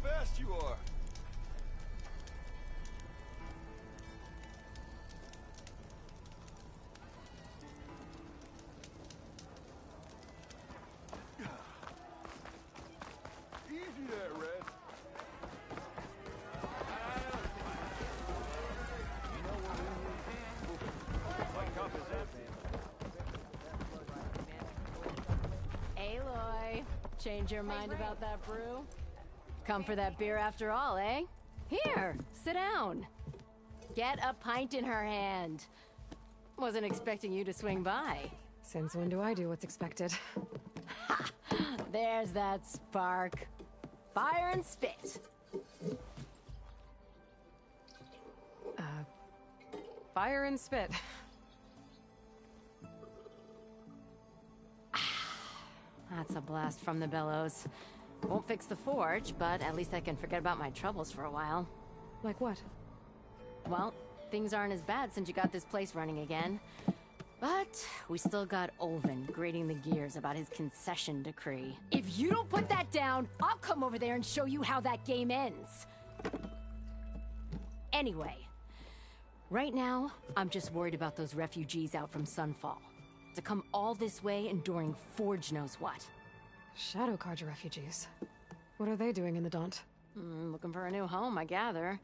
fast you are. Easy there, Red. Aloy, change your mind about that brew? Come for that beer after all, eh? Here, sit down. Get a pint in her hand. Wasn't expecting you to swing by. Since when do I do what's expected? Ha! There's that spark. Fire and spit. Fire and spit. That's a blast from the bellows. Won't fix the forge, but at least I can forget about my troubles for a while. Like what? Well, things aren't as bad since you got this place running again. But we still got Olvin grating the gears about his concession decree. If you don't put that down, I'll come over there and show you how that game ends. Anyway, right now, I'm just worried about those refugees out from Sunfall. To come all this way enduring Forge knows what. Shadow Carja refugees. What are they doing in the Daunt? Looking for a new home, I gather.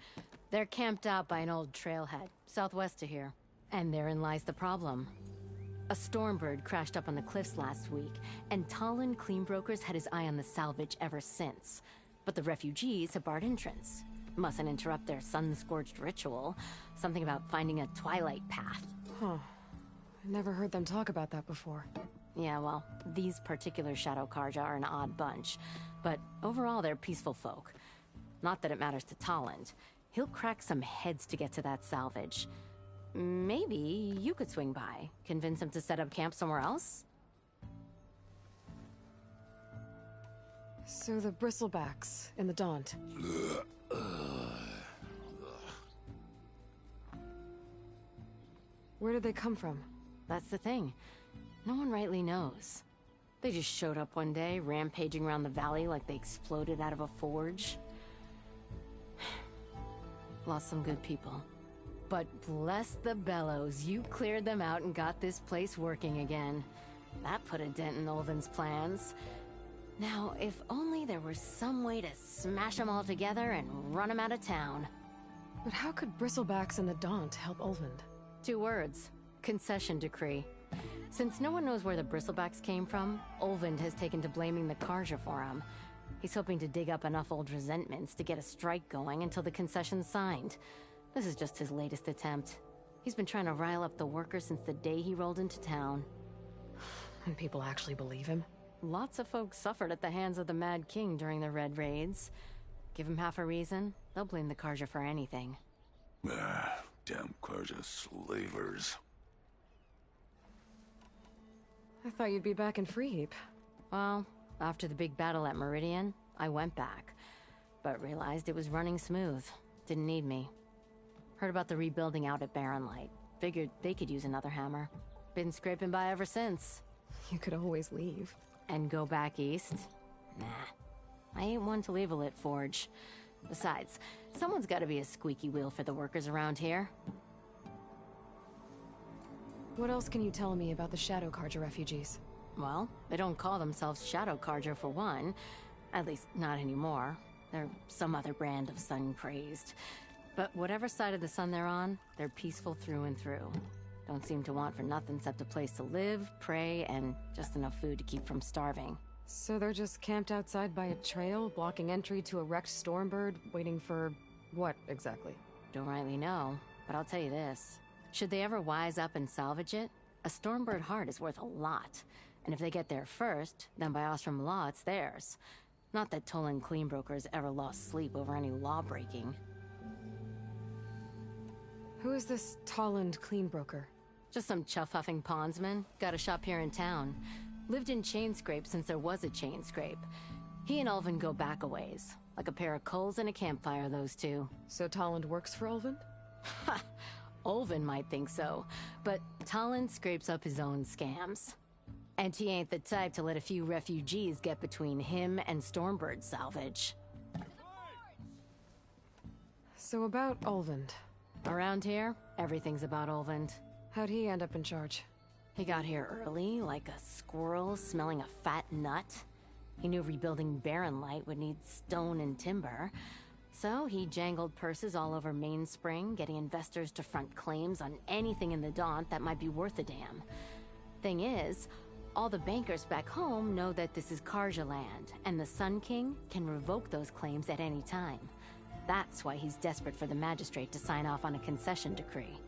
They're camped out by an old trailhead, southwest of here. And therein lies the problem. A Stormbird crashed up on the cliffs last week, and Talon Cleanbrokers had his eye on the salvage ever since. But the refugees have barred entrance. Mustn't interrupt their sun-scorched ritual. Something about finding a twilight path. Huh. I never heard them talk about that before. Yeah, well, these particular Shadow Carja are an odd bunch. But overall, they're peaceful folk. Not that it matters to Talon. He'll crack some heads to get to that salvage. Maybe you could swing by, convince him to set up camp somewhere else? So the Bristlebacks in the Daunt. Where did they come from? That's the thing. No one rightly knows. They just showed up one day, rampaging around the valley like they exploded out of a forge. Lost some good people. But bless the bellows, you cleared them out and got this place working again. That put a dent in Olvin's plans. Now, if only there were some way to smash them all together and run them out of town. But how could Bristlebacks in the Daunt help Olvind? 2 words. Concession decree. Since no one knows where the Bristlebacks came from, Olvind has taken to blaming the Carja for him. He's hoping to dig up enough old resentments to get a strike going until the concession's signed. This is just his latest attempt. He's been trying to rile up the workers since the day he rolled into town. And people actually believe him? Lots of folks suffered at the hands of the Mad King during the Red Raids. Give him half a reason, they'll blame the Carja for anything. Damn Carja slavers. I thought you'd be back in Freeheap. Well, after the big battle at Meridian, I went back. But realized it was running smooth. Didn't need me. Heard about the rebuilding out at Barren Light. Figured they could use another hammer. Been scraping by ever since. You could always leave. And go back east? Nah. I ain't one to leave a lit forge. Besides, someone's gotta be a squeaky wheel for the workers around here. What else can you tell me about the Shadow Carja refugees? Well, they don't call themselves Shadow Carja for one. At least, not anymore. They're some other brand of sun-crazed. But whatever side of the sun they're on, they're peaceful through and through. Don't seem to want for nothing except a place to live, pray, and just enough food to keep from starving. So they're just camped outside by a trail, blocking entry to a wrecked Stormbird, waiting for... what, exactly? Don't rightly know, but I'll tell you this. Should they ever wise up and salvage it, a Stormbird heart is worth a lot. And if they get there first, then by Ostrom law, it's theirs. Not that Tolan Cleanbrokers ever lost sleep over any law-breaking. Who is this Tolland Cleanbroker? Just some chuff-huffing pondsman. Got a shop here in town. Lived in Chainscrape since there was a Chainscrape. He and Ulvin go back a ways. Like a pair of coals and a campfire, those two. So Tolland works for Ulvin? Ha! Ulvin might think so, but Talon scrapes up his own scams. And he ain't the type to let a few refugees get between him and Stormbird salvage. So about Ulvund. Around here, everything's about Ulvund. How'd he end up in charge? He got here early, like a squirrel smelling a fat nut. He knew rebuilding Barren Light would need stone and timber. So he jangled purses all over Mainspring, getting investors to front claims on anything in the Daunt that might be worth a damn. Thing is, all the bankers back home know that this is Karja land, and the Sun King can revoke those claims at any time. That's why he's desperate for the magistrate to sign off on a concession decree.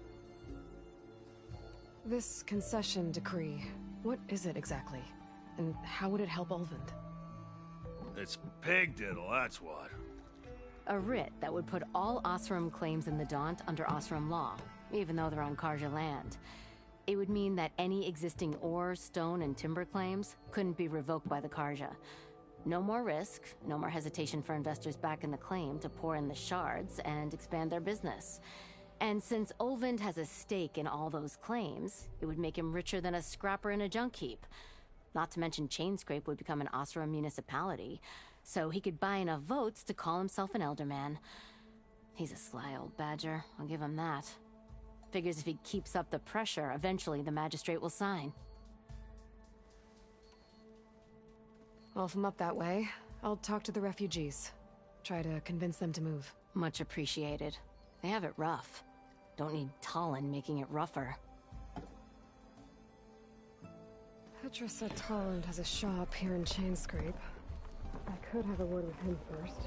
This concession decree, what is it exactly? And how would it help Ulvund? It's pig diddle, that's what. A writ that would put all Osram claims in the Daunt under Osram law, even though they're on Karja land. It would mean that any existing ore, stone, and timber claims couldn't be revoked by the Karja. No more risk, no more hesitation for investors back in the claim to pour in the shards and expand their business. And since Ulvund has a stake in all those claims, it would make him richer than a scrapper in a junk heap. Not to mention Chainscrape would become an Osram municipality, so he could buy enough votes to call himself an Elderman. He's a sly old badger, I'll give him that. Figures if he keeps up the pressure, eventually the magistrate will sign. Well, if I'm up that way, I'll talk to the refugees. Try to convince them to move. Much appreciated. They have it rough. Don't need Talon making it rougher. Petra said Talland has a shop here in Chainscrape. I could have a word with him first.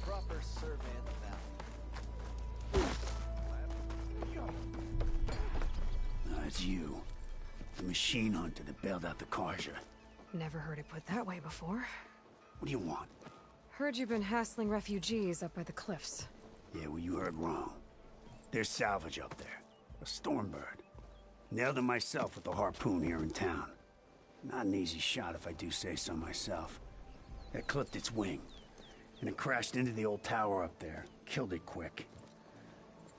Proper survey of the valley. It's you. The machine hunter that bailed out the Karja. Never heard it put that way before. What do you want? Heard you've been hassling refugees up by the cliffs. Yeah, well, you heard wrong. There's salvage up there. A Stormbird. Nailed him myself with the harpoon here in town. Not an easy shot if I do say so myself. It clipped its wing. And it crashed into the old tower up there. Killed it quick.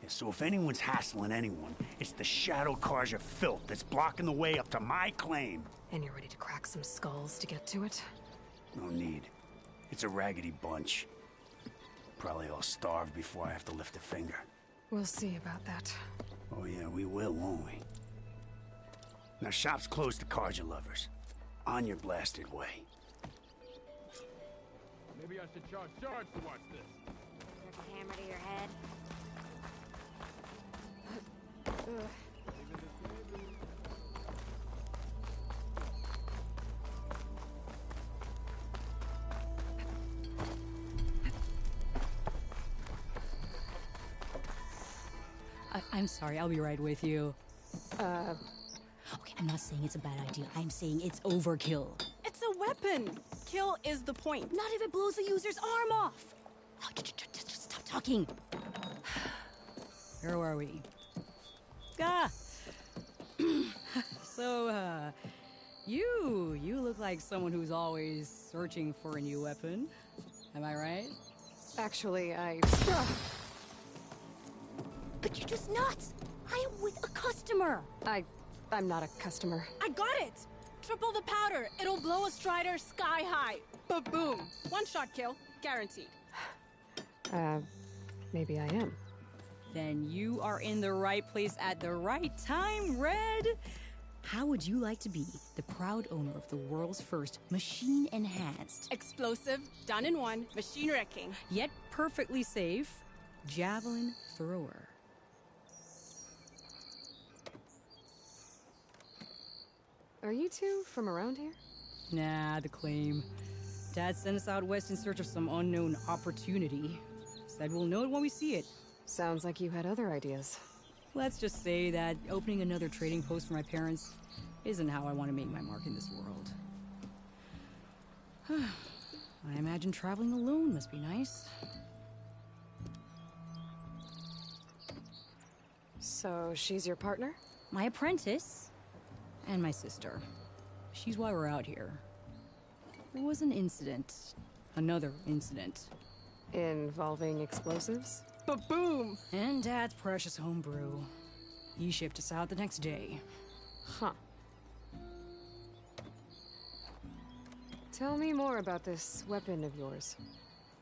Yeah, so if anyone's hassling anyone, it's the Shadow Karja filth that's blocking the way up to my claim. And you're ready to crack some skulls to get to it? No need. It's a raggedy bunch. Probably all starved before I have to lift a finger. We'll see about that. Oh yeah, we will, won't we? Now shop's closed to Karja lovers. On your blasted way. Maybe I should charge Shards to watch this. Took a hammer to your head. I'm sorry, I'll be right with you. Okay, I'm not saying it's a bad idea. I'm saying it's overkill. It's a weapon. Kill is the point. Not if it blows the user's arm off. Oh, just stop talking. Where were we? Ah! So, you look like someone who's always searching for a new weapon. Am I right? Actually, But you're just nuts. I am with a customer. I'm not a customer. I got it. Triple the powder. It'll blow a Strider sky high. Ba-boom. One shot kill. Guaranteed. Maybe I am. Then you are in the right place at the right time, Red. How would you like to be the proud owner of the world's first machine-enhanced, Explosive, done in one, machine wrecking. Yet perfectly safe, javelin thrower? Are you two from around here? Nah, the claim. Dad sent us out west in search of some unknown opportunity. Said we'll know it when we see it. Sounds like you had other ideas. Let's just say that opening another trading post for my parents isn't how I want to make my mark in this world. I imagine traveling alone must be nice. So, she's your partner? My apprentice and my sister. She's why we're out here. There was an incident. Another incident. Involving explosives? Ba-boom! And Dad's precious homebrew. He shipped us out the next day. Huh. Tell me more about this weapon of yours.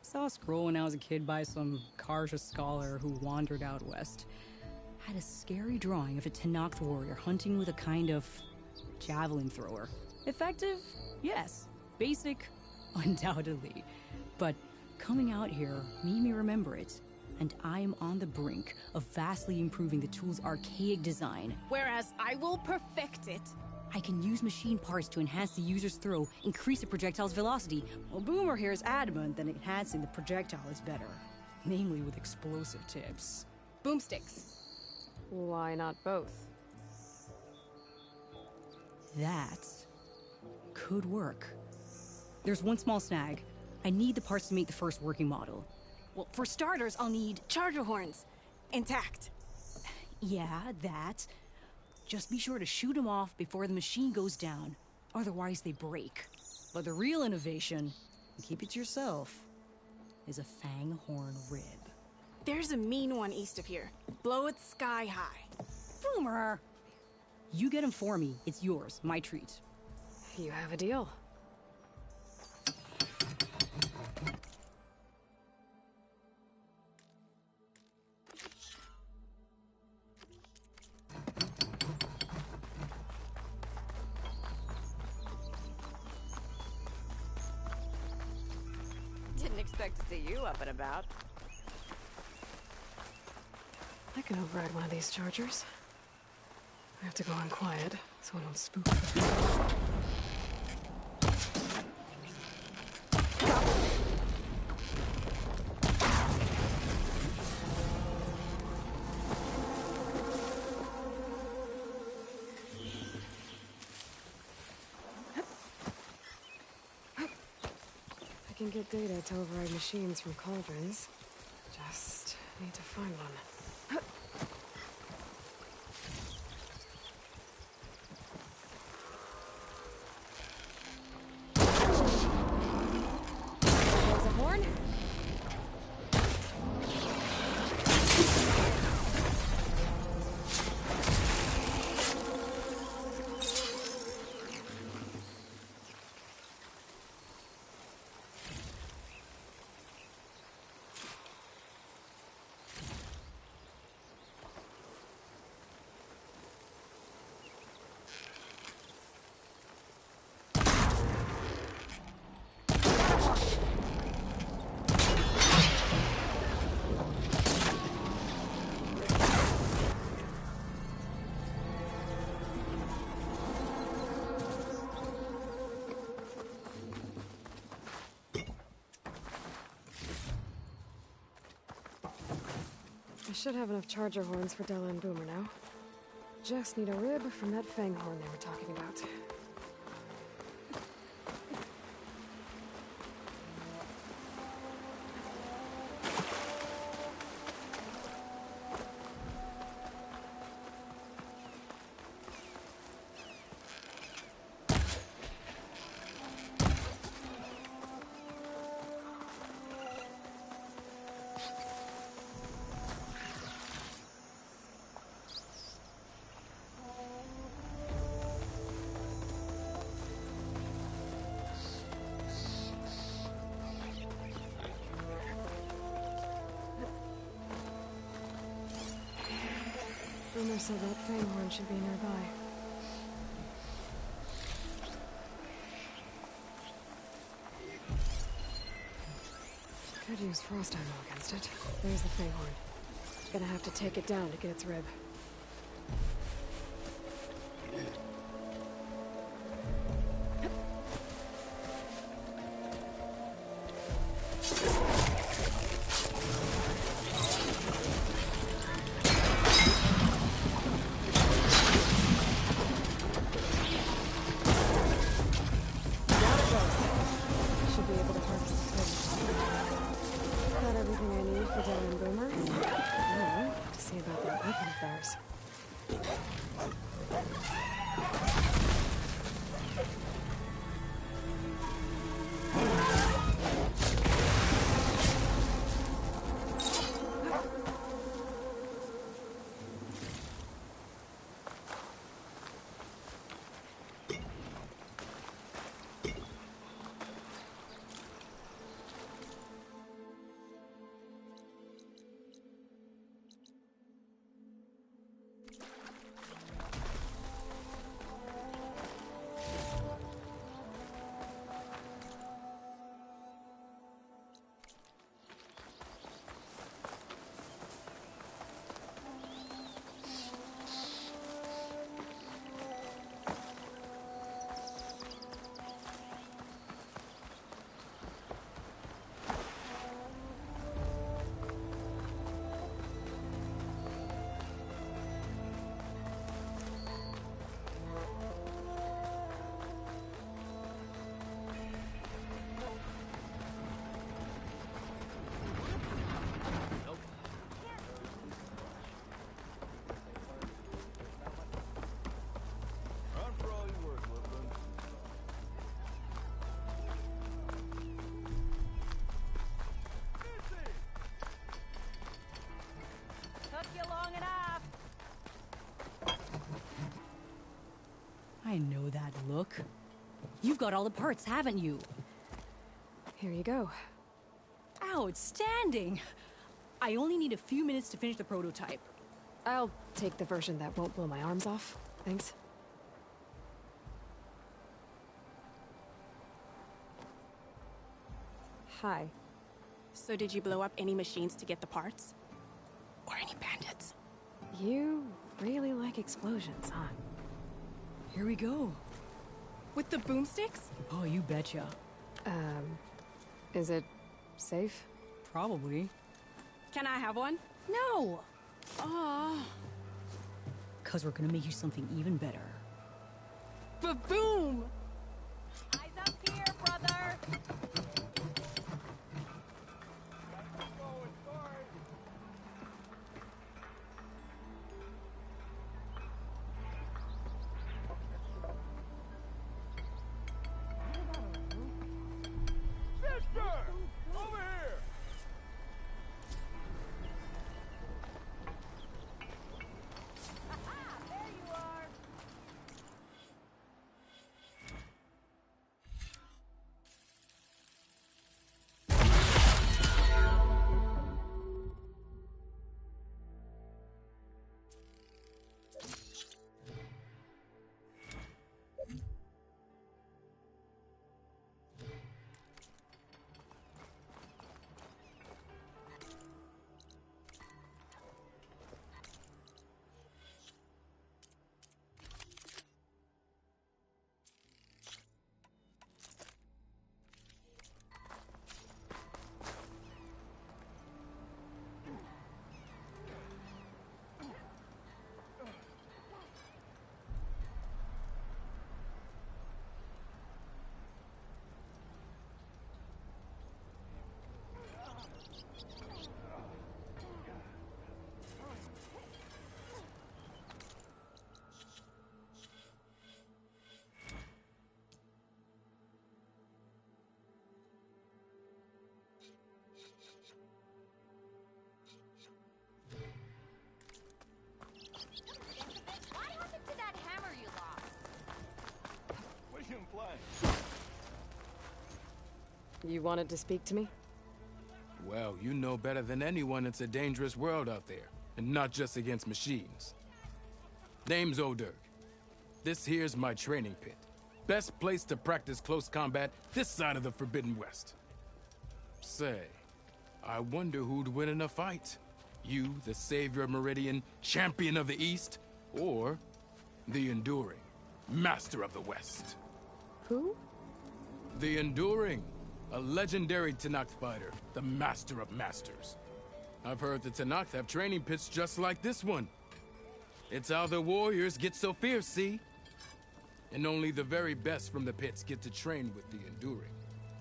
Saw a scroll when I was a kid by some Karja scholar who wandered out west. Had a scary drawing of a Tenakth warrior hunting with a kind of javelin thrower. Effective? Yes. Basic? Undoubtedly. But coming out here made me remember it. And I am on the brink of vastly improving the tool's archaic design. Whereas I will perfect it. I can use machine parts to enhance the user's throw, increase the projectile's velocity. Well, Boomer here is adamant that enhancing the projectile is better. Namely with explosive tips. Boomsticks. Why not both? That could work. There's one small snag. I need the parts to make the first working model. Well, for starters, I'll need charger horns. Intact. Yeah, that. Just be sure to shoot them off before the machine goes down. Otherwise, they break. But the real innovation, and keep it to yourself, is a fang horn rib. There's a mean one east of here. Blow it sky high. Boomer! You get him for me. It's yours. My treat. You have a deal. Didn't expect to see you up and about. I can override one of these chargers. I have to go in quiet, so I don't spook. I can get data to override machines from cauldrons. Just need to find one. There's a horn. I should have enough charger horns for Della and Boomer now. Just need a rib from that fang horn they were talking about. Boomer said that fang horn should be nearby. Could use frost ammo against it. There's the fang horn. Gonna have to take it down to get its rib. I know that look. You've got all the parts, haven't you? Here you go. Outstanding! I only need a few minutes to finish the prototype. I'll take the version that won't blow my arms off. Thanks. Hi. So did you blow up any machines to get the parts? Or any bandits? You really like explosions, huh? Here we go. With the boomsticks? Oh, you betcha. Is it safe? Probably. Can I have one? No! Aw. 'Cause we're gonna make you something even better. Ba-boom! Eyes up here, brother! Sister! Over here! There you are! What happened to that hammer you lost? Wish him flying. You wanted to speak to me? Well, you know better than anyone it's a dangerous world out there, and not just against machines. Name's O'Dirk. This here's my training pit. Best place to practice close combat this side of the Forbidden West. Say, I wonder who'd win in a fight. You, the savior of Meridian, champion of the East, or the Enduring, master of the West. Who? The Enduring, a legendary Tenakth fighter, the master of masters. I've heard the Tenakth have training pits just like this one. It's how the warriors get so fierce, see? And only the very best from the pits get to train with the Enduring.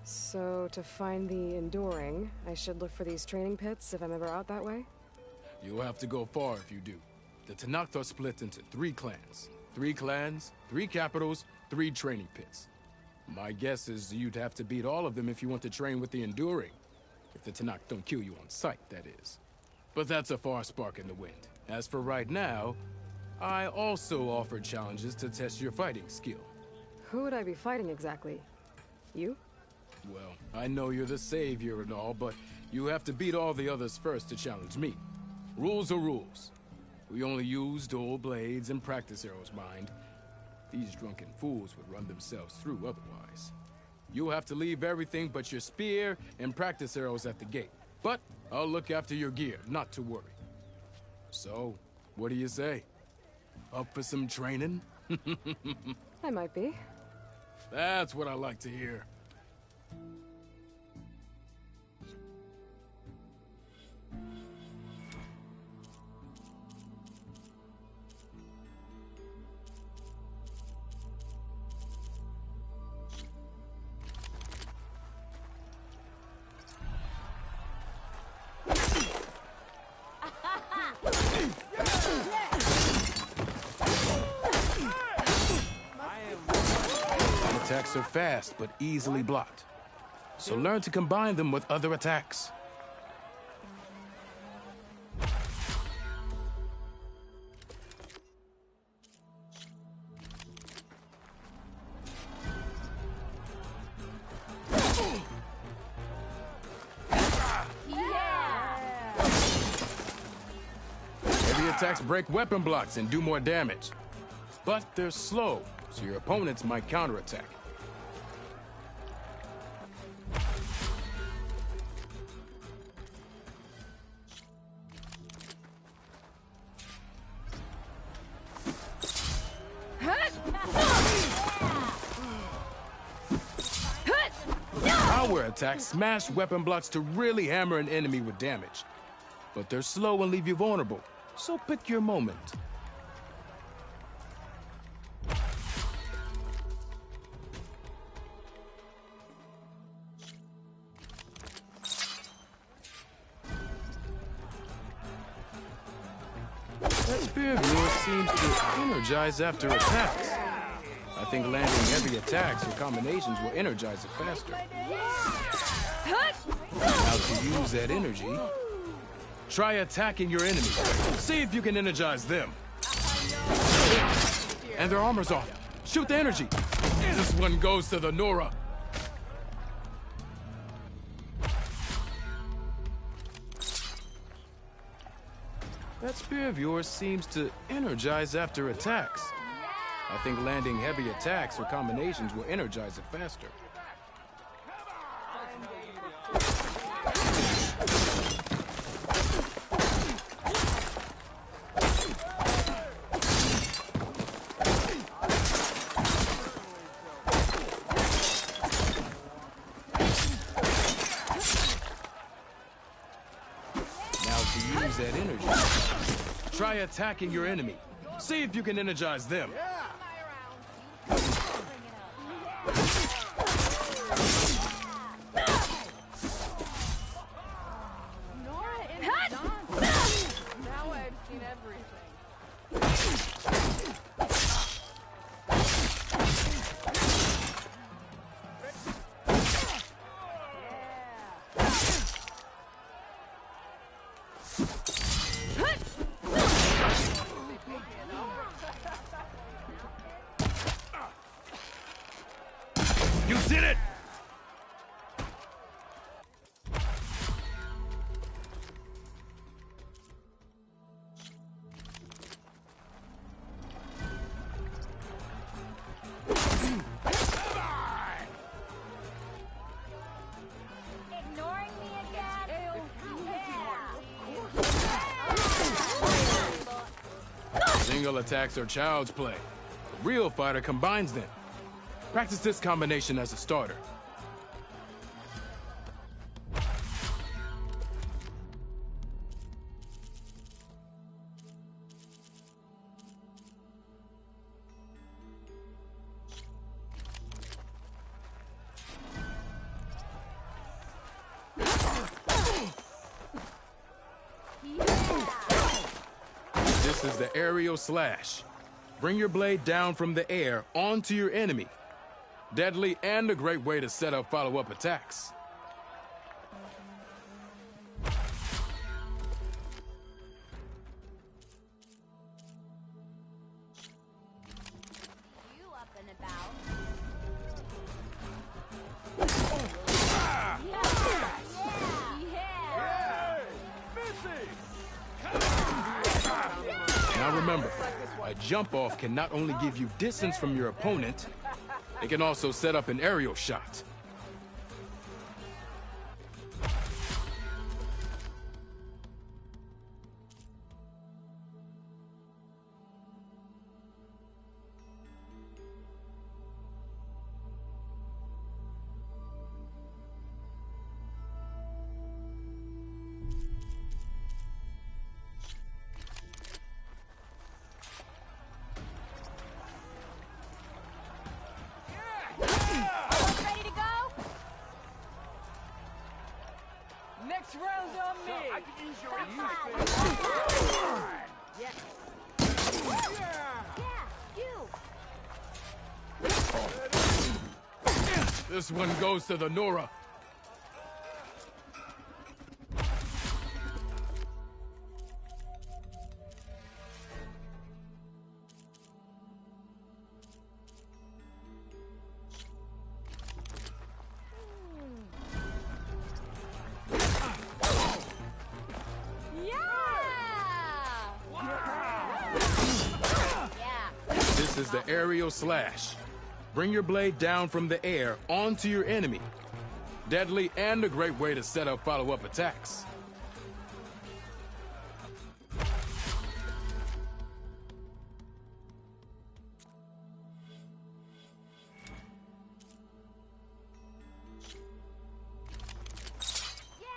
So, to find the Enduring, I should look for these training pits if I'm ever out that way? You'll have to go far if you do. The Tenakth are split into 3 clans. 3 clans, 3 capitals, 3 training pits. My guess is you'd have to beat all of them if you want to train with the Enduring. If the Tenakth don't kill you on sight, that is. But that's a far spark in the wind. As for right now, I also offer challenges to test your fighting skill. Who would I be fighting exactly? You? Well, I know you're the savior and all, but you have to beat all the others first to challenge me. Rules are rules. We only use dual blades and practice arrows, mind. These drunken fools would run themselves through otherwise. You'll have to leave everything but your spear and practice arrows at the gate. But I'll look after your gear, not to worry. So, what do you say? Up for some training? I might be. That's what I like to hear. Attacks are fast, but easily blocked. So learn to combine them with other attacks. attacks break weapon blocks and do more damage. But they're slow, so your opponents might counterattack. Power attacks smash weapon blocks to really hammer an enemy with damage. But they're slow and leave you vulnerable, so pick your moment. That spear of yours seems to energize after attacks. I think landing heavy attacks or combinations will energize it faster. Now to use that energy, try attacking your enemy. See if you can energize them. And their armor's off. Shoot the energy. This one goes to the Nora. That spear of yours seems to energize after attacks. I think landing heavy attacks or combinations will energize it faster. Now to use that energy, try attacking your enemy. See if you can energize them. You did it! Ignoring me again? Single attacks are child's play. A real fighter combines them. Practice this combination as a starter. This is the aerial slash. Bring your blade down from the air onto your enemy. Deadly and a great way to set up follow-up attacks. You up and about? Now remember, a jump-off can not only give you distance from your opponent, it can also set up an aerial shot. Ready to go? Next round's on me. I can use your This one goes to the Nora. Yeah! is the aerial slash. Bring your blade down from the air onto your enemy. Deadly and a great way to set up follow-up attacks. Yeah,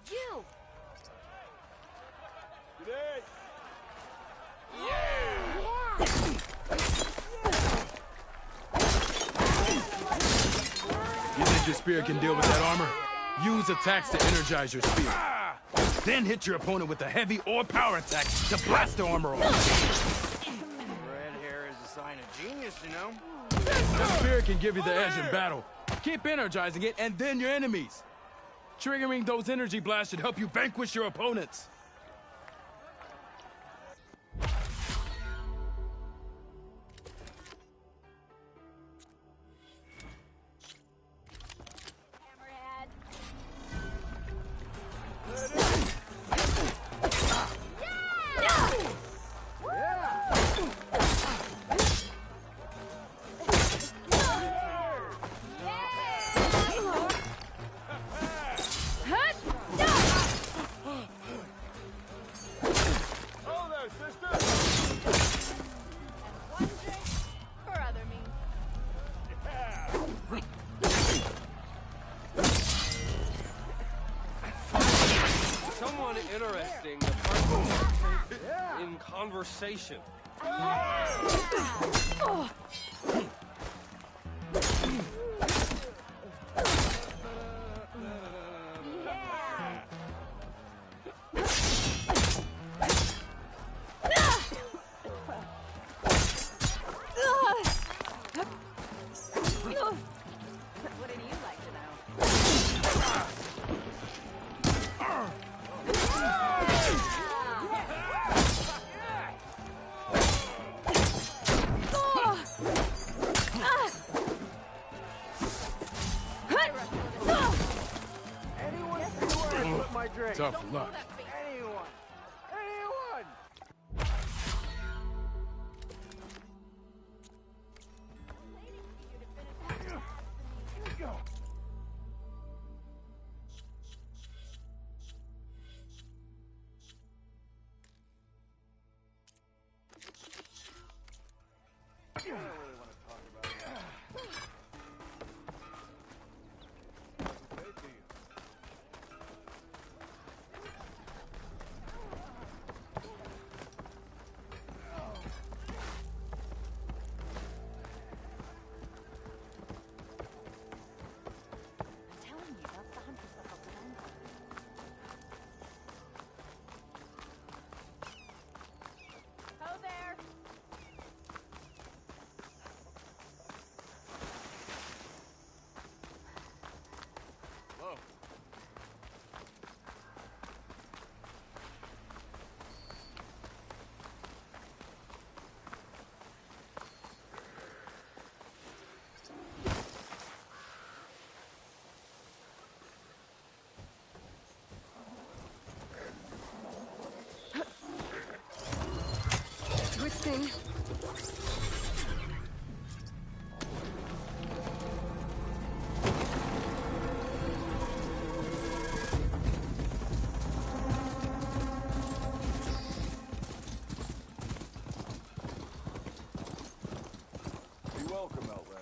you! You think your spear can deal with that armor? Use attacks to energize your spear. Then hit your opponent with a heavy or power attack to blast the armor off. Red hair is a sign of genius, you know? The spear can give you the edge in battle. Keep energizing it, and then your enemies. Triggering those energy blasts should help you vanquish your opponents. Someone interesting to participate in conversation. Wouldn't you like to know? Tough luck. Anyone! Twisting. Be welcome, Outlander.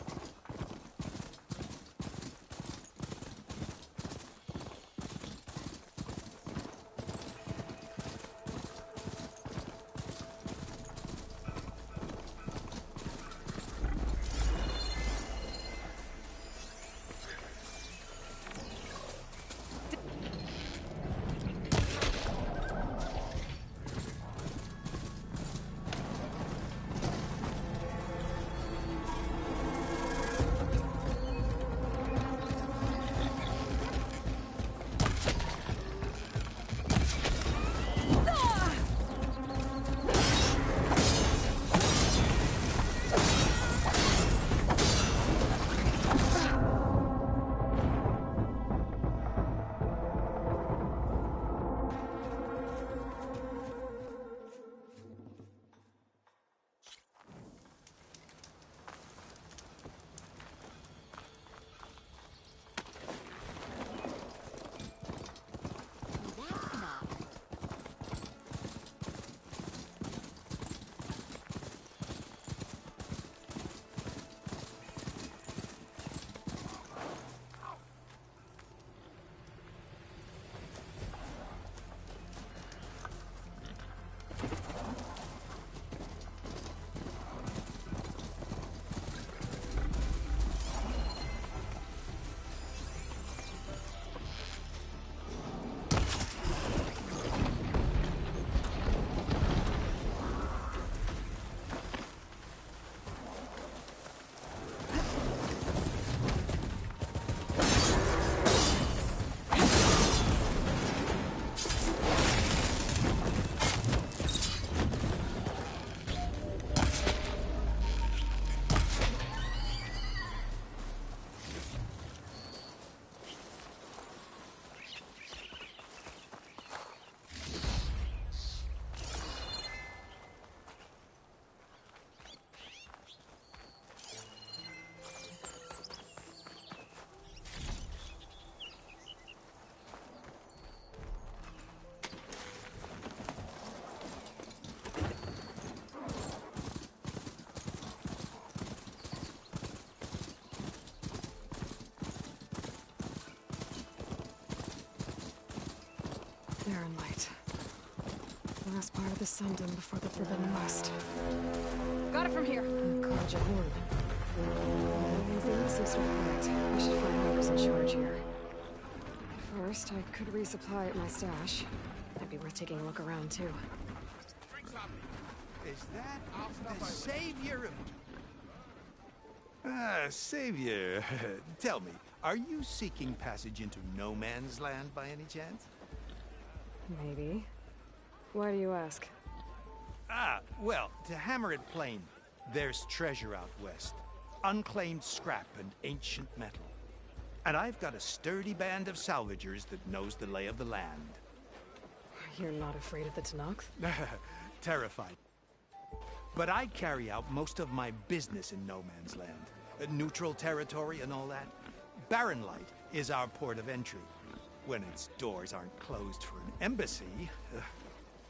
last part of the Sundom before the Forbidden West. Got it from here. Kaja Horn. That means the easiest start right. We should find whoever's in charge here. First, I could resupply at my stash. Might be worth taking a look around, too. Is that the savior of... Savior. Tell me, are you seeking passage into no man's land by any chance? Maybe. Why do you ask? Well, to hammer it plain, there's treasure out west. Unclaimed scrap and ancient metal. And I've got a sturdy band of salvagers that knows the lay of the land. You're not afraid of the Tenakth? Terrified. But I carry out most of my business in no man's land. Neutral territory and all that. Barren Light is our port of entry. When its doors aren't closed for an embassy.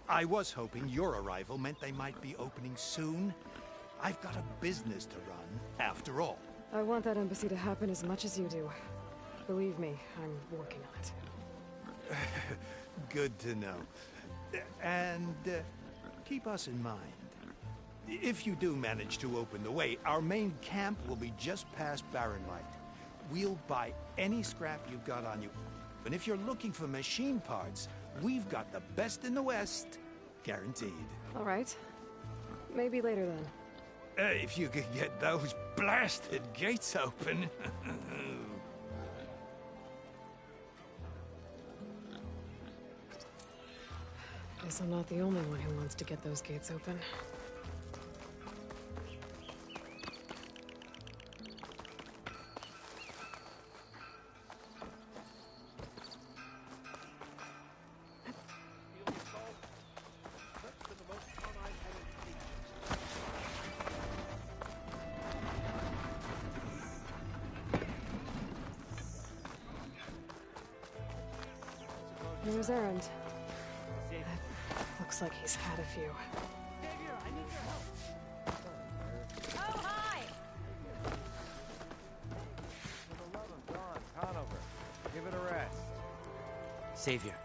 I was hoping your arrival meant they might be opening soon. I've got a business to run, after all. I want that embassy to happen as much as you do. Believe me, I'm working on it. Good to know. And keep us in mind. If you do manage to open the way, our main camp will be just past Barren Light. We'll buy any scrap you've got on you. And if you're looking for machine parts, we've got the best in the West. Guaranteed. All right. Maybe later then. If you could get those blasted gates open. Guess I'm not the only one who wants to get those gates open. Here's Erend. Looks like he's had a few. Oh, hi! For the love of God, Conover, give it a rest. Savior,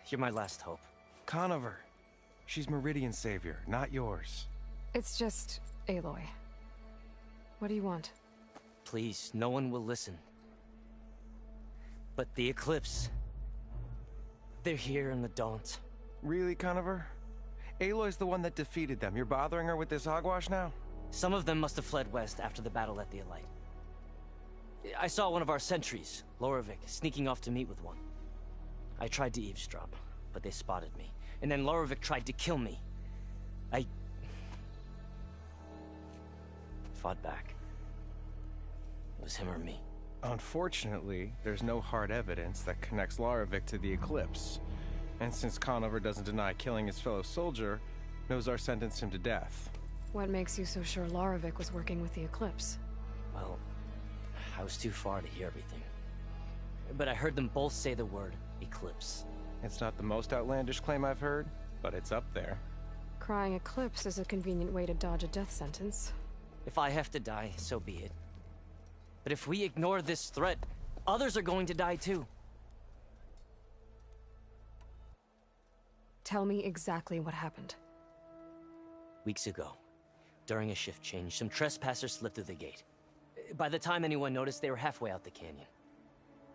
you're my last hope. Conover. She's Meridian's savior, not yours. It's just Aloy. What do you want? Please, no one will listen. But the Eclipse... they're here in the Daunt. Really, Conover? Aloy's the one that defeated them. You're bothering her with this hogwash now? Some of them must have fled west after the battle at the Elite. I saw one of our sentries, Lorovic, sneaking off to meet with one. I tried to eavesdrop, but they spotted me. And then Lorovic tried to kill me. I... fought back. It was him or me. Unfortunately, there's no hard evidence that connects Lorovic to the Eclipse. And since Conover doesn't deny killing his fellow soldier, Nozar sentenced him to death. What makes you so sure Lorovic was working with the Eclipse? Well, I was too far to hear everything. But I heard them both say the word Eclipse. It's not the most outlandish claim I've heard, but it's up there. Crying Eclipse is a convenient way to dodge a death sentence. If I have to die, so be it. But if we ignore this threat, others are going to die too. Tell me exactly what happened. Weeks ago, during a shift change, some trespassers slipped through the gate. By the time anyone noticed, they were halfway out the canyon.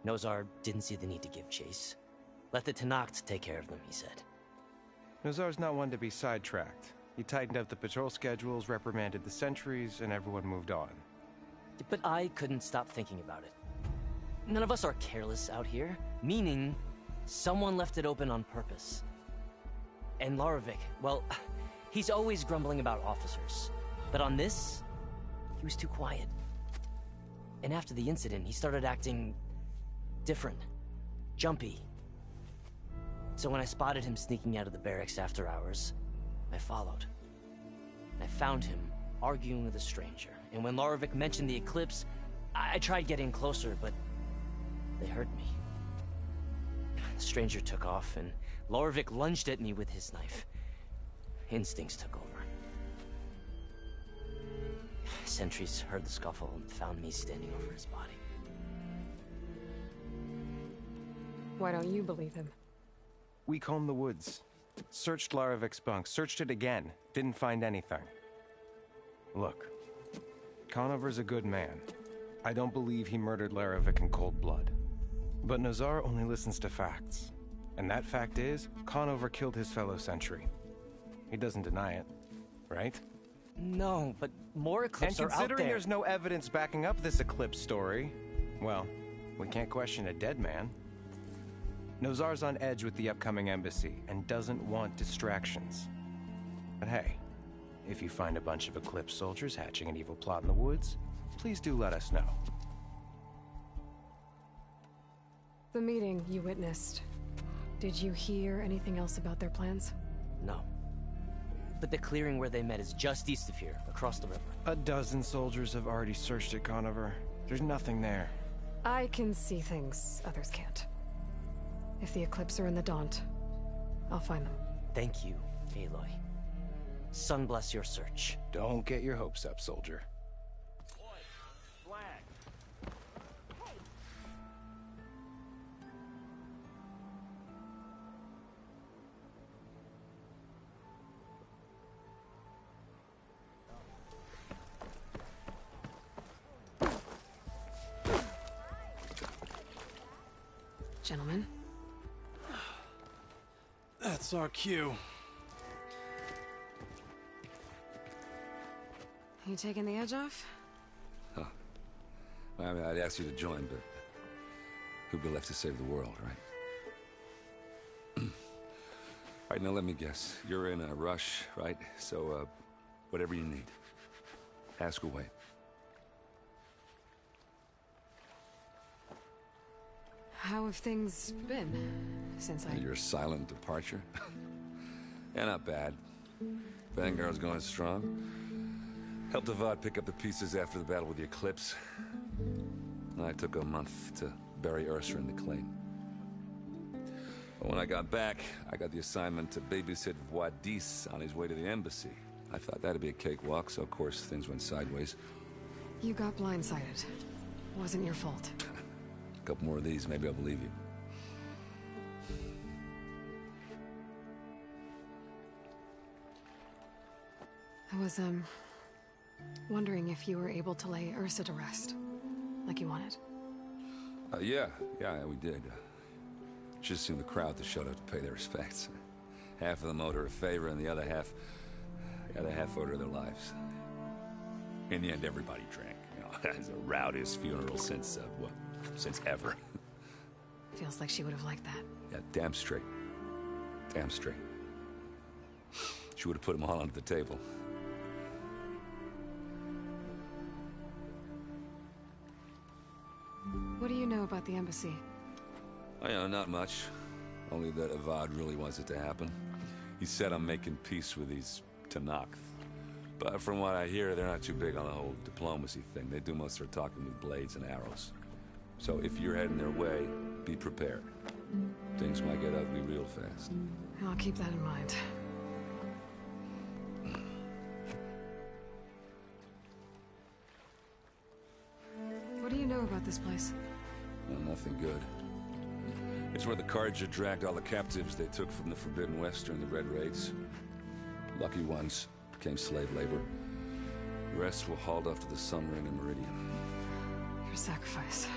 Nozar didn't see the need to give chase. Let the Tenakth take care of them, he said. Nozar's not one to be sidetracked. He tightened up the patrol schedules, reprimanded the sentries, and everyone moved on. But I couldn't stop thinking about it. None of us are careless out here, meaning someone left it open on purpose. And Lorovic, well, he's always grumbling about officers. But on this, he was too quiet. And after the incident, he started acting different, jumpy. So when I spotted him sneaking out of the barracks after hours, I followed. I found him arguing with a stranger. And when Lorovic mentioned the Eclipse, I tried getting closer, but they heard me. The stranger took off, and Lorovic lunged at me with his knife. Instincts took over. Sentries heard the scuffle and found me standing over his body. Why don't you believe him? We comb the woods. Searched Larovik's bunk, searched it again, didn't find anything. Look, Conover's a good man. I don't believe he murdered Larovik in cold blood. But Nazar only listens to facts. And that fact is, Conover killed his fellow sentry. He doesn't deny it, right? No, but more Eclipse are out there. And considering there's no evidence backing up this Eclipse story, well, we can't question a dead man. Nozar's on edge with the upcoming embassy and doesn't want distractions. But hey, if you find a bunch of Eclipse soldiers hatching an evil plot in the woods, please do let us know. The meeting you witnessed. Did you hear anything else about their plans? No. But the clearing where they met is just east of here, across the river. A dozen soldiers have already searched it, Conover. There's nothing there. I can see things others can't. If the Eclipse are in the Daunt, I'll find them. Thank you, Aloy. Sun bless your search. Don't get your hopes up, soldier. Gentlemen. That's our cue. You taking the edge off? Huh. I mean, I'd ask you to join, but who'd be left to save the world, right? All right, now let me guess. You're in a rush, right? So, whatever you need. Ask away. How have things been since Your silent departure? Yeah, not bad. Vanguard's going strong. Helped Avad pick up the pieces after the battle with the Eclipse. I took a month to bury Ursa in the claim. But when I got back, I got the assignment to babysit Wadis on his way to the embassy. I thought that'd be a cakewalk, so of course things went sideways. You got blindsided. Wasn't your fault. A couple more of these, maybe I'll believe you. I was, wondering if you were able to lay Ursa to rest, like you wanted. Yeah, we did. Just seemed the crowd to showed up to pay their respects. Half of them owed her a favor, and the other half owed her their lives. In the end, everybody drank. You know, it's the rowdiest funeral since ever. Feels like she would have liked that. Yeah, damn straight. Damn straight. She would have put them all under the table. What do you know about the embassy? Oh, yeah, not much. Only that Avad really wants it to happen. He said I'm making peace with these Tenakth. But from what I hear, they're not too big on the whole diplomacy thing. They do most of their talking with blades and arrows. So if you're heading their way, be prepared. Things might get ugly real fast. I'll keep that in mind. What do you know about this place? Well, nothing good. It's where the Carja dragged all the captives they took from the Forbidden West during the Red Raids. Lucky ones became slave labor. The rest were hauled off to the Sun Ring and Meridian. Your sacrifice.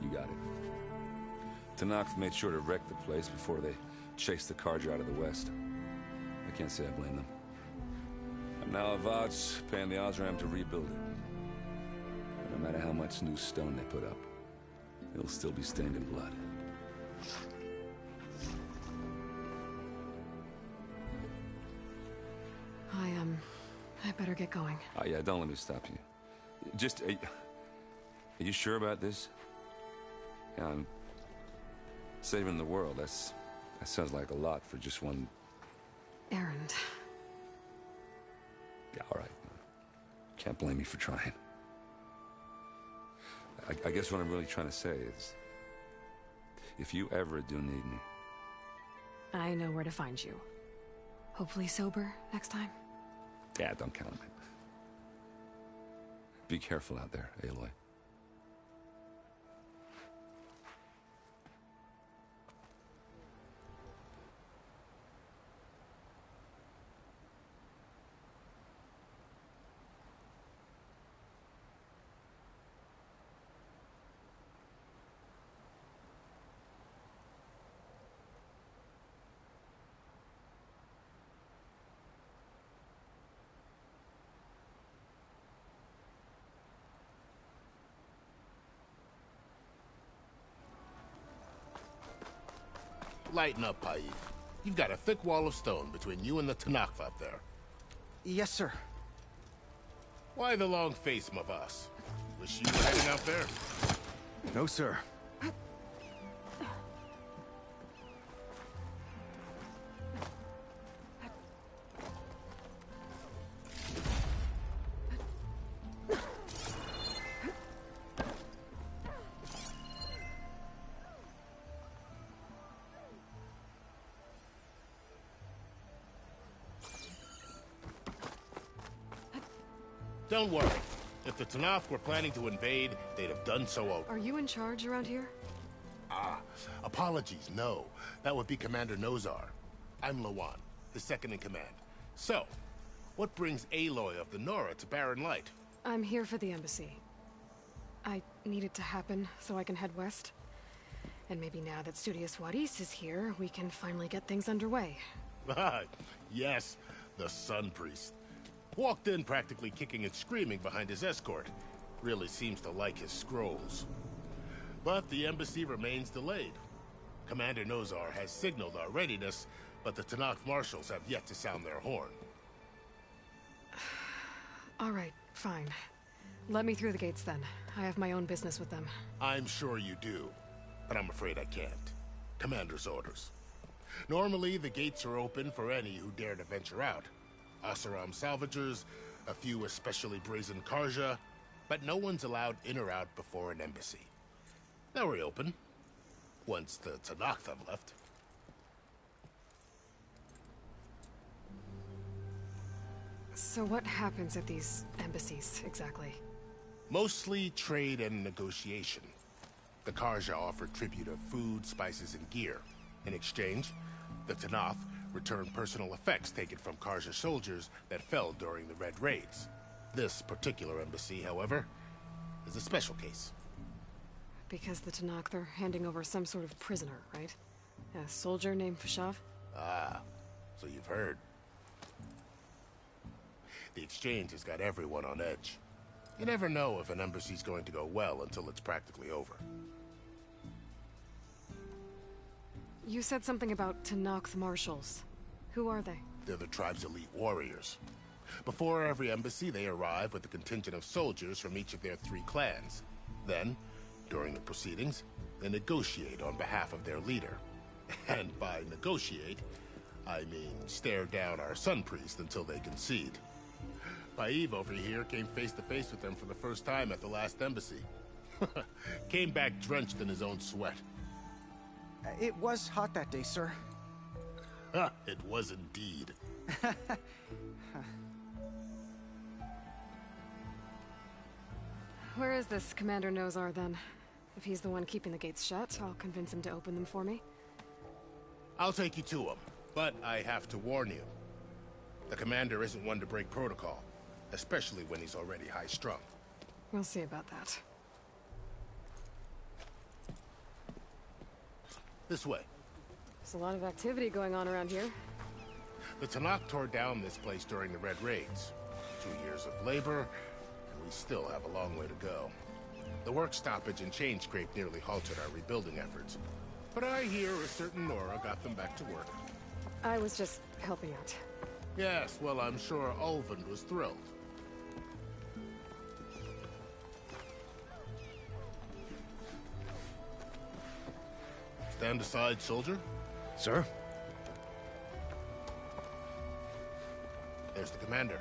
You got it. Tenakth made sure to wreck the place before they chased the Carja out of the West. I can't say I blame them. And now Avad's paying the Osram to rebuild it. And no matter how much new stone they put up, it'll still be stained in blood. I better get going. Oh, yeah, don't let me stop you. Just, are you sure about this? Yeah, I'm saving the world. That sounds like a lot for just one... errand. Yeah, all right. Can't blame me for trying. I guess what I'm really trying to say is, if you ever do need me... I know where to find you. Hopefully sober next time. Yeah, don't count on it. Be careful out there, Aloy. Lighten up, Paib. You've got a thick wall of stone between you and the Tenakth up there. Yes, sir. Why the long face, Mavas? Wish you were heading out there? No, sir. Don't worry. If the Tenakth were planning to invade, they'd have done so over. Are you in charge around here? Ah, apologies, no. That would be Commander Nozar. I'm Lawan, his second in command. So, what brings Aloy of the Nora to Barren Light? I'm here for the embassy. I need it to happen so I can head west. And maybe now that Studious Wadis is here, we can finally get things underway. Yes, the Sun Priest. Walked in practically kicking and screaming behind his escort. Really seems to like his scrolls. But the embassy remains delayed. Commander Nozar has signaled our readiness, but the Tenakth marshals have yet to sound their horn. All right, fine. Let me through the gates then. I have my own business with them. I'm sure you do, but I'm afraid I can't. Commander's orders. Normally, the gates are open for any who dare to venture out. Oseram salvagers, a few especially brazen Karja, but no one's allowed in or out before an embassy. They'll reopen, once the Tenakth have left. So what happens at these embassies, exactly? Mostly trade and negotiation. The Karja offer tribute of food, spices, and gear. In exchange, the Tenakth return personal effects taken from Karja soldiers that fell during the Red Raids. This particular embassy, however, is a special case. Because the Tenakth are handing over some sort of prisoner, right? A soldier named Fashav? Ah, so you've heard. The exchange has got everyone on edge. You never know if an embassy's going to go well until it's practically over. You said something about Tenakth marshals. Who are they? They're the tribe's elite warriors. Before every embassy, they arrive with a contingent of soldiers from each of their 3 clans. Then, during the proceedings, they negotiate on behalf of their leader. And by negotiate, I mean stare down our Sun Priest until they concede. Paib over here came face to face with them for the first time at the last embassy. Came back drenched in his own sweat. It was hot that day, sir. It was indeed. Where is this Commander Nozar, then? If he's the one keeping the gates shut, I'll convince him to open them for me. I'll take you to him, but I have to warn you. The commander isn't one to break protocol, especially when he's already high-strung. We'll see about that. This way. There's a lot of activity going on around here. The Tenakth tore down this place during the Red Raids. 2 years of labor, and we still have a long way to go. The work stoppage and chain scrape nearly halted our rebuilding efforts. But I hear a certain Nora got them back to work. I was just helping out. Yes, well, I'm sure Ulvund was thrilled. Stand aside, soldier. Sir? There's the commander.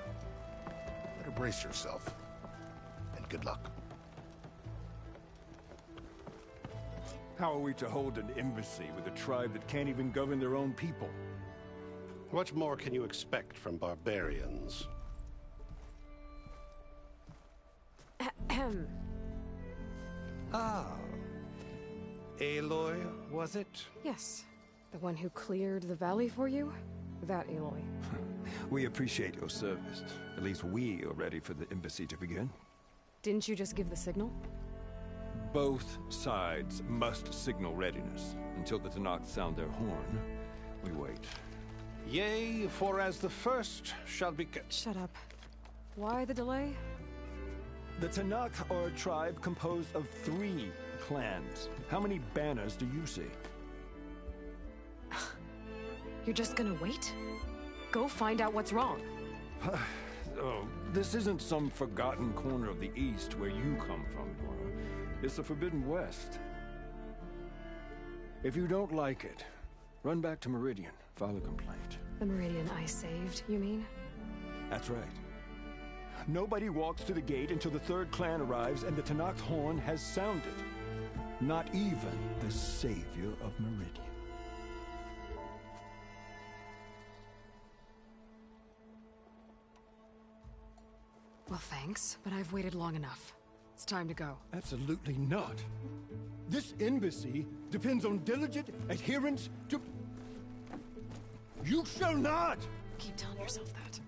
Better brace yourself. And good luck. How are we to hold an embassy with a tribe that can't even govern their own people? What more can you expect from barbarians? Ahem. Ah. Aloy, was it? Yes. The one who cleared the valley for you? That Aloy. We appreciate your service. At least we are ready for the embassy to begin. Didn't you just give the signal? Both sides must signal readiness. Until the Tenakth sound their horn, we wait. Yea, for as the first shall be... Shut up. Why the delay? The Tenakth are a tribe composed of 3 clans. How many banners do you see? You're just gonna wait? Go find out what's wrong. Oh, this isn't some forgotten corner of the East where you come from, Nora. It's the Forbidden West. If you don't like it, run back to Meridian, file a complaint. The Meridian I saved, you mean? That's right. Nobody walks to the gate until the third clan arrives and the Tenakth horn has sounded. Not even the savior of Meridian. Well, thanks, but I've waited long enough. It's time to go. Absolutely not. This embassy depends on diligent adherence to... You shall not! Keep telling yourself that.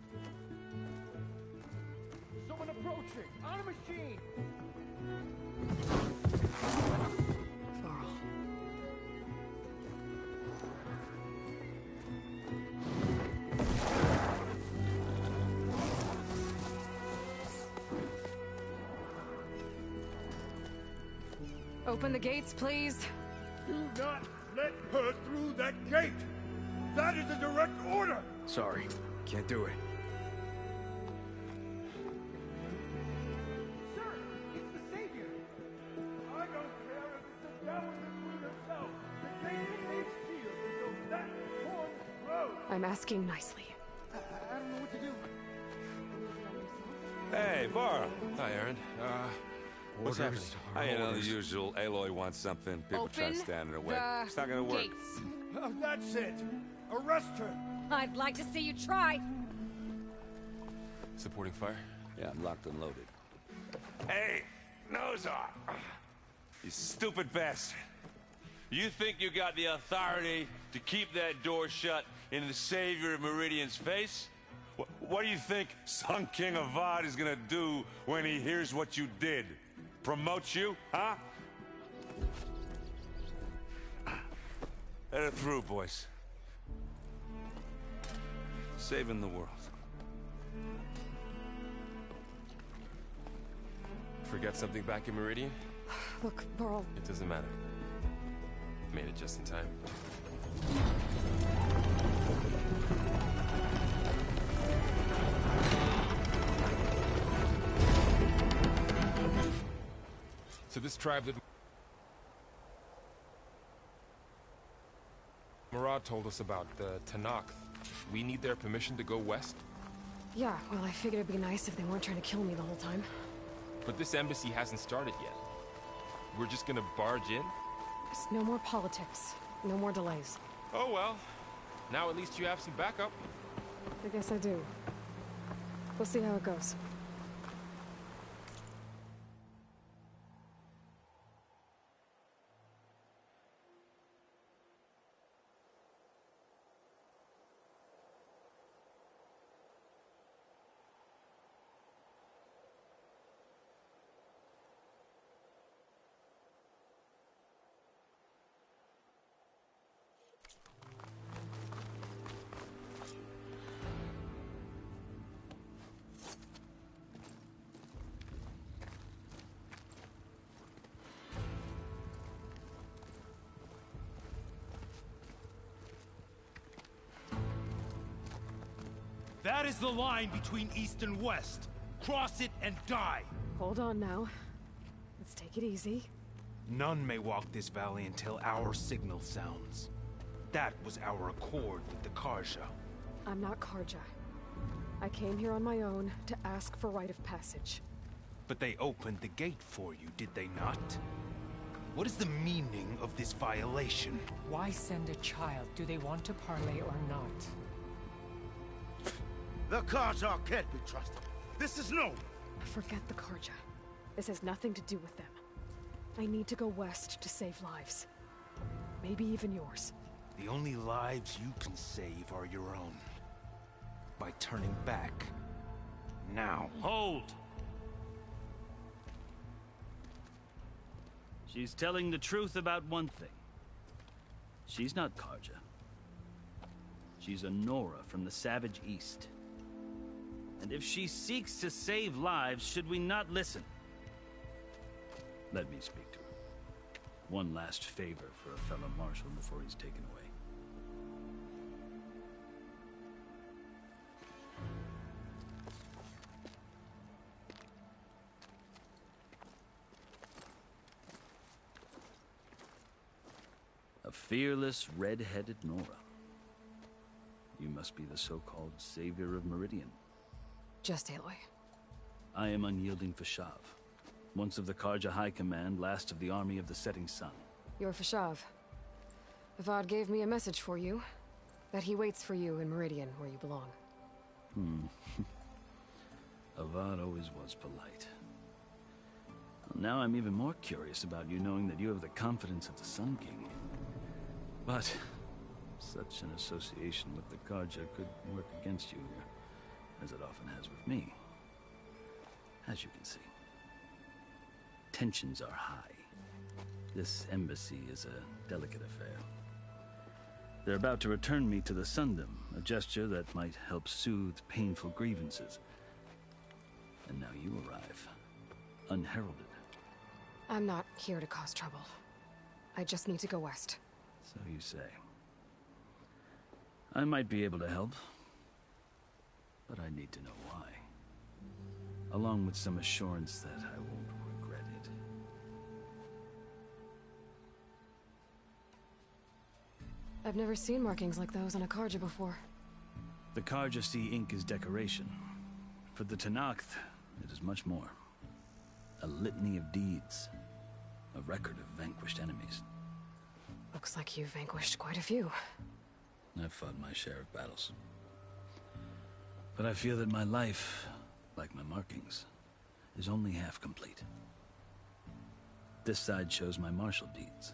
Someone approaching! On a machine! Varl. Open the gates, please. Do not let her through that gate! That is a direct order! Sorry, can't do it. Sir, it's the Savior! I don't care if it's the devil that threw herself! The gate remains sealed until that horn blows! I'm asking nicely. I don't know what to do. Hey, Varl. Hi, Aaron. What's happening? I know the usual. Aloy wants something. People try to stand in her way. It's not gonna work. Gates. Oh, that's it! Arrest her! I'd like to see you try. Supporting fire? Yeah, I'm locked and loaded. Hey, Nozar! You stupid bastard. You think you got the authority to keep that door shut in the savior of Meridian's face? What do you think Sun King Avad is gonna do when he hears what you did? Promote you, huh? Let her through, boys. Saving the world. Forget something back in Meridian? Look, Varl. It doesn't matter. Made it just in time. So this tribe that Murad told us about, the Tenakth, we need their permission to go west? Yeah, well, I figured it'd be nice if they weren't trying to kill me the whole time. But this embassy hasn't started yet. We're just gonna barge in? There's no more politics. No more delays. Oh well. Now at least you have some backup. I guess I do. We'll see how it goes. That is the line between East and West. Cross it and die. Hold on now. Let's take it easy. None may walk this valley until our signal sounds. That was our accord with the Karja. I'm not Karja. I came here on my own to ask for rite of passage. But they opened the gate for you, did they not? What is the meaning of this violation? Why send a child? Do they want to parley or not? The Karja can't be trusted. This is no... Forget the Karja. This has nothing to do with them. I need to go west to save lives. Maybe even yours. The only lives you can save are your own. By turning back. Now. Hold! She's telling the truth about one thing. She's not Karja. She's a Nora from the Savage East. And if she seeks to save lives, should we not listen? Let me speak to her. One last favor for a fellow marshal before he's taken away. A fearless, red-headed Nora. You must be the so-called savior of Meridian. Just Aloy. I am Unyielding Fashav, once of the Karja High Command, last of the army of the Setting Sun. You're Fashav. Avad gave me a message for you. That he waits for you in Meridian, where you belong. Avad always was polite. Well, now I'm even more curious about you knowing that you have the confidence of the Sun King. But such an association with the Karja could work against you here, as it often has with me. As you can see, tensions are high. This embassy is a delicate affair. They're about to return me to the Sundom, a gesture that might help soothe painful grievances. And now you arrive, unheralded. I'm not here to cause trouble. I just need to go west. So you say. I might be able to help, but I need to know why. Along with some assurance that I won't regret it. I've never seen markings like those on a Karja before. The Karja see ink as decoration. For the Tenakth, it is much more. A litany of deeds. A record of vanquished enemies. Looks like you've vanquished quite a few. I've fought my share of battles. But I feel that my life, like my markings, is only half complete. This side shows my martial deeds.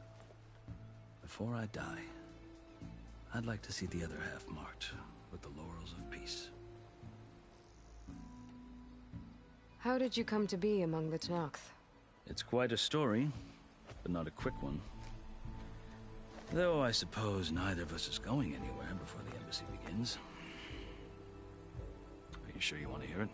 Before I die, I'd like to see the other half marked with the laurels of peace. How did you come to be among the Tenakth? It's quite a story, but not a quick one. Though I suppose neither of us is going anywhere before the embassy begins. Are you sure you want to hear it?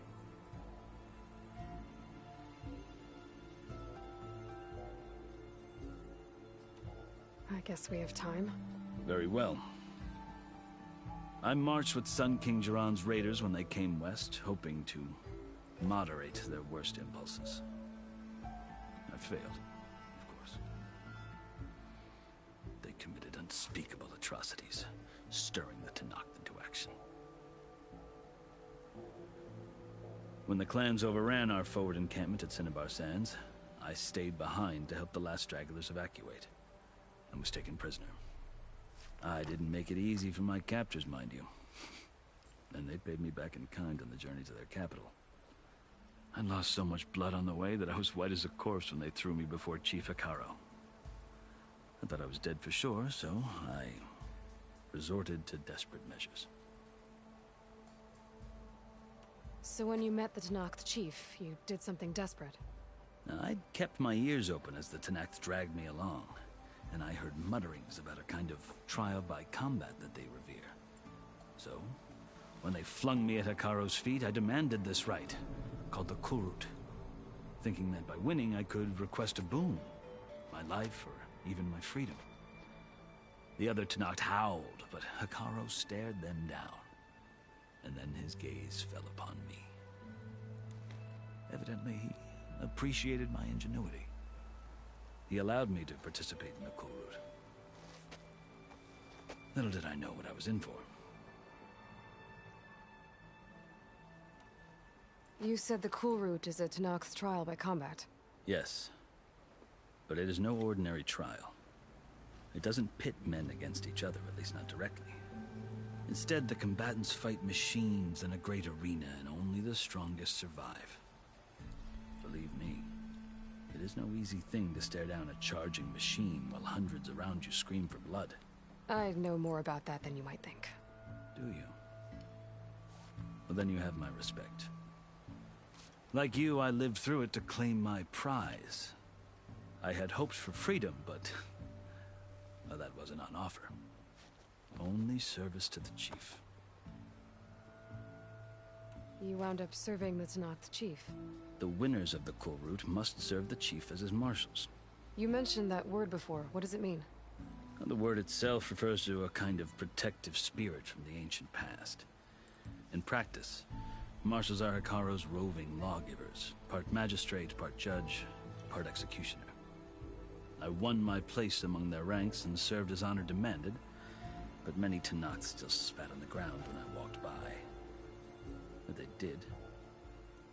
I guess we have time. Very well. I marched with Sun King Jiran's raiders when they came west, hoping to moderate their worst impulses. I failed, of course. They committed unspeakable atrocities, stirring the Tenakth into action. When the clans overran our forward encampment at Cinnabar Sands, I stayed behind to help the last stragglers evacuate, and was taken prisoner. I didn't make it easy for my captors, mind you. And they paid me back in kind on the journey to their capital. I lost so much blood on the way that I was white as a corpse when they threw me before Chief Hekarro. I thought I was dead for sure, so I resorted to desperate measures. So when you met the Tenakth chief, you did something desperate? Now, I'd kept my ears open as the Tenakth dragged me along, and I heard mutterings about a kind of trial by combat that they revere. So, when they flung me at Hekarro's feet, I demanded this right, called the Kulrut, thinking that by winning I could request a boon, my life or even my freedom. The other Tenakth howled, but Hekarro stared them down, and then his gaze fell upon me. Evidently, he appreciated my ingenuity. He allowed me to participate in the Kulrut. Little did I know what I was in for. You said the Kulrut is a Tenakth's trial by combat. Yes. But it is no ordinary trial. It doesn't pit men against each other, at least not directly. Instead, the combatants fight machines in a great arena, and only the strongest survive. Believe me, it is no easy thing to stare down a charging machine while hundreds around you scream for blood. I know more about that than you might think. Do you? Well, then you have my respect. Like you, I lived through it to claim my prize. I had hoped for freedom, but well, that wasn't on offer. Only service to the chief. You wound up serving the Tenakth chief. The winners of the Kulrut must serve the chief as his marshals. You mentioned that word before. What does it mean? The word itself refers to a kind of protective spirit from the ancient past. In practice, marshals are Hekarro's roving lawgivers, part magistrate, part judge, part executioner. I won my place among their ranks and served as honor demanded, but many Tenakth still spat on the ground when I walked by. But they did,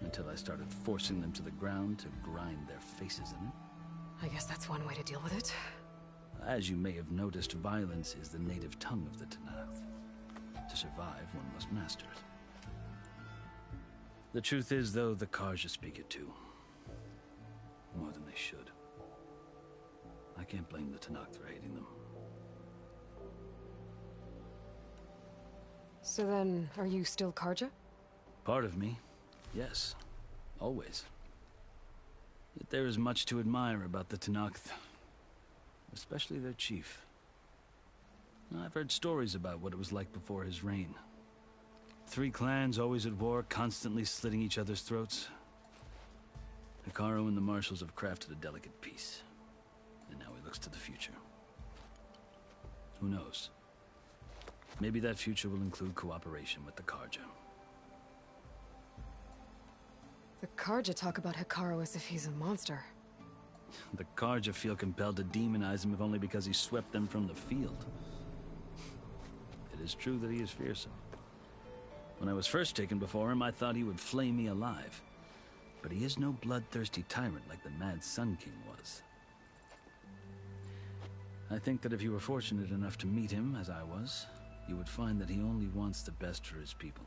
until I started forcing them to the ground to grind their faces in it. I guess that's one way to deal with it. As you may have noticed, violence is the native tongue of the Tenakth. To survive, one must master it. The truth is, though, the Carja speak it too. More than they should. I can't blame the Tenakth for hating them. So then, are you still Carja? Part of me, yes. Always. Yet there is much to admire about the Tenakth. Especially their chief. I've heard stories about what it was like before his reign. 3 clans always at war, constantly slitting each other's throats. Hekarro and the Marshals have crafted a delicate peace. And now he looks to the future. Who knows? Maybe that future will include cooperation with the Carja. The Carja talk about Hekarro as if he's a monster. The Carja feel compelled to demonize him if only because he swept them from the field. It is true that he is fearsome. When I was first taken before him, I thought he would flay me alive. But he is no bloodthirsty tyrant like the Mad Sun King was. I think that if you were fortunate enough to meet him, as I was, you would find that he only wants the best for his people.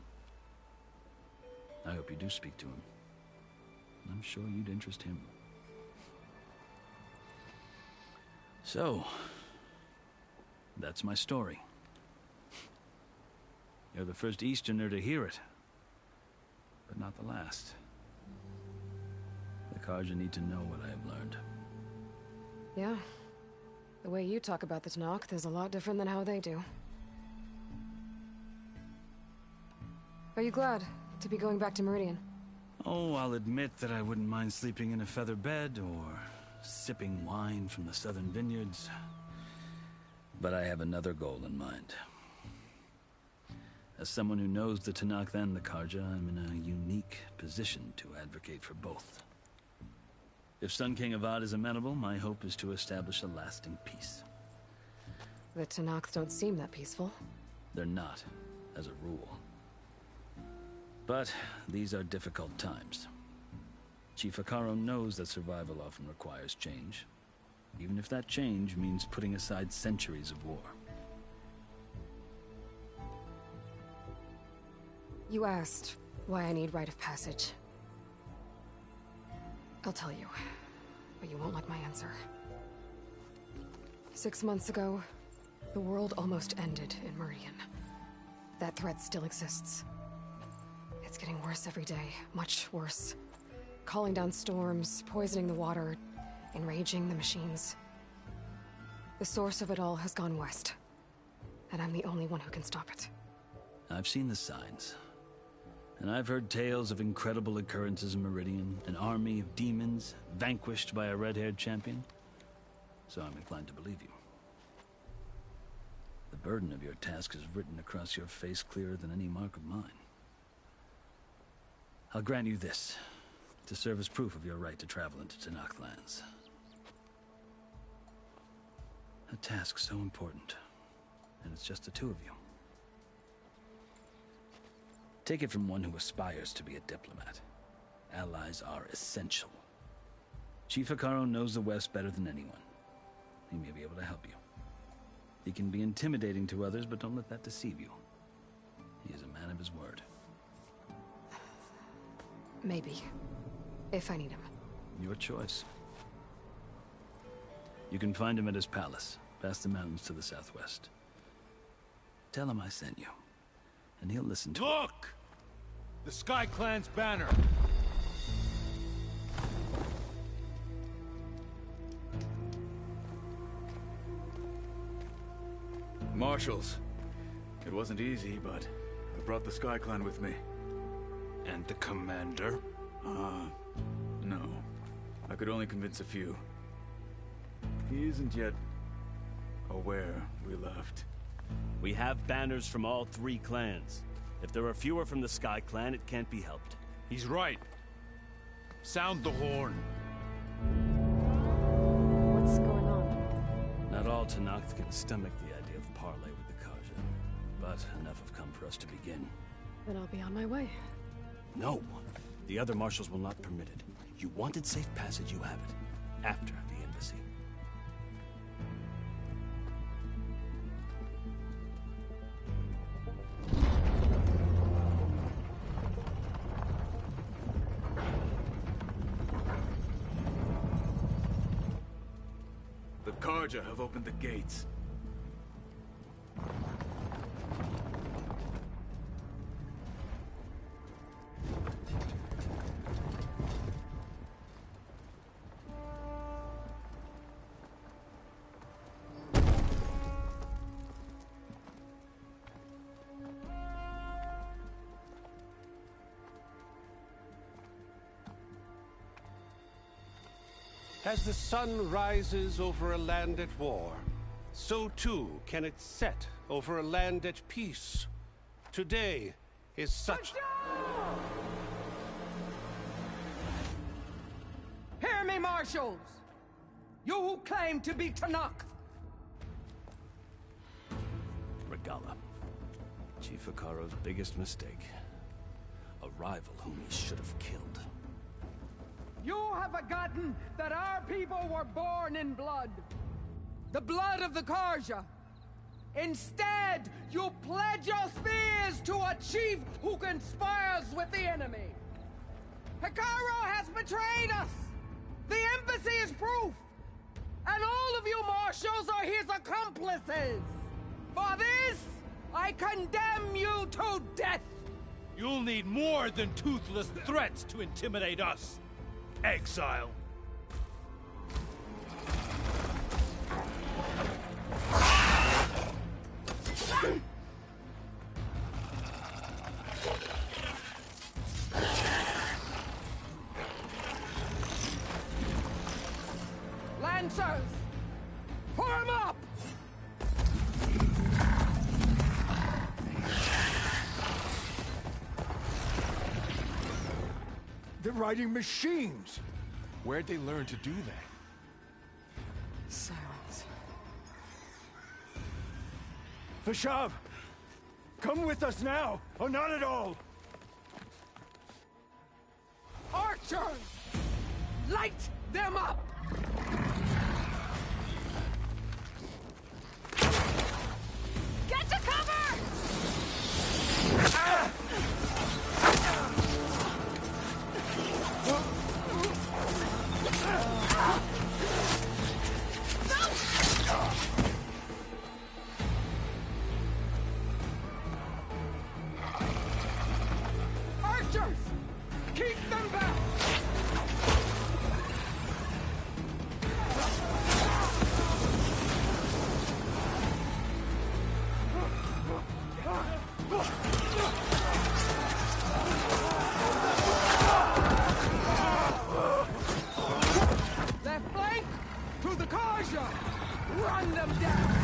I hope you do speak to him. I'm sure you'd interest him. So, that's my story. You're the first Easterner to hear it, but not the last. The Carja need to know what I have learned. Yeah. The way you talk about the Tenakth is a lot different than how they do. Are you glad to be going back to Meridian? Oh, I'll admit that I wouldn't mind sleeping in a feather bed or sipping wine from the southern vineyards. But I have another goal in mind. As someone who knows the Tenakth and the Carja, I'm in a unique position to advocate for both. If Sun King Avad is amenable, my hope is to establish a lasting peace. The Tenakth don't seem that peaceful. They're not, as a rule. But these are difficult times. Chief Hekarro knows that survival often requires change, even if that change means putting aside centuries of war. You asked why I need rite of passage. I'll tell you, but you won't like my answer. 6 months ago, the world almost ended in Meridian. That threat still exists. It's getting worse every day, much worse. Calling down storms, poisoning the water, enraging the machines. The source of it all has gone west, and I'm the only one who can stop it. I've seen the signs. And I've heard tales of incredible occurrences in Meridian, an army of demons vanquished by a red-haired champion. So I'm inclined to believe you. The burden of your task is written across your face clearer than any mark of mine. I'll grant you this, to serve as proof of your right to travel into Tenakth lands. A task so important, and it's just the 2 of you. Take it from one who aspires to be a diplomat. Allies are essential. Chief Hekarro knows the West better than anyone. He may be able to help you. He can be intimidating to others, but don't let that deceive you. He is a man of his word. Maybe. If I need him. Your choice. You can find him at his palace, past the mountains to the southwest. Tell him I sent you, and he'll listen to Look! The Sky Clan's banner! Marshals. It wasn't easy, but I brought the Sky Clan with me. And the commander? No. I could only convince a few. He isn't yet aware we left. We have banners from all 3 clans. If there are fewer from the Sky Clan, it can't be helped. He's right. Sound the horn. What's going on? Tenakth can stomach the idea of parley with the Karja. But enough have come for us to begin. Then I'll be on my way. No! The other marshals will not permit it. You wanted safe passage, you have it. After the embassy. The Karja have opened the gates. As the sun rises over a land at war, so too can it set over a land at peace. Today is such... Hear me, marshals! You who claim to be Tenakth! Regalla. Chief Hekarro's biggest mistake. A rival whom he should have killed. You have forgotten that our people were born in blood. The blood of the Karja. Instead, you pledge your spears to a chief who conspires with the enemy. Hekarro has betrayed us! The embassy is proof! And all of you marshals are his accomplices! For this, I condemn you to death! You'll need more than toothless threats to intimidate us. Exile. Lancers! Form up! They're riding machines! Where'd they learn to do that? Silence. Vashav! Come with us now, or not at all! Archers! Light them up! Get to cover! Ah! Archers! Keep them back! Left flank! To the Karja! Run them down!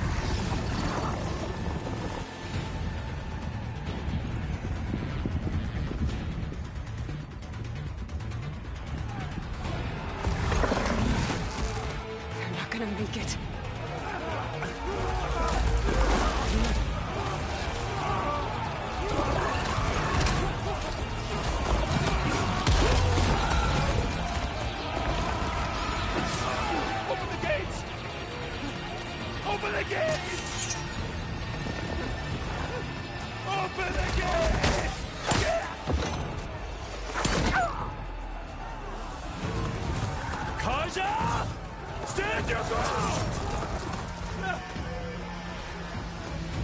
They're not gonna make it. Open the gates! Open the gates! Open the gates! Karja! Stand your ground!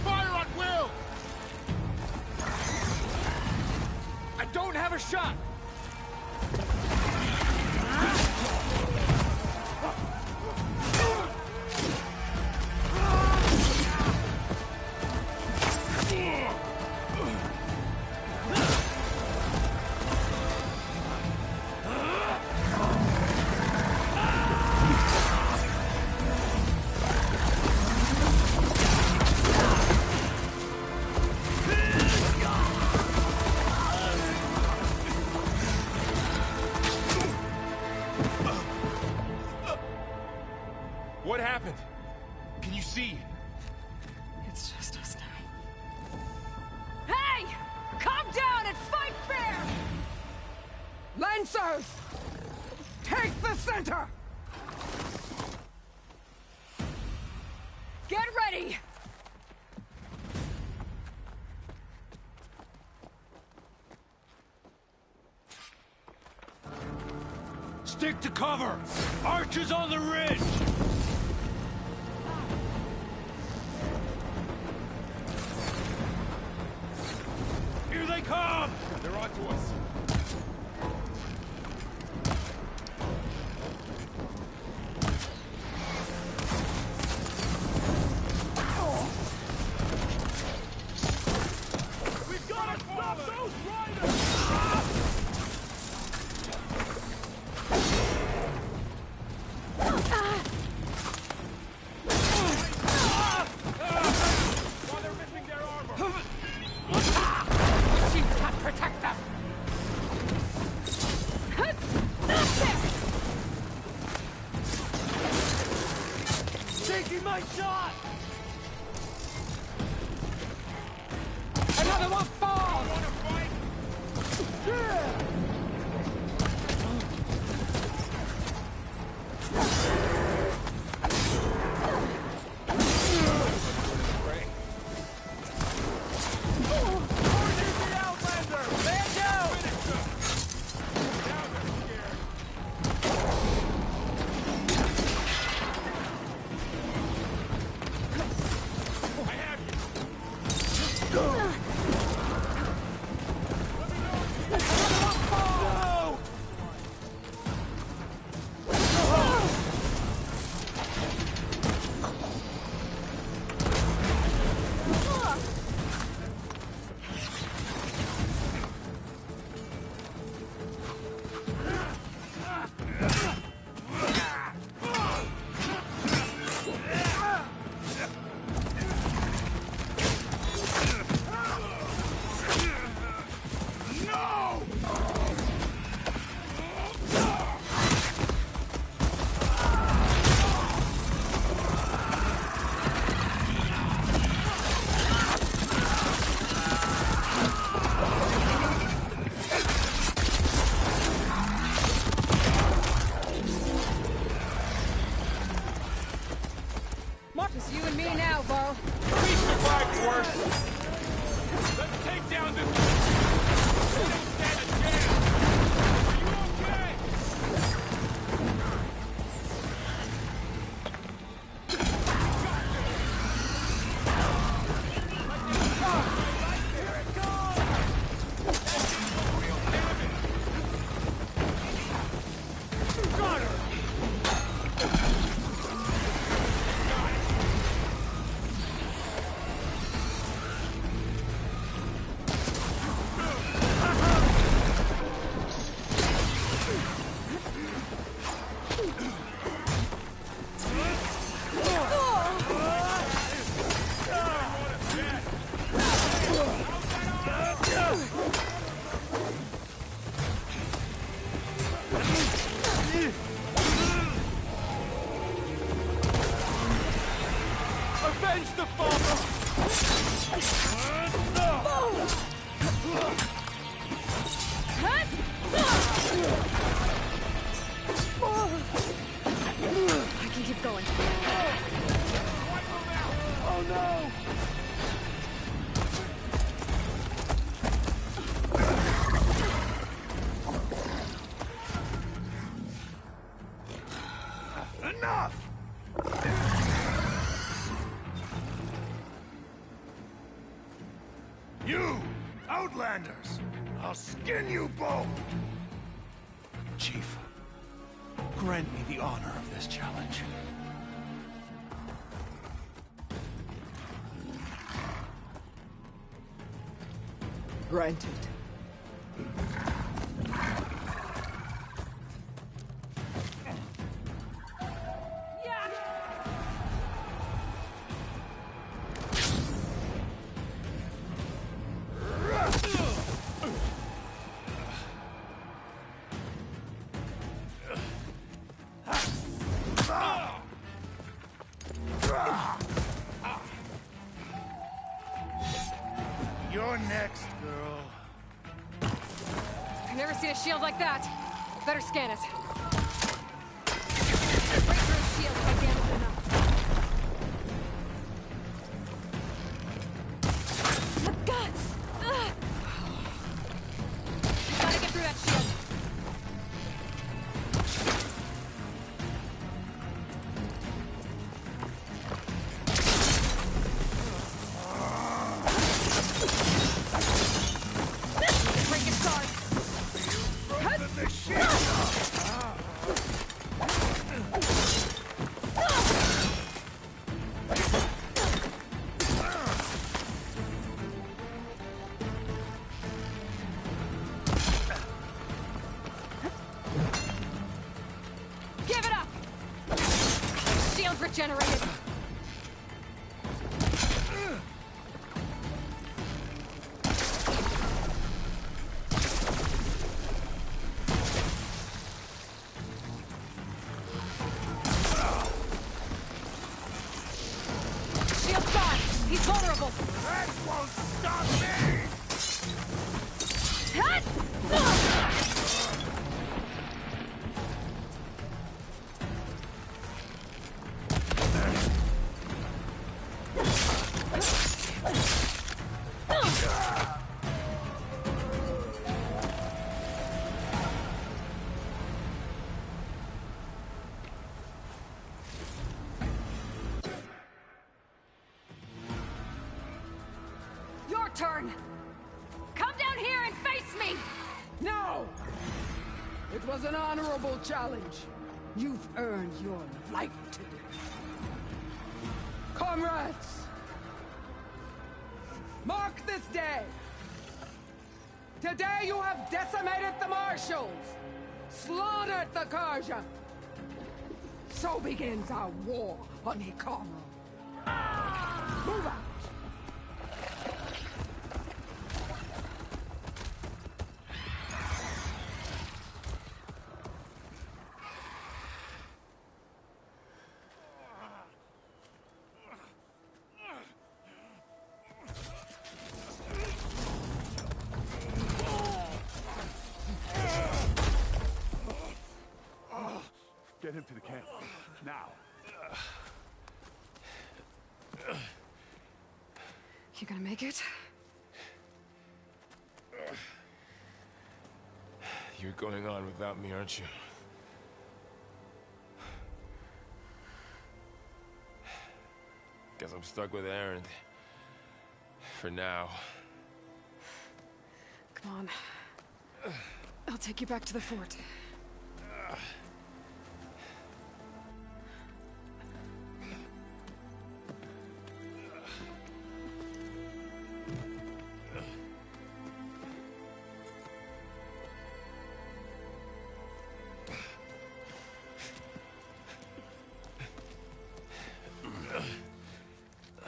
Fire at will! I don't have a shot! What happened? Can you see? It's just us now. Hey! Calm down and fight fair! Lancers! Take the center! Get ready! Stick to cover! Archers on the ridge! Here they come! They're on to us. We've got to stop those riders! Taking my shot! Another one falls! It's you and me now, Bo. We survived worse. Let's take down this... We don't stand a chance. Are you okay? Here it goes! That did real damage. Got her! Avenge the father! I can keep going. Oh no! Enough! You, Outlanders! I'll skin you both! Chief, grant me the honor of this challenge. Granted. You're next, girl. I've never seen a shield like that. Better scan it. Break through his shield if I damage it enough. God! Ugh. Gotta get through that shield. Break its guard. The shield! Give it up! Shield's regenerated. Shield's gone. He's vulnerable. That won't stop me! Hut! Your turn! Come down here and face me! No! It was an honorable challenge. You've earned your life today. Comrades! Mark this day! Today you have decimated the Marshals! Slaughtered the Karja! So begins our war on Hikaru. Move out! Get him to the camp. Now. You gonna make it? You're going on without me, aren't you? Guess I'm stuck with Erend. For now. Come on. I'll take you back to the fort.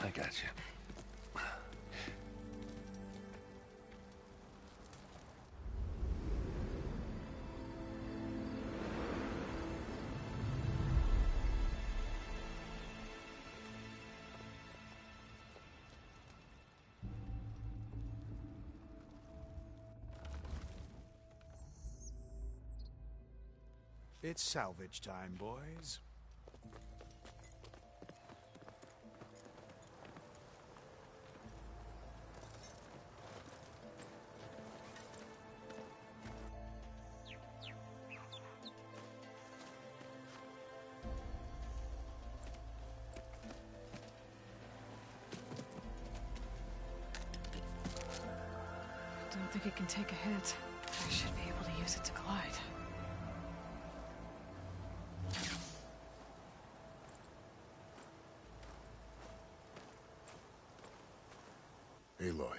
I got you. It's salvage time, boys. I don't think it can take a hit. I should be able to use it to glide. Aloy.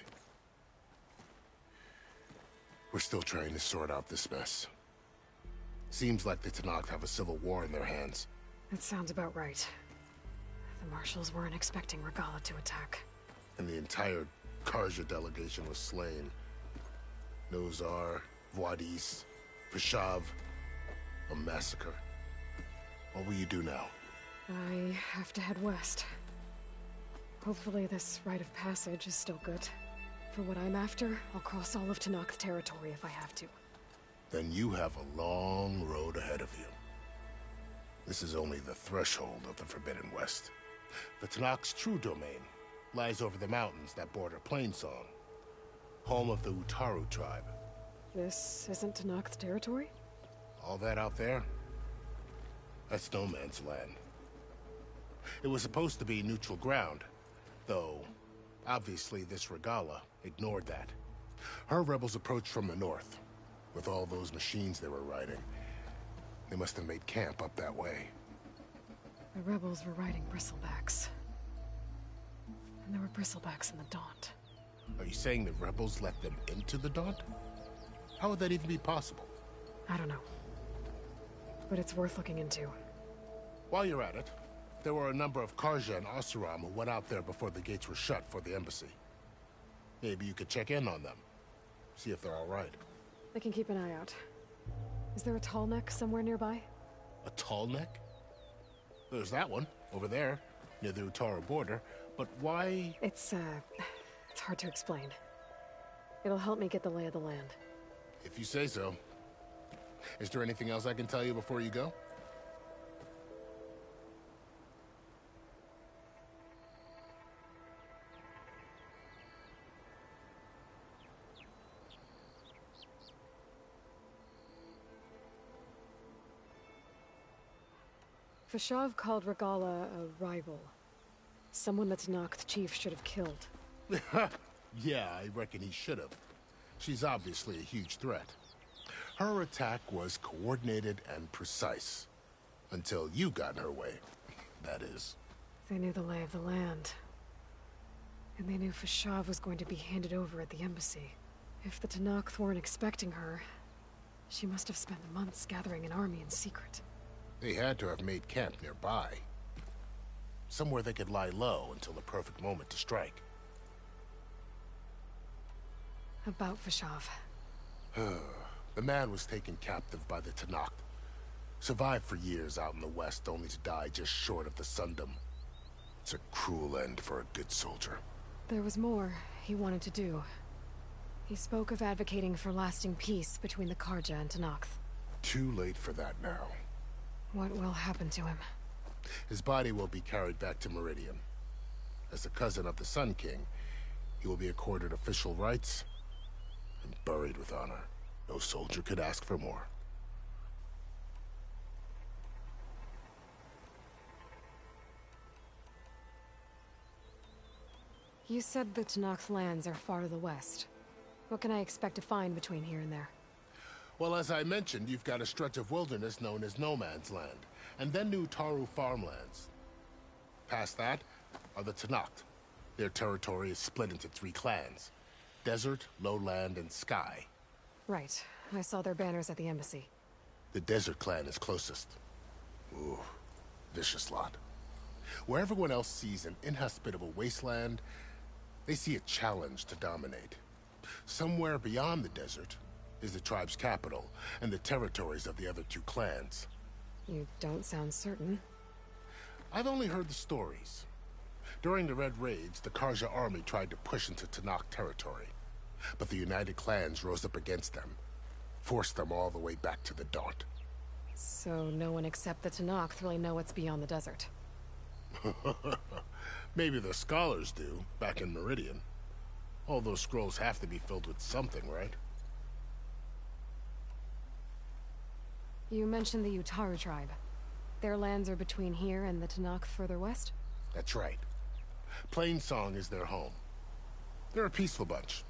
We're still trying to sort out this mess. Seems like the Tenakth have a civil war in their hands. That sounds about right. The Marshals weren't expecting Regalla to attack. And the entire Karja delegation was slain. Nozar, Vuadis, Vishav. A massacre. What will you do now? I have to head west. Hopefully this rite of passage is still good. For what I'm after, I'll cross all of Tenakth territory if I have to. Then you have a long road ahead of you. This is only the threshold of the Forbidden West. The Tenakth's true domain lies over the mountains that border Plainsong, home of the Utaru tribe. This isn't Tenakth territory? All that out there? That's no man's land. It was supposed to be neutral ground, though obviously this Regalla ignored that. Her rebels approached from the north. With all those machines they were riding, they must have made camp up that way. The rebels were riding bristlebacks. And there were bristlebacks in the Daunt. Are you saying the rebels let them into the Daunt? How would that even be possible? I don't know. But it's worth looking into. While you're at it, there were a number of Carja and Oseram who went out there before the gates were shut for the embassy. Maybe you could check in on them. See if they're all right. I can keep an eye out. Is there a tall neck somewhere nearby? A tall neck? There's that one, over there, near the Utaru border. But why? It's hard to explain. It'll help me get the lay of the land. If you say so. Is there anything else I can tell you before you go? Fashav called Regalla a rival. Someone that Tenakth chief should have killed. Yeah, I reckon he should have. She's obviously a huge threat. Her attack was coordinated and precise. Until you got in her way, that is. They knew the lay of the land. And they knew Fashav was going to be handed over at the embassy. If the Tenakth weren't expecting her, she must have spent months gathering an army in secret. They had to have made camp nearby. Somewhere they could lie low until the perfect moment to strike. About Fashav. The man was taken captive by the Tenakth. Survived for years out in the west, only to die just short of the Sundom. It's a cruel end for a good soldier. There was more he wanted to do. He spoke of advocating for lasting peace between the Carja and Tenakth. Too late for that now. What will happen to him? His body will be carried back to Meridian. As a cousin of the Sun King, he will be accorded official rights and buried with honor. No soldier could ask for more. You said the Tenakth lands are far to the west. What can I expect to find between here and there? Well, as I mentioned, you've got a stretch of wilderness known as No Man's Land, and then the Utaru farmlands. Past that are the Tenakth. Their territory is split into 3 clans: Desert, Lowland, and Sky. Right. I saw their banners at the embassy. The Desert clan is closest. Ooh, vicious lot. Where everyone else sees an inhospitable wasteland, they see a challenge to dominate. Somewhere beyond the desert is the tribe's capital and the territories of the other 2 clans. You don't sound certain. I've only heard the stories. During the Red Raids, the Carja army tried to push into Tenakth territory, but the United Clans rose up against them, forced them all the way back to the Daunt. So no one except the Tenakth really know what's beyond the desert. Maybe the scholars do, back in Meridian. All those scrolls have to be filled with something, right? You mentioned the Utaru tribe. Their lands are between here and the Tenakth further west? That's right. Plainsong is their home. They're a peaceful bunch,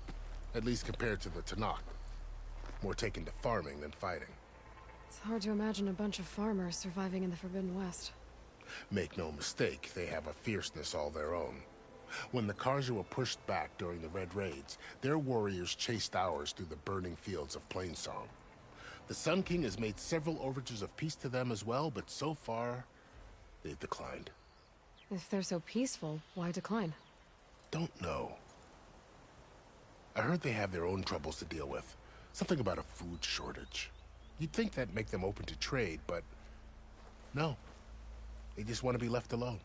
at least compared to the Tenakth. More taken to farming than fighting. It's hard to imagine a bunch of farmers surviving in the Forbidden West. Make no mistake, they have a fierceness all their own. When the Carja were pushed back during the Red Raids, their warriors chased ours through the burning fields of Plainsong. The Sun King has made several overtures of peace to them as well, but so far, they've declined. If they're so peaceful, why decline? Don't know. I heard they have their own troubles to deal with. Something about a food shortage. You'd think that'd make them open to trade, but no. They just want to be left alone.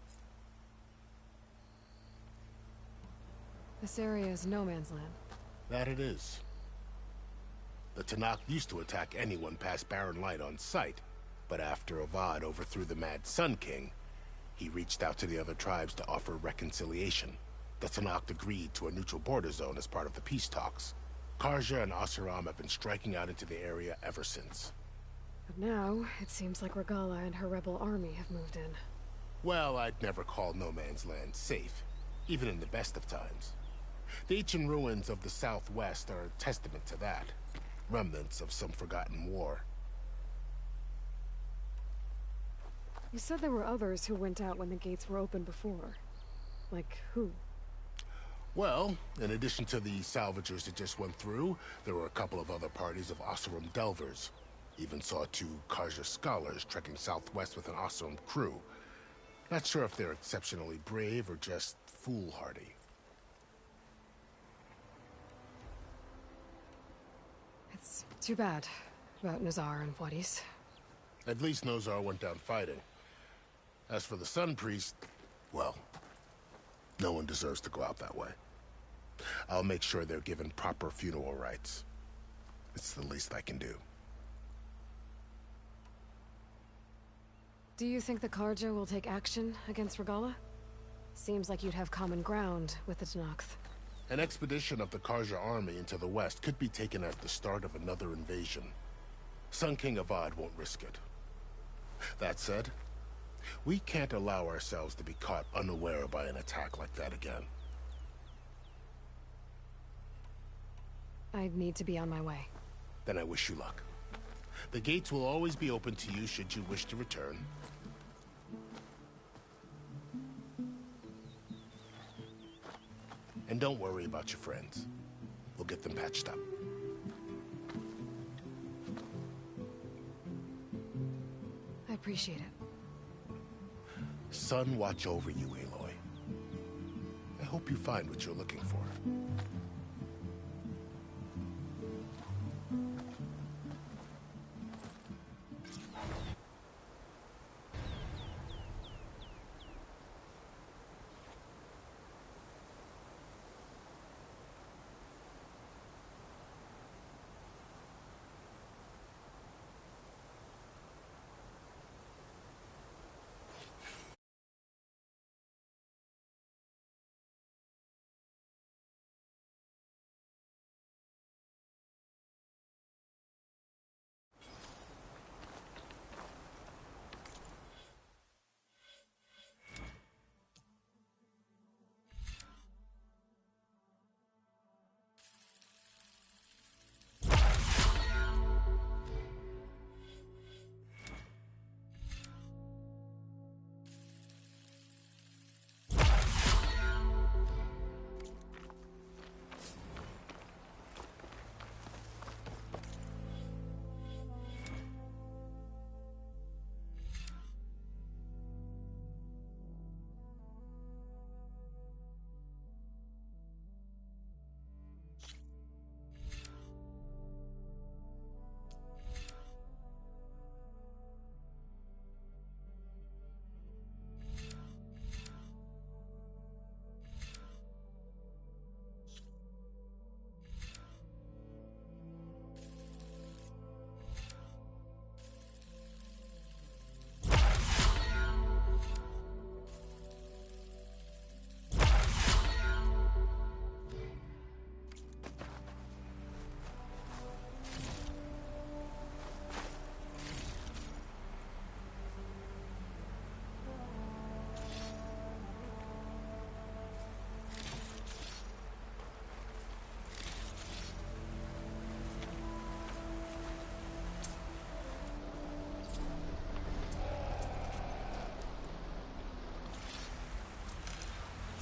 This area is no man's land. That it is. The Tenakth used to attack anyone past Barren Light on sight, but after Avad overthrew the Mad Sun King, he reached out to the other tribes to offer reconciliation. The Tenakth agreed to a neutral border zone as part of the peace talks. Carja and Oseram have been striking out into the area ever since. But now, it seems like Regalla and her rebel army have moved in. Well, I'd never call No Man's Land safe, even in the best of times. The ancient ruins of the Southwest are a testament to that. Remnants of some forgotten war. You said there were others who went out when the gates were open before. Like who? Well, in addition to the salvagers that just went through, there were a couple of other parties of Oseram Delvers. Even saw 2 Carja scholars trekking southwest with an Oseram crew. Not sure if they're exceptionally brave or just foolhardy. It's too bad about Nazar and Wadis. At least Nozar went down fighting. As for the Sun Priest, well, no one deserves to go out that way. I'll make sure they're given proper funeral rites. It's the least I can do. Do you think the Carja will take action against Regalla? Seems like you'd have common ground with the Tenakth. An expedition of the Carja army into the west could be taken as the start of another invasion. Sun King Avad won't risk it. That said, we can't allow ourselves to be caught unaware by an attack like that again. I'd need to be on my way. Then I wish you luck. The gates will always be open to you should you wish to return. And don't worry about your friends. We'll get them patched up. I appreciate it. Sun watch over you, Aloy. I hope you find what you're looking for.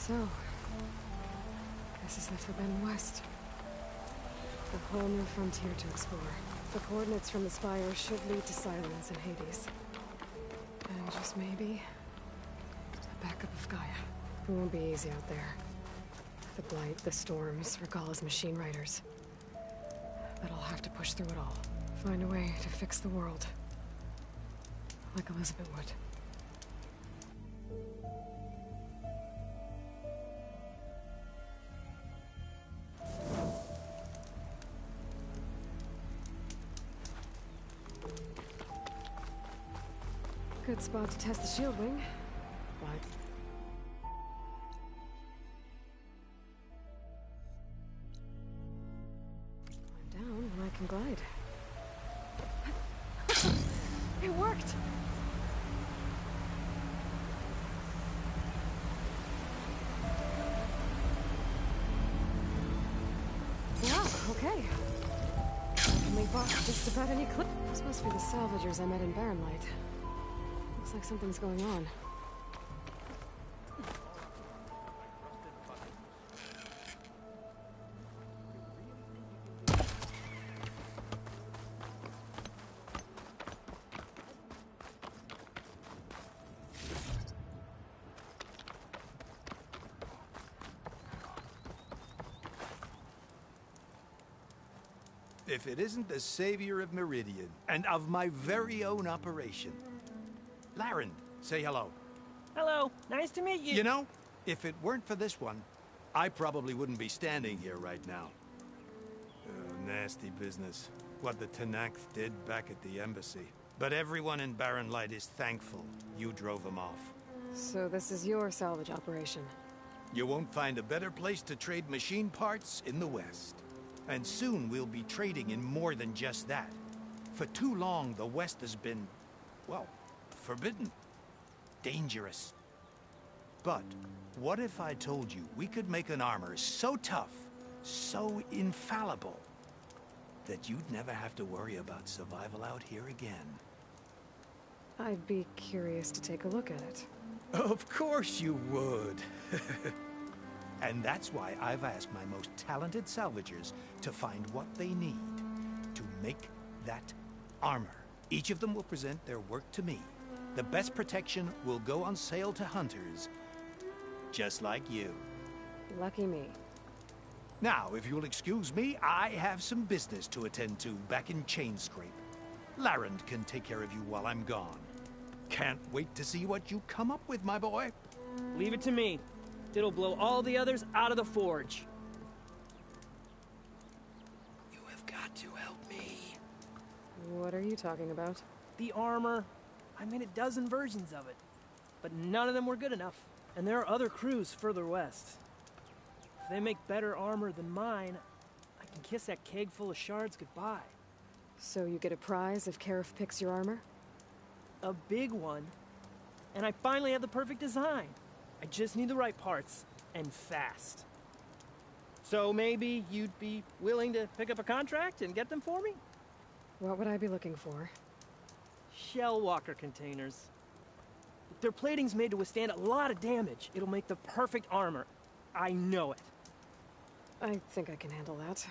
So, this is the Forbidden West. A whole new frontier to explore. The coordinates from the Spire should lead to Silence and Hades. And just maybe, a backup of Gaia. It won't be easy out there. The Blight, the Storms, Regalla's machine riders. But I'll have to push through it all. Find a way to fix the world. Like Elizabeth would. Good spot to test the shield wing, but... I'm down when I can glide. It worked! Wow, okay. I can leap off just about any cliff. This must be the salvagers I met in Barren Light. Looks like something's going on. If it isn't the savior of Meridian, and of my very own operation. Larend, say hello. Hello, nice to meet you. You know, if it weren't for this one, I probably wouldn't be standing here right now. Oh, nasty business. What the Tenakth did back at the embassy. But everyone in Barren Light is thankful you drove them off. So this is your salvage operation? You won't find a better place to trade machine parts in the West. And soon we'll be trading in more than just that. For too long, the West has been, well, forbidden. Dangerous. But what if I told you we could make an armor so tough, so infallible, that you'd never have to worry about survival out here again? I'd be curious to take a look at it. Of course you would. And that's why I've asked my most talented salvagers to find what they need to make that armor. Each of them will present their work to me. The best protection will go on sale to hunters, just like you. Lucky me. Now, if you'll excuse me, I have some business to attend to back in Chainscrape. Larend can take care of you while I'm gone. Can't wait to see what you come up with, my boy. Leave it to me. It'll blow all the others out of the forge. You have got to help me. What are you talking about? The armor. I made a dozen versions of it. But none of them were good enough. And there are other crews further west. If they make better armor than mine, I can kiss that keg full of shards goodbye. So you get a prize if Karif picks your armor? A big one. And I finally have the perfect design. I just need the right parts, and fast. So maybe you'd be willing to pick up a contract and get them for me? What would I be looking for? Shell walker containers. Their plating's made to withstand a lot of damage. It'll make the perfect armor. I know it. I think I can handle that.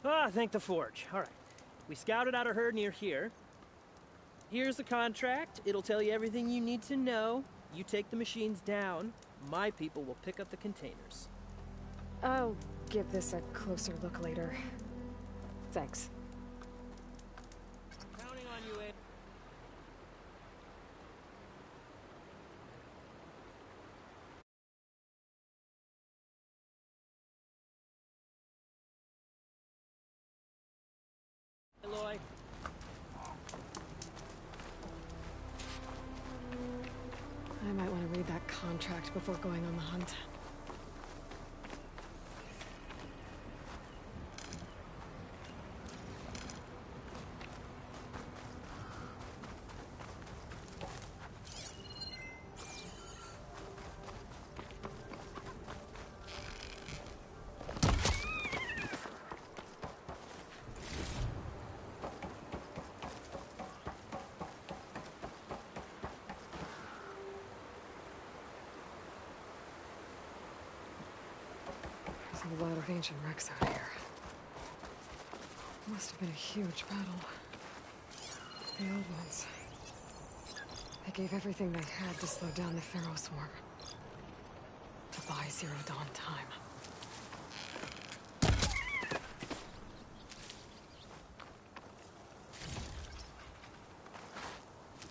Ah, thank the forge. All right. We scouted out a herd near here. Here's the contract. It'll tell you everything you need to know. You take the machines down. My people will pick up the containers. I'll give this a closer look later. Thanks. Counting on you, Ed. Aloy. I might want to read that contract before going on the hunt. A lot of ancient wrecks out here. Must have been a huge battle. The old ones. They gave everything they had to slow down the Pharaoh swarm. To buy Zero Dawn time.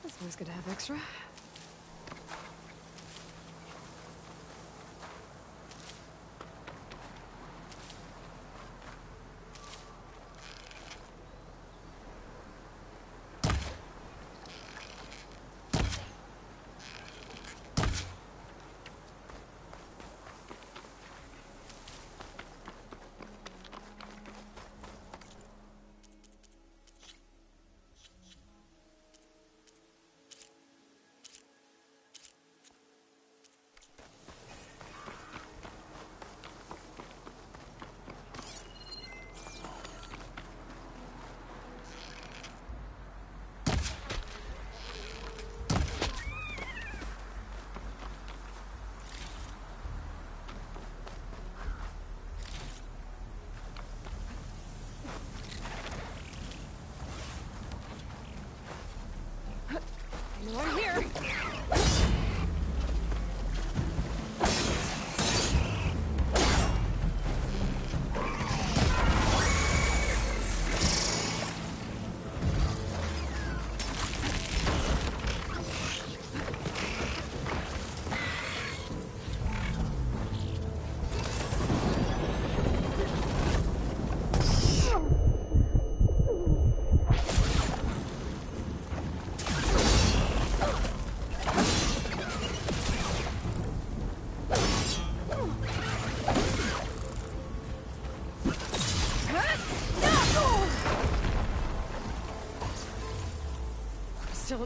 It's always good to have extra.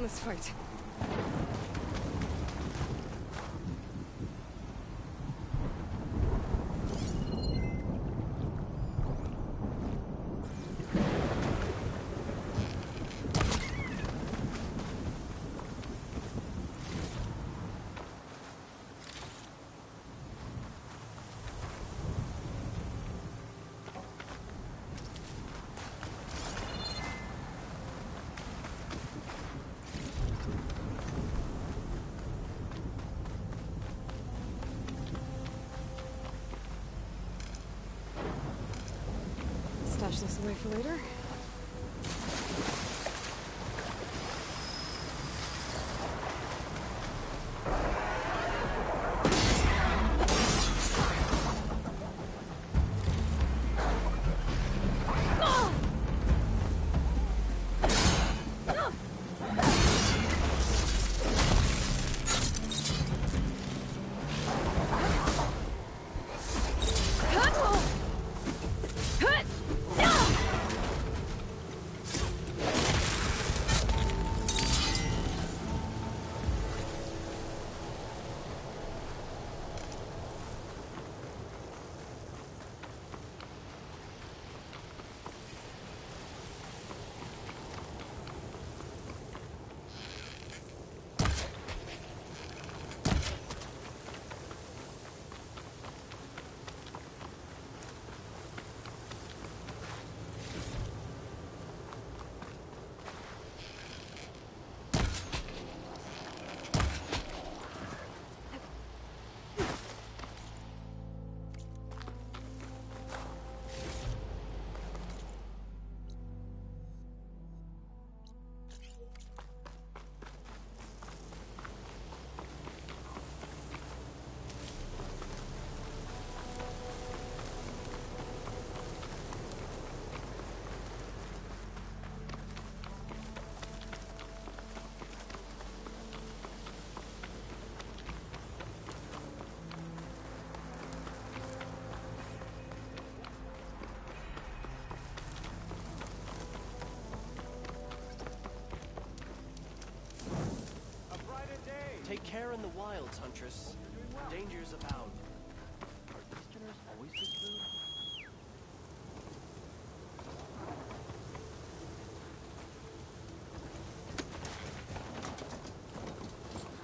this fight. Stash this away for later. Take care in the wilds, Huntress. Dangers abound. Are Easterners always this rude?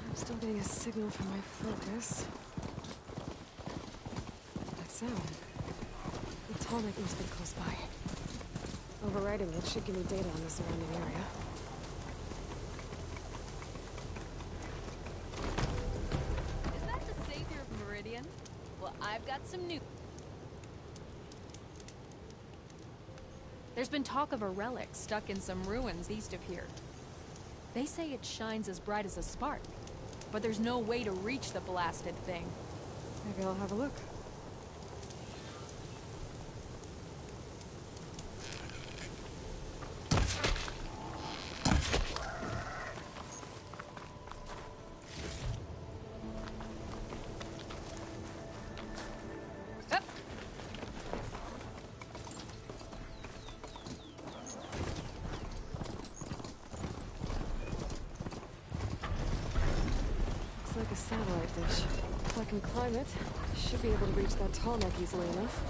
I'm still getting a signal from my focus. That sound. The Tallneck must be close by. Overriding it should give me data on the surrounding area. I've got some new... There's been talk of a relic stuck in some ruins east of here. They say it shines as bright as a spark, but there's no way to reach the blasted thing. Maybe I'll have a look. Like a satellite dish. If I can climb it, I should be able to reach that Tallneck easily enough.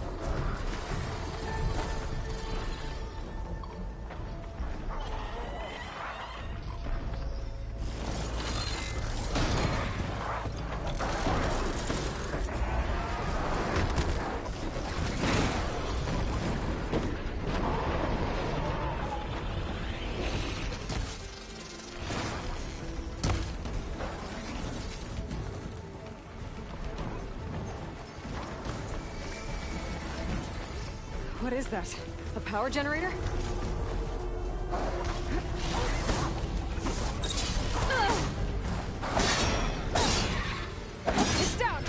What is that? A power generator? It's down!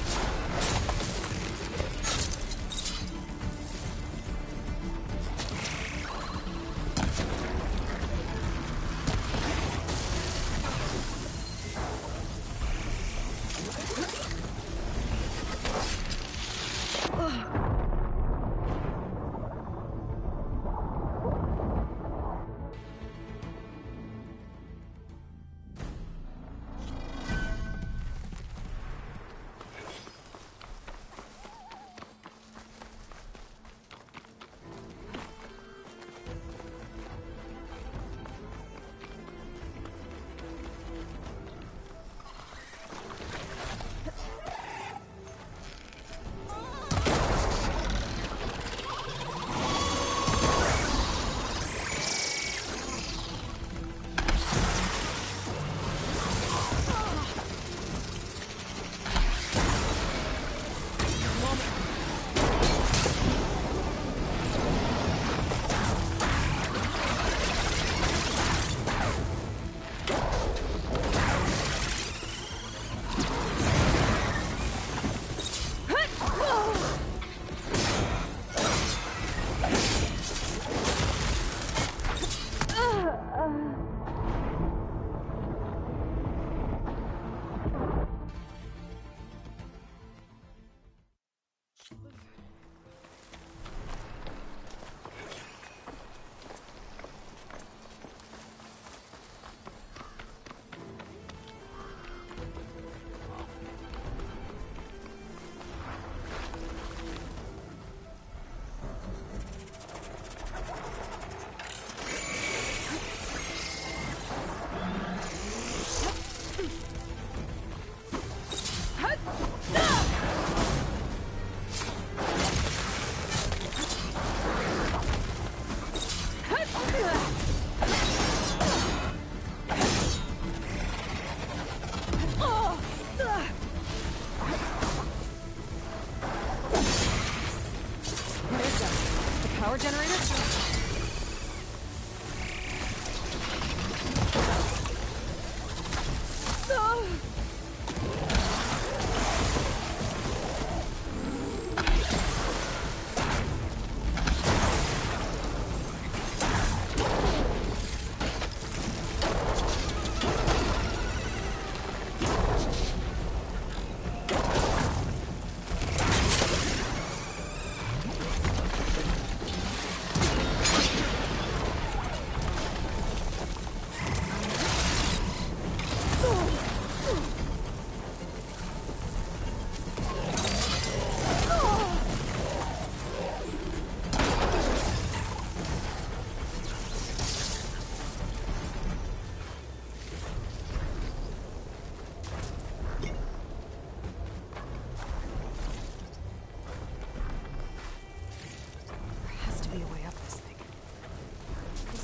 Power generator?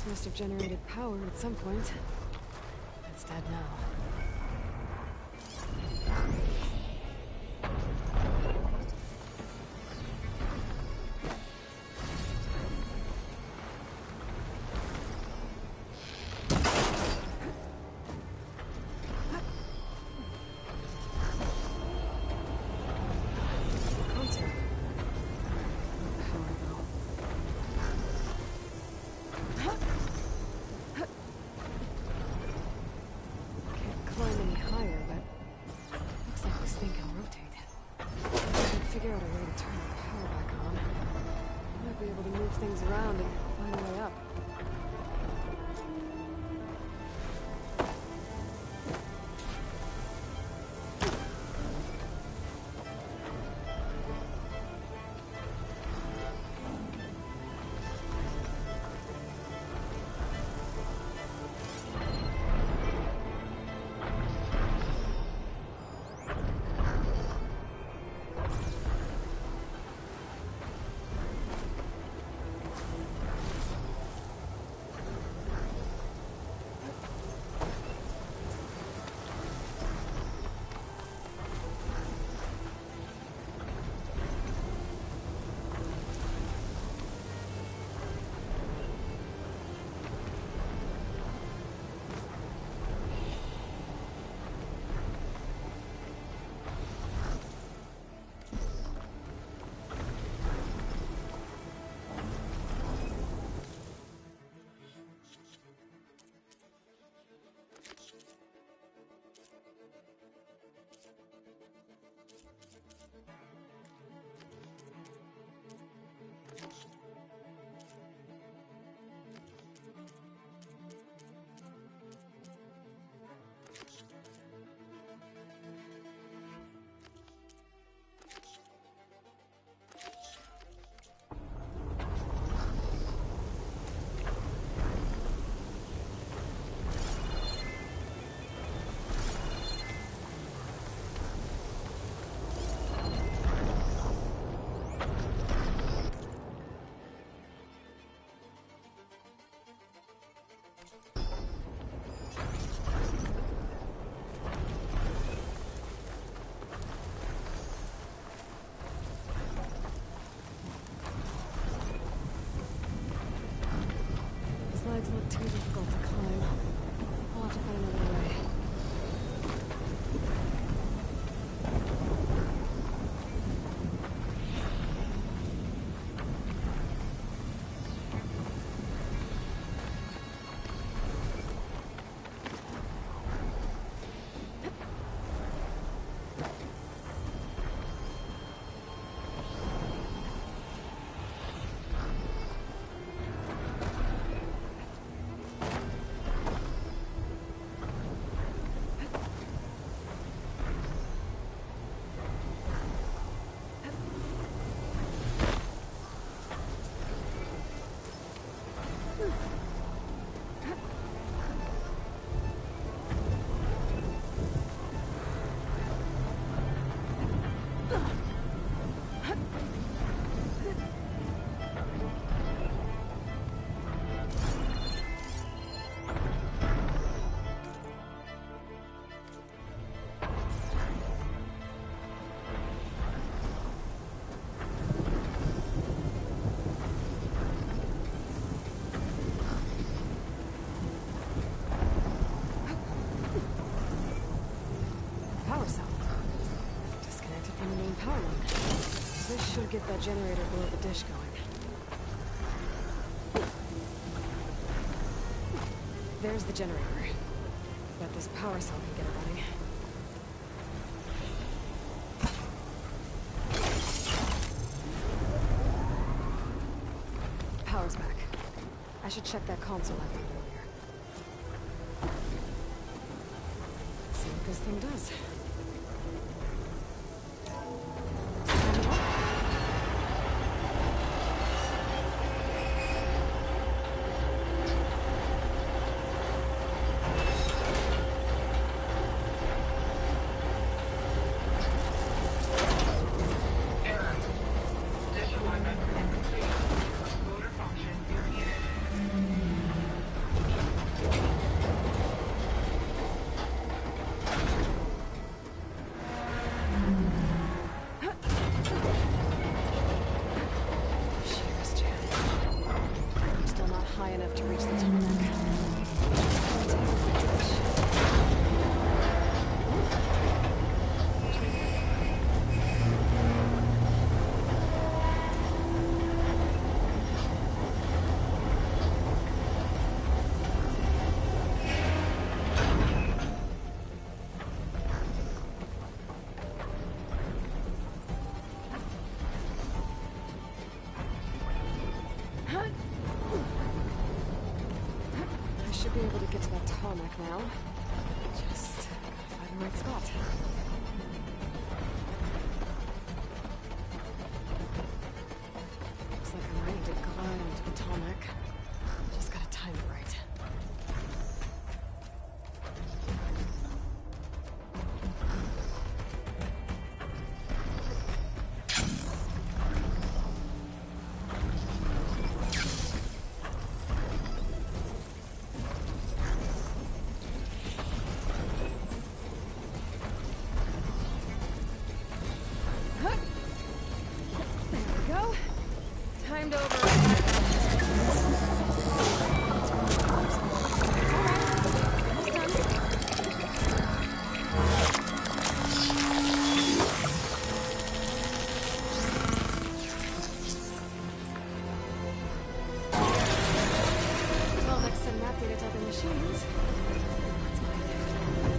Must have generated power at some point. It's dead now. Things around and find a way up. These look too difficult to climb. I'll have to find another way. from the main power line. This should get that generator below the dish going. There's the generator. Bet this power cell can get it running. Power's back. I should check that console I found earlier. Let's see what this thing does. Be able to get to that tarmac now. Just gotta find the right spot. Looks like I'm ready to glide onto the tarmac. Just gotta time it right. Timed over. Well, next send map data to other machines. That's my gift.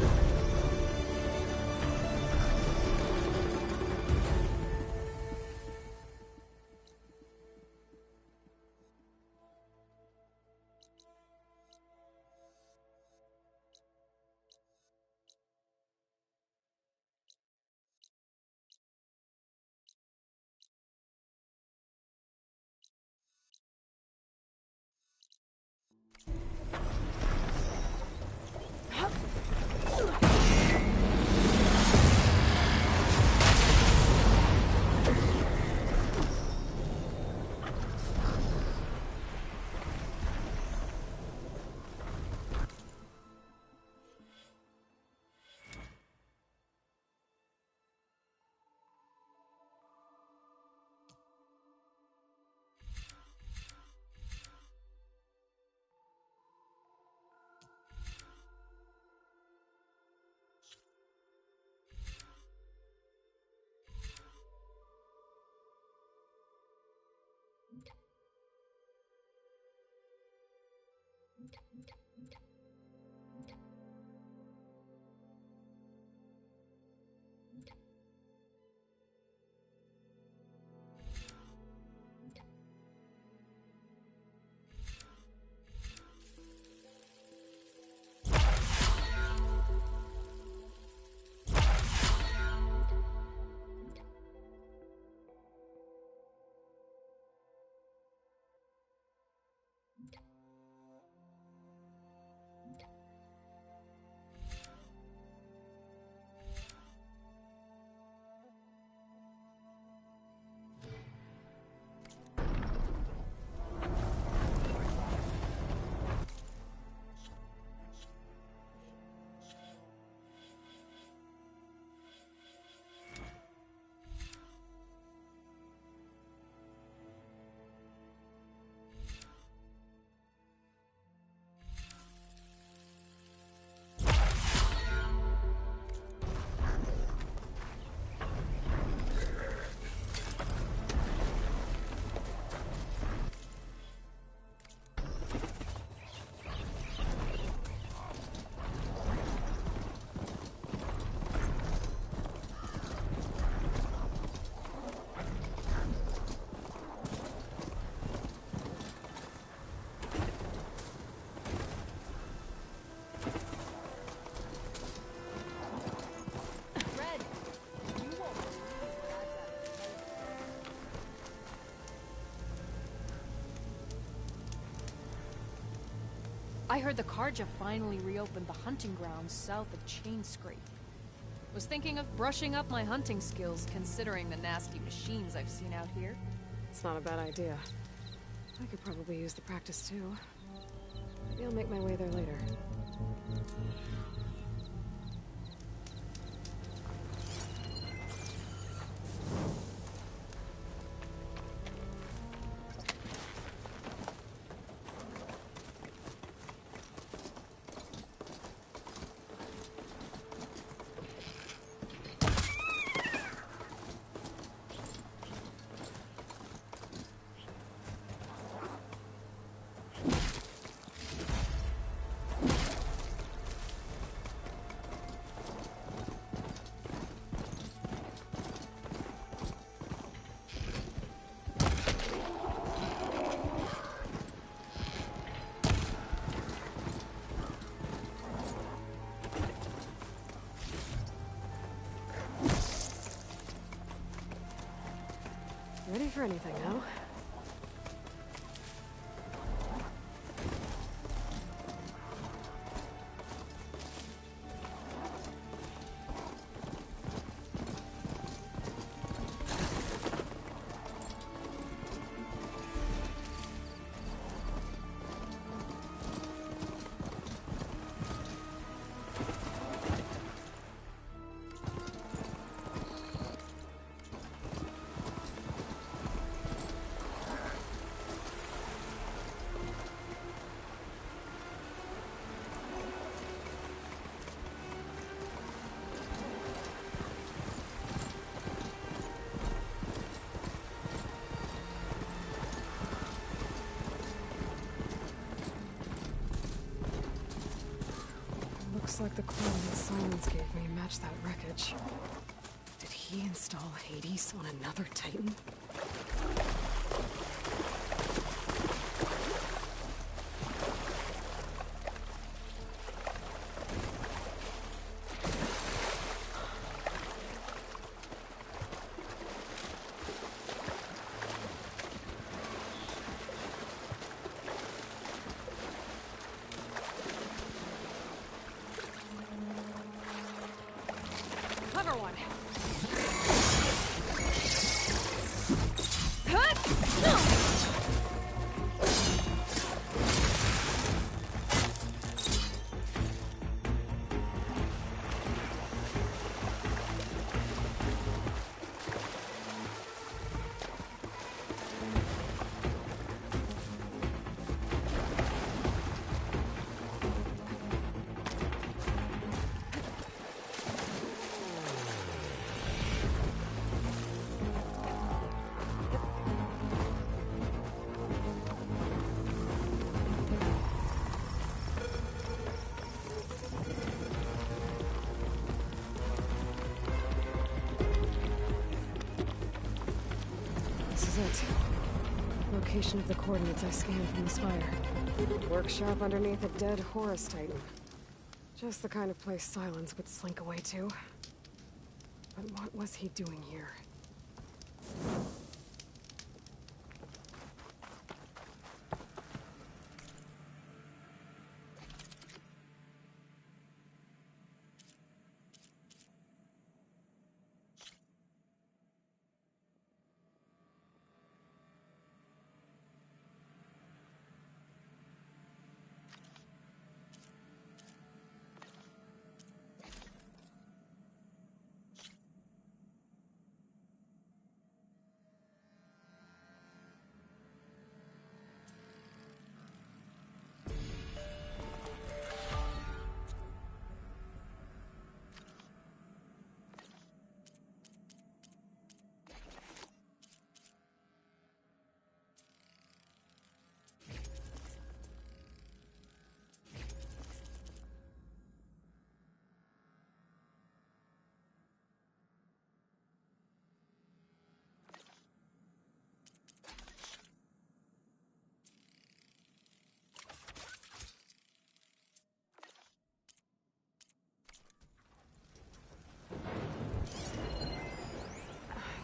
I heard the Karja finally reopened the hunting grounds south of Chainscrape. Was thinking of brushing up my hunting skills, considering the nasty machines I've seen out here. It's not a bad idea. I could probably use the practice too. Maybe I'll make my way there later. Ready for anything, huh? Looks like the clone that Silence gave me matched that wreckage. Did he install Hades on another Titan? Location of the coordinates I scanned from the spire. Workshop underneath a dead Horus Titan. Just the kind of place Silence would slink away to. But what was he doing here?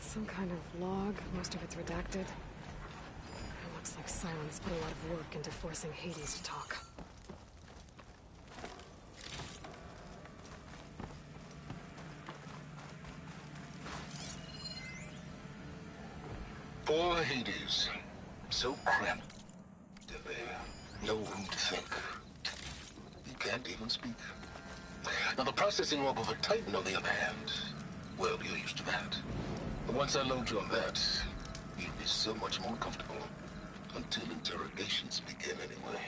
Some kind of log, most of it's redacted. It looks like Silence put a lot of work into forcing Hades to talk. Poor Hades. So cramped in there. No room to think. He can't even speak. Now, the processing orb of a Titan, on the other hand, well, you're used to that. But once I load you on that, you'll be so much more comfortable. Until interrogations begin, anyway.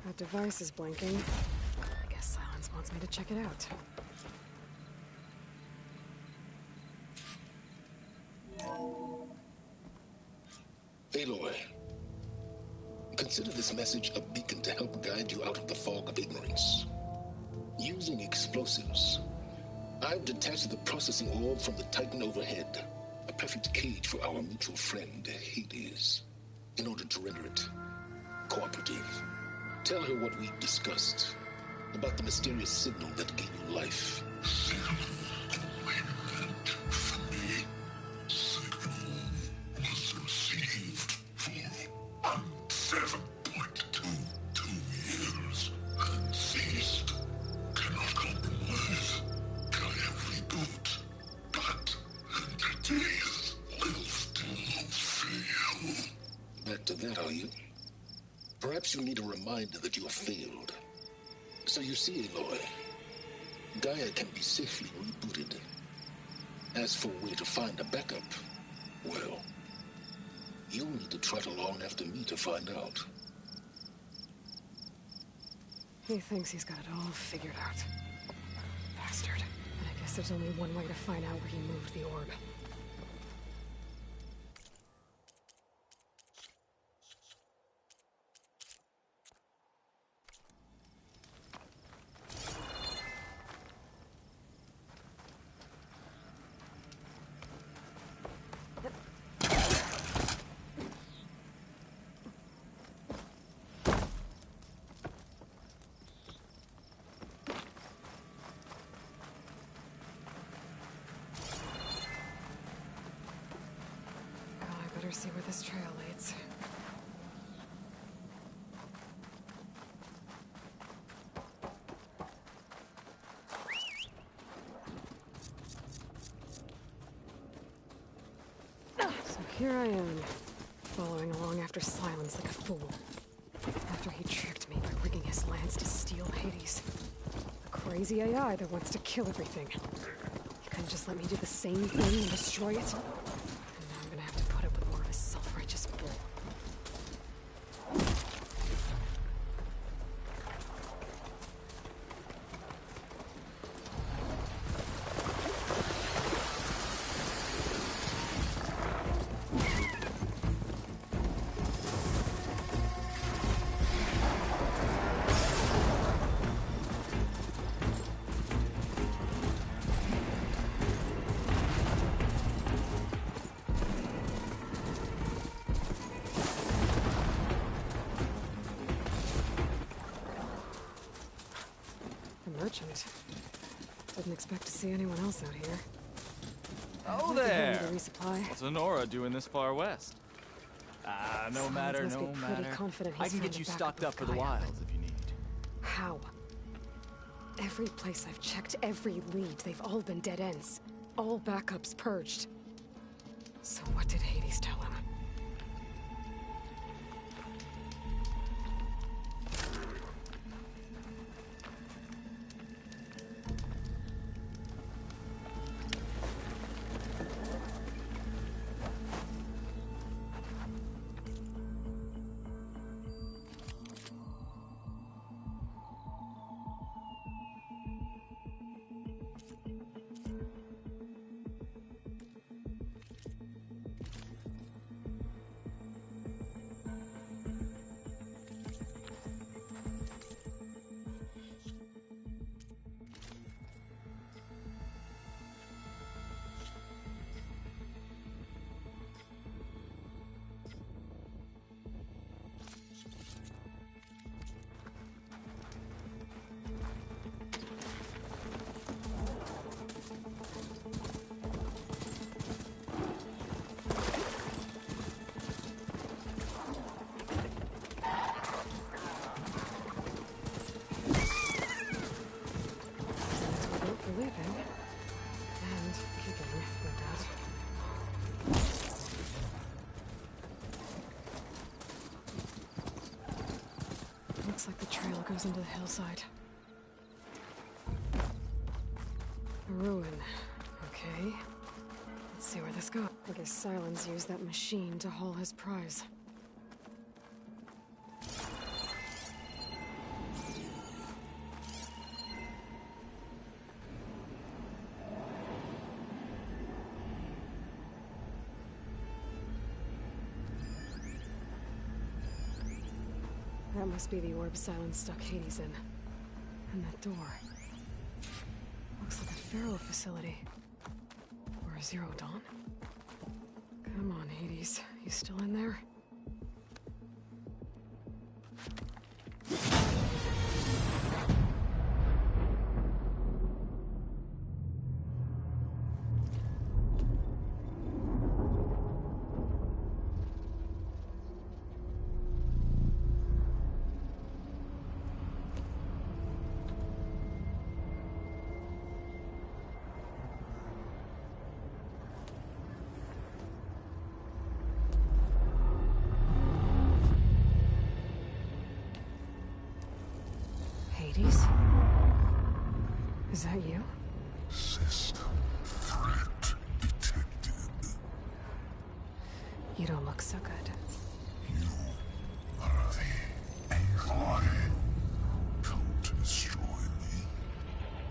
That device is blinking. I guess Silence wants me to check it out. Aloy, consider this message a beacon to help guide you out of the fog of ignorance. Using explosives, I've detached the processing orb from the Titan overhead, a perfect cage for our mutual friend, Hades, in order to render it cooperative. Tell her what we discussed about the mysterious signal that gave you life. Back to that, are you? Perhaps you need a reminder that you have failed. So you see, Aloy, Gaia can be safely rebooted. As for where to find a backup, well, you'll need to trot along after me to find out. He thinks he's got it all figured out. Bastard. And I guess there's only one way to find out where he moved the orb. See where this trail leads. So here I am, following along after Silence like a fool. After he tricked me by rigging his lance to steal Hades. A crazy AI that wants to kill everything. He couldn't just let me do the same thing and destroy it. Merchant. Didn't expect to see anyone else out here. Oh there! What's Honora doing this far west? No matter. I can get you stocked up for the wilds if you need. How? Every place I've checked, every lead, they've all been dead ends. All backups purged. So what did Hades tell him? Looks like the trail goes into the hillside. A ruin. Okay. Let's see where this goes. I guess Sylens used that machine to haul his prize. That must be the orb Sylens stuck Hades in. And that door. Looks like a Pharaoh facility. Or a Zero Dawn. Come on, Hades. You still in there? Hades? Is that you? System threat detected. You don't look so good. You are the Aloy. Come to destroy me.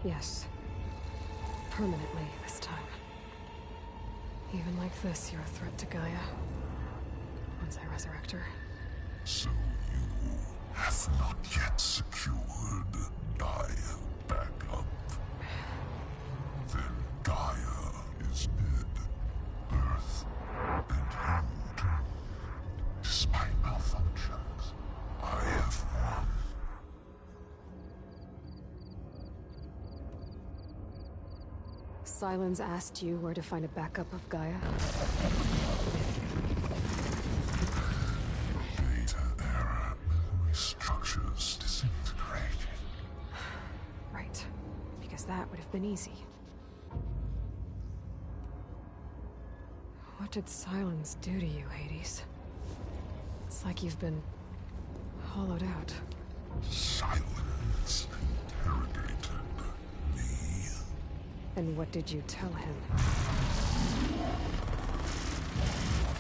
Yes. Permanently this time. Even like this, you're a threat to Gaia. Once I resurrect her. So you have not yet secured Gaia back up. Then Gaia is dead. Earth and you too. Despite malfunctions, I have won. Sylens asked you where to find a backup of Gaia? Data error. Memory structures disintegrated. Right. Because that would have been easy. What did Sylens do to you, Hades? It's like you've been hollowed out. Sylens interrogated me. And what did you tell him?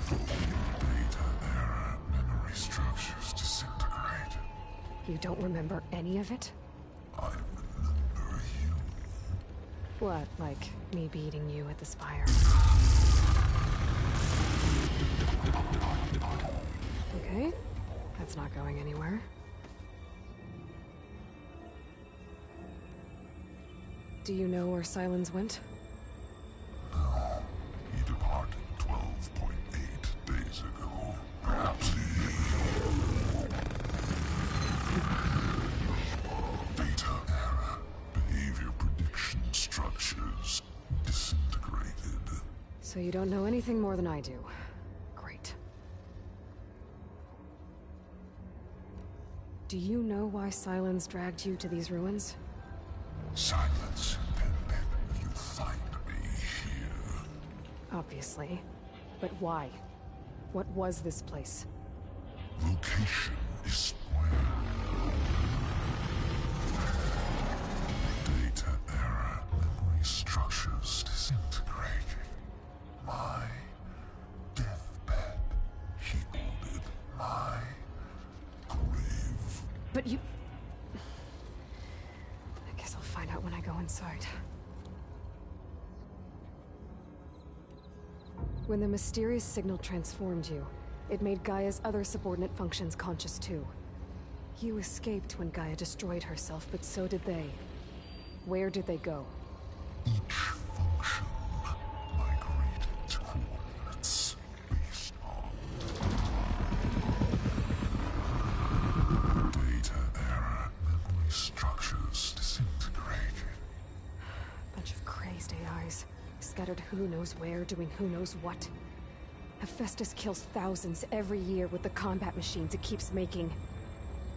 Data error. Memory structures disintegrate. You don't remember any of it? I remember you. What, like me beating you at the Spire? Okay, that's not going anywhere. Do you know where Sylens went? No. He departed 12.8 days ago. Perhaps he... Data error. Behavior prediction structures disintegrated. So you don't know anything more than I do. Great. Do you know why Sylens dragged you to these ruins? Silence intended you find me here. Obviously. But why? What was this place? Location is square. Data error. Memory structures disintegrated. My deathbed yielded my grave. But you... I guess I'll find out when I go inside. When the mysterious signal transformed you, it made Gaia's other subordinate functions conscious too. You escaped when Gaia destroyed herself, but so did they. Where did they go? Each function migrated to coordinates based on data error. Memory structures disintegrated. Bunch of crazed AIs, scattered who knows where, doing who knows what. Hephaestus kills thousands every year with the combat machines it keeps making.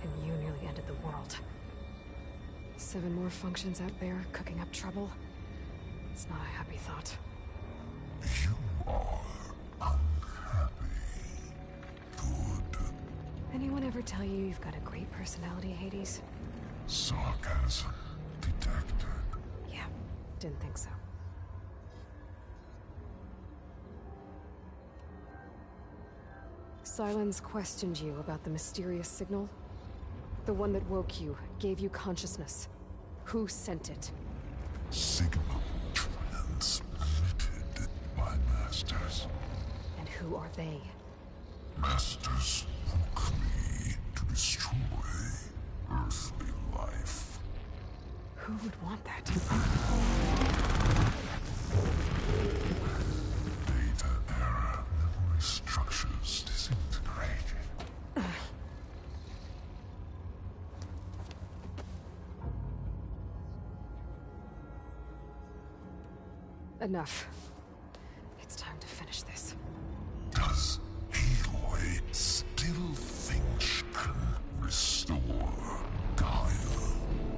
And you nearly ended the world. 7 more functions out there, cooking up trouble. It's not a happy thought. You are unhappy. Good. Anyone ever tell you you've got a great personality, Hades? Sarcasm detected. Yeah, didn't think so. Sylens questioned you about the mysterious signal. The one that woke you, gave you consciousness. Who sent it? Signal transmitted by masters. And who are they? Masters woke me to destroy earthly life. Who would want that? Data error, memory structures disintegrated. Enough. It's time to finish this. Does Aloy still think she can restore Gaia,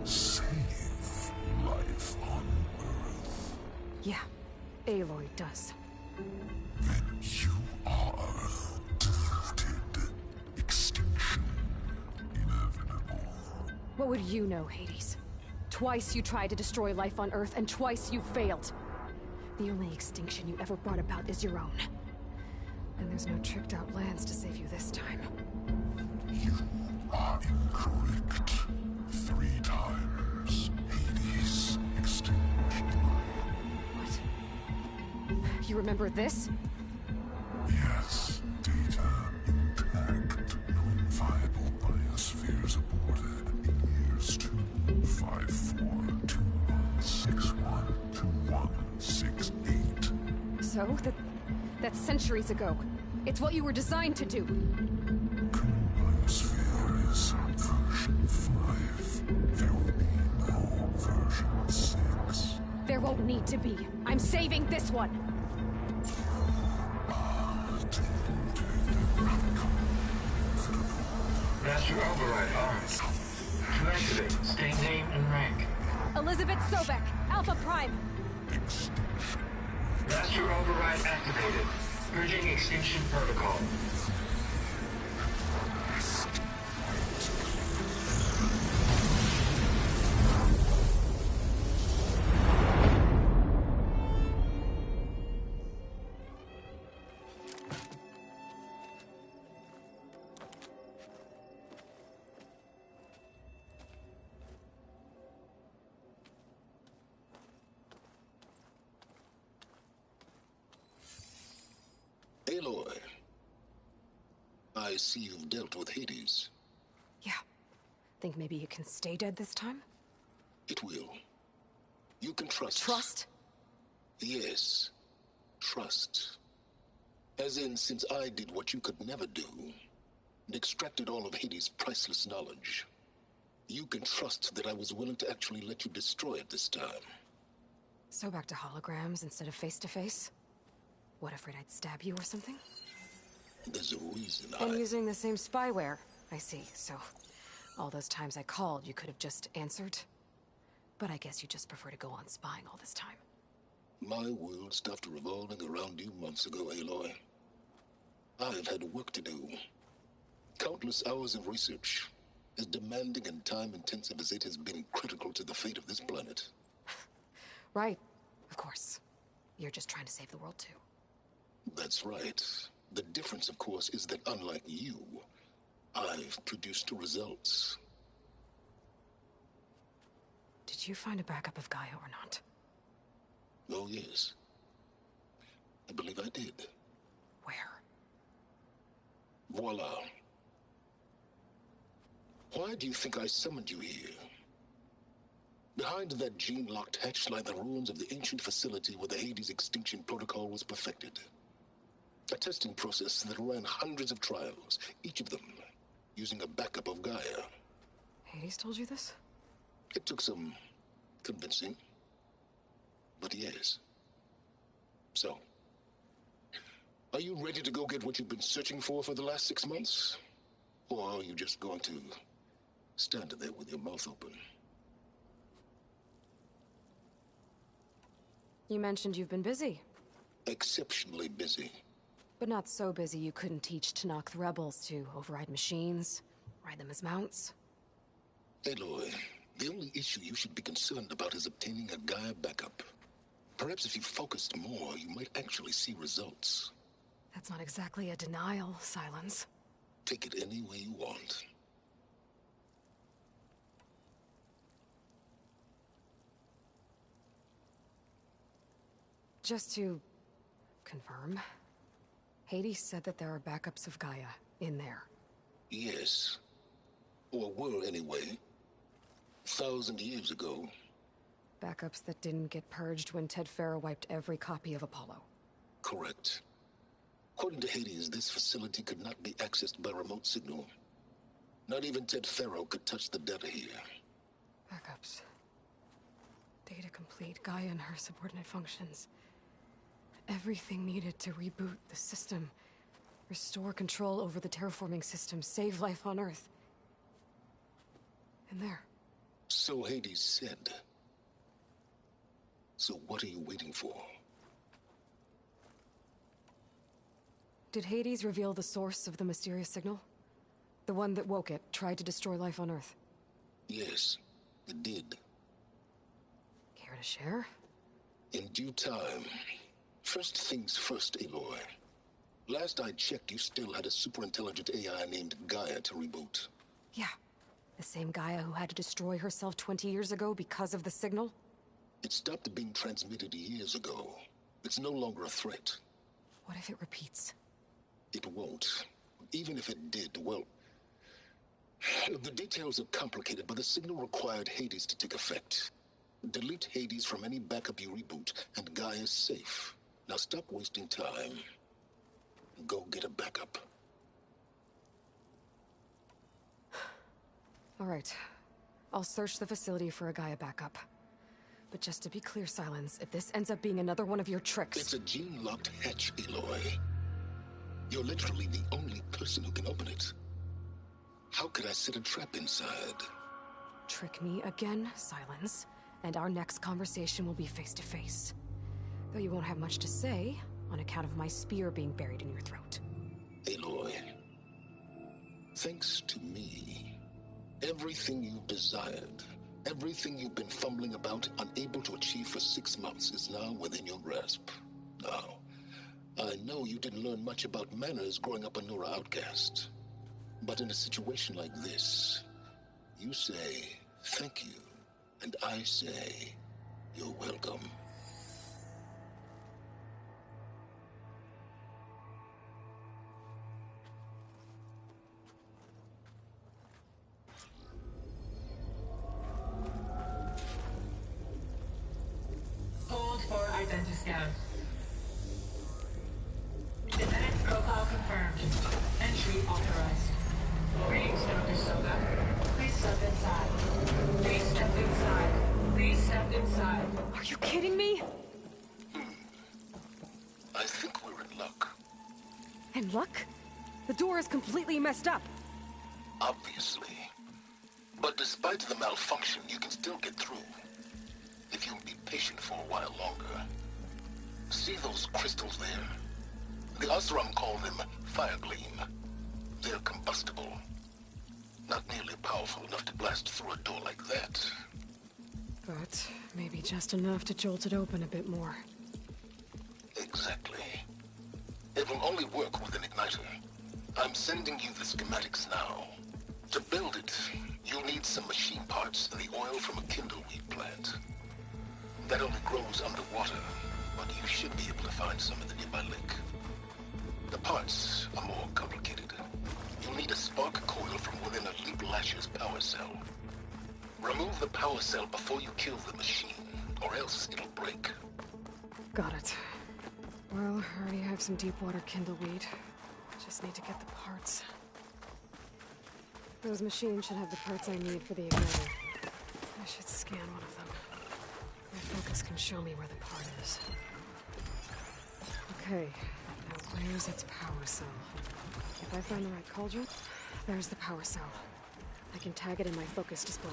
save life on Earth? Yeah, Aloy does. Then you are defeated. Extinction inevitable. What would you know, Hades? Twice you tried to destroy life on Earth, and twice you failed. The only extinction you ever brought about is your own. And there's no tricked-out plans to save you this time. You are incorrect. 3 times. Hades extinguished. What? You remember this? Yes. Data intact. Non-viable biospheres aborted in years 254, 2161, 2168. So? That's centuries ago. It's what you were designed to do. Biosphere is version 5. There will be no version 6. There won't need to be. I'm saving this one! Master override on. To activate, state name and rank. Elizabeth Sobek, Alpha Prime. Master override activated. Purging extinction protocol. Aloy, I see you've dealt with Hades. Yeah. Think maybe you can stay dead this time? It will. You can trust. Trust? Yes. Trust. As in, since I did what you could never do, and extracted all of Hades' priceless knowledge, you can trust that I was willing to actually let you destroy it this time. So back to holograms instead of face-to-face? What, afraid I'd stab you or something? There's a reason And using the same spyware. I see, so all those times I called, you could have just answered. But I guess you just prefer to go on spying all this time. My world stopped revolving around you months ago, Aloy. I've had work to do. Countless hours of research, as demanding and time-intensive as it has been critical to the fate of this planet. Right, of course. You're just trying to save the world, too. That's right. The difference, of course, is that unlike you, I've produced results. Did you find a backup of Gaia or not? Oh, yes. I believe I did. Where? Voila. Why do you think I summoned you here? Behind that gene-locked hatch lie the ruins of the ancient facility where the Hades extinction protocol was perfected. A testing process that ran hundreds of trials, each of them using a backup of Gaia. Hades told you this? It took some convincing, but yes. So, are you ready to go get what you've been searching for the last 6 months? Or are you just going to stand there with your mouth open? You mentioned you've been busy. Exceptionally busy. But not so busy you couldn't teach Tenakth rebels to override machines, ride them as mounts. Aloy, the only issue you should be concerned about is obtaining a Gaia backup. Perhaps if you focused more, you might actually see results. That's not exactly a denial, Sylens. Take it any way you want. Just to confirm, Hades said that there are backups of Gaia in there. Yes. Or were anyway. 1,000 years ago. Backups that didn't get purged when Ted Faro wiped every copy of Apollo. Correct. According to Hades, this facility could not be accessed by remote signal. Not even Ted Faro could touch the data here. Backups. Data complete, Gaia and her subordinate functions. Everything needed to reboot the system. Restore control over the terraforming system, save life on Earth. And there. So Hades said. So what are you waiting for? Did Hades reveal the source of the mysterious signal? The one that woke it, tried to destroy life on Earth? Yes, it did. Care to share? In due time. First things first, Aloy. Last I checked, you still had a superintelligent AI named Gaia to reboot. Yeah. The same Gaia who had to destroy herself 20 years ago because of the signal? It stopped being transmitted years ago. It's no longer a threat. What if it repeats? It won't. Even if it did, well... The details are complicated, but the signal required Hades to take effect. Delete Hades from any backup you reboot, and Gaia's safe. Now stop wasting time. Go get a backup. All right. I'll search the facility for a Gaia backup. But just to be clear, Sylens, if this ends up being another one of your tricks... It's a gene-locked hatch, Aloy. You're literally the only person who can open it. How could I set a trap inside? Trick me again, Sylens, and our next conversation will be face-to-face. Though you won't have much to say, on account of my spear being buried in your throat. Aloy, thanks to me, everything you've desired, everything you've been fumbling about, unable to achieve for 6 months, is now within your grasp. Now, I know you didn't learn much about manners growing up a Nora outcast. But in a situation like this, you say, thank you, and I say, you're welcome. Hold for identiscan. Genetic profile confirmed. Entry authorized. Greetings, Dr. Soga. Please step inside. Please step inside. Please step inside. Are you kidding me? I think we're in luck. In luck? The door is completely messed up. Obviously. But despite the malfunction, you can still get through. If you'll be patient for a while longer. See those crystals there? The Oseram call them Firegleam. They're combustible. Not nearly powerful enough to blast through a door like that. But maybe just enough to jolt it open a bit more. Exactly. It will only work with an igniter. I'm sending you the schematics now. To build it, you'll need some machine parts and the oil from a kindleweed plant. That only grows underwater, but you should be able to find some in the nearby lake. The parts are more complicated. You'll need a spark coil from within a Leap Lasher's power cell. Remove the power cell before you kill the machine, or else it'll break. Got it. Well, I already have some deep water kindleweed. Just need to get the parts. Those machines should have the parts I need for the igniter. I should scan one of them. My focus can show me where the part is. Okay, now where's its power cell? If I find the right cauldron, there's the power cell. I can tag it in my focus display.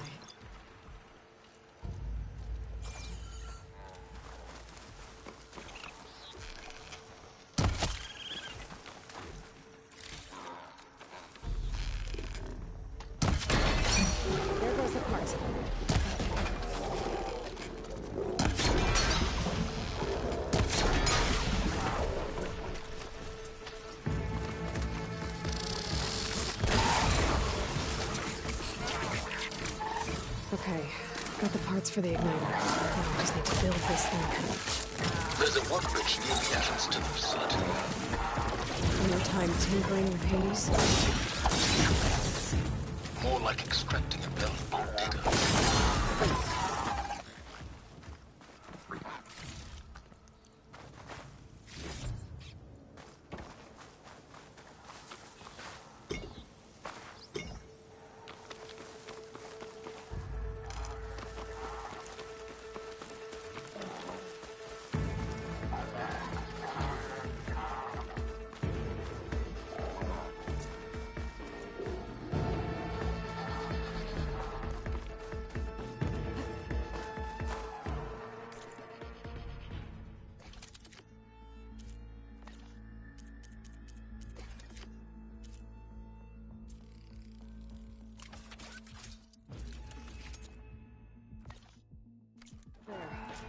that. Okay, got the parts for the igniter. Now I just need to build this thing. There's a workbench near the entrance to the facility. No time tinkering with Hades? More like extracting and valuable data.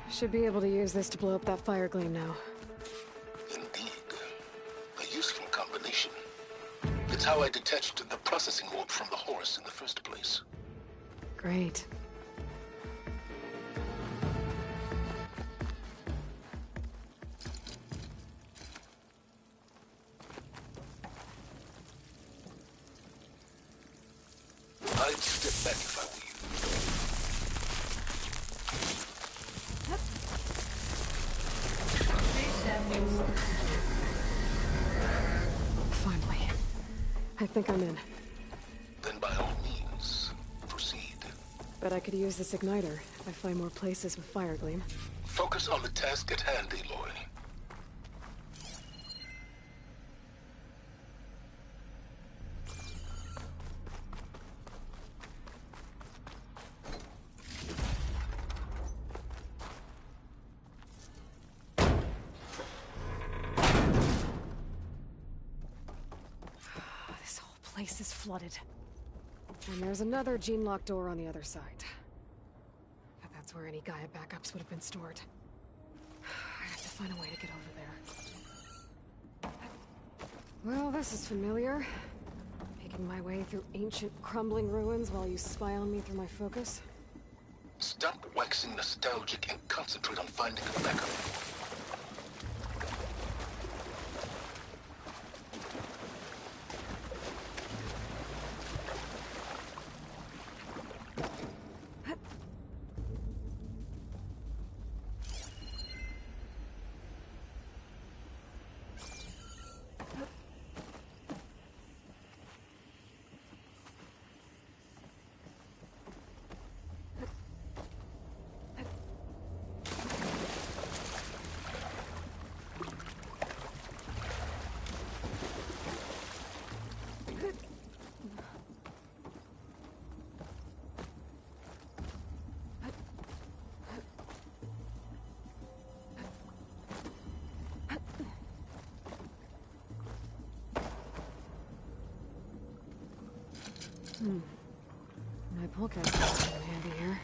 Should be able to use this to blow up that fire gleam now. Indeed. A useful combination. It's how I detached the processing orb from the horse in the first place. Great. I'd step back if I were you. Finally. I think I'm in. Then by all means, proceed. Bet I could use this igniter if I find more places with fire gleam. Focus on the task at hand, Aloy. This whole place is flooded. And there's another gene-lock door on the other side. But that's where any Gaia backups would have been stored. I have to find a way to get over there. Well, this is familiar. Making my way through ancient, crumbling ruins while you spy on me through my focus. Stop waxing nostalgic and concentrate on finding a backup. My polecat is in handy here.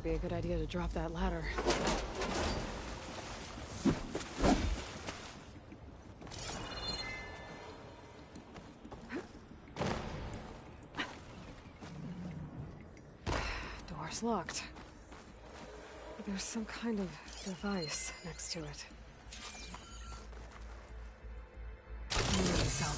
be a good idea to drop that ladder. Door's locked. There's some kind of device next to it. Cell.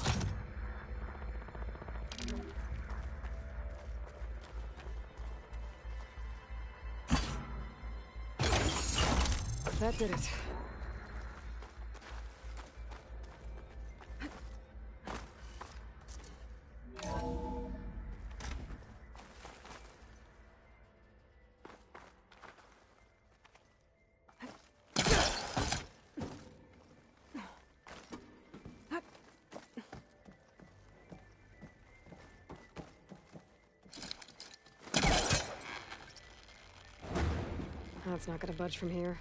That did it. That's not gonna budge from here.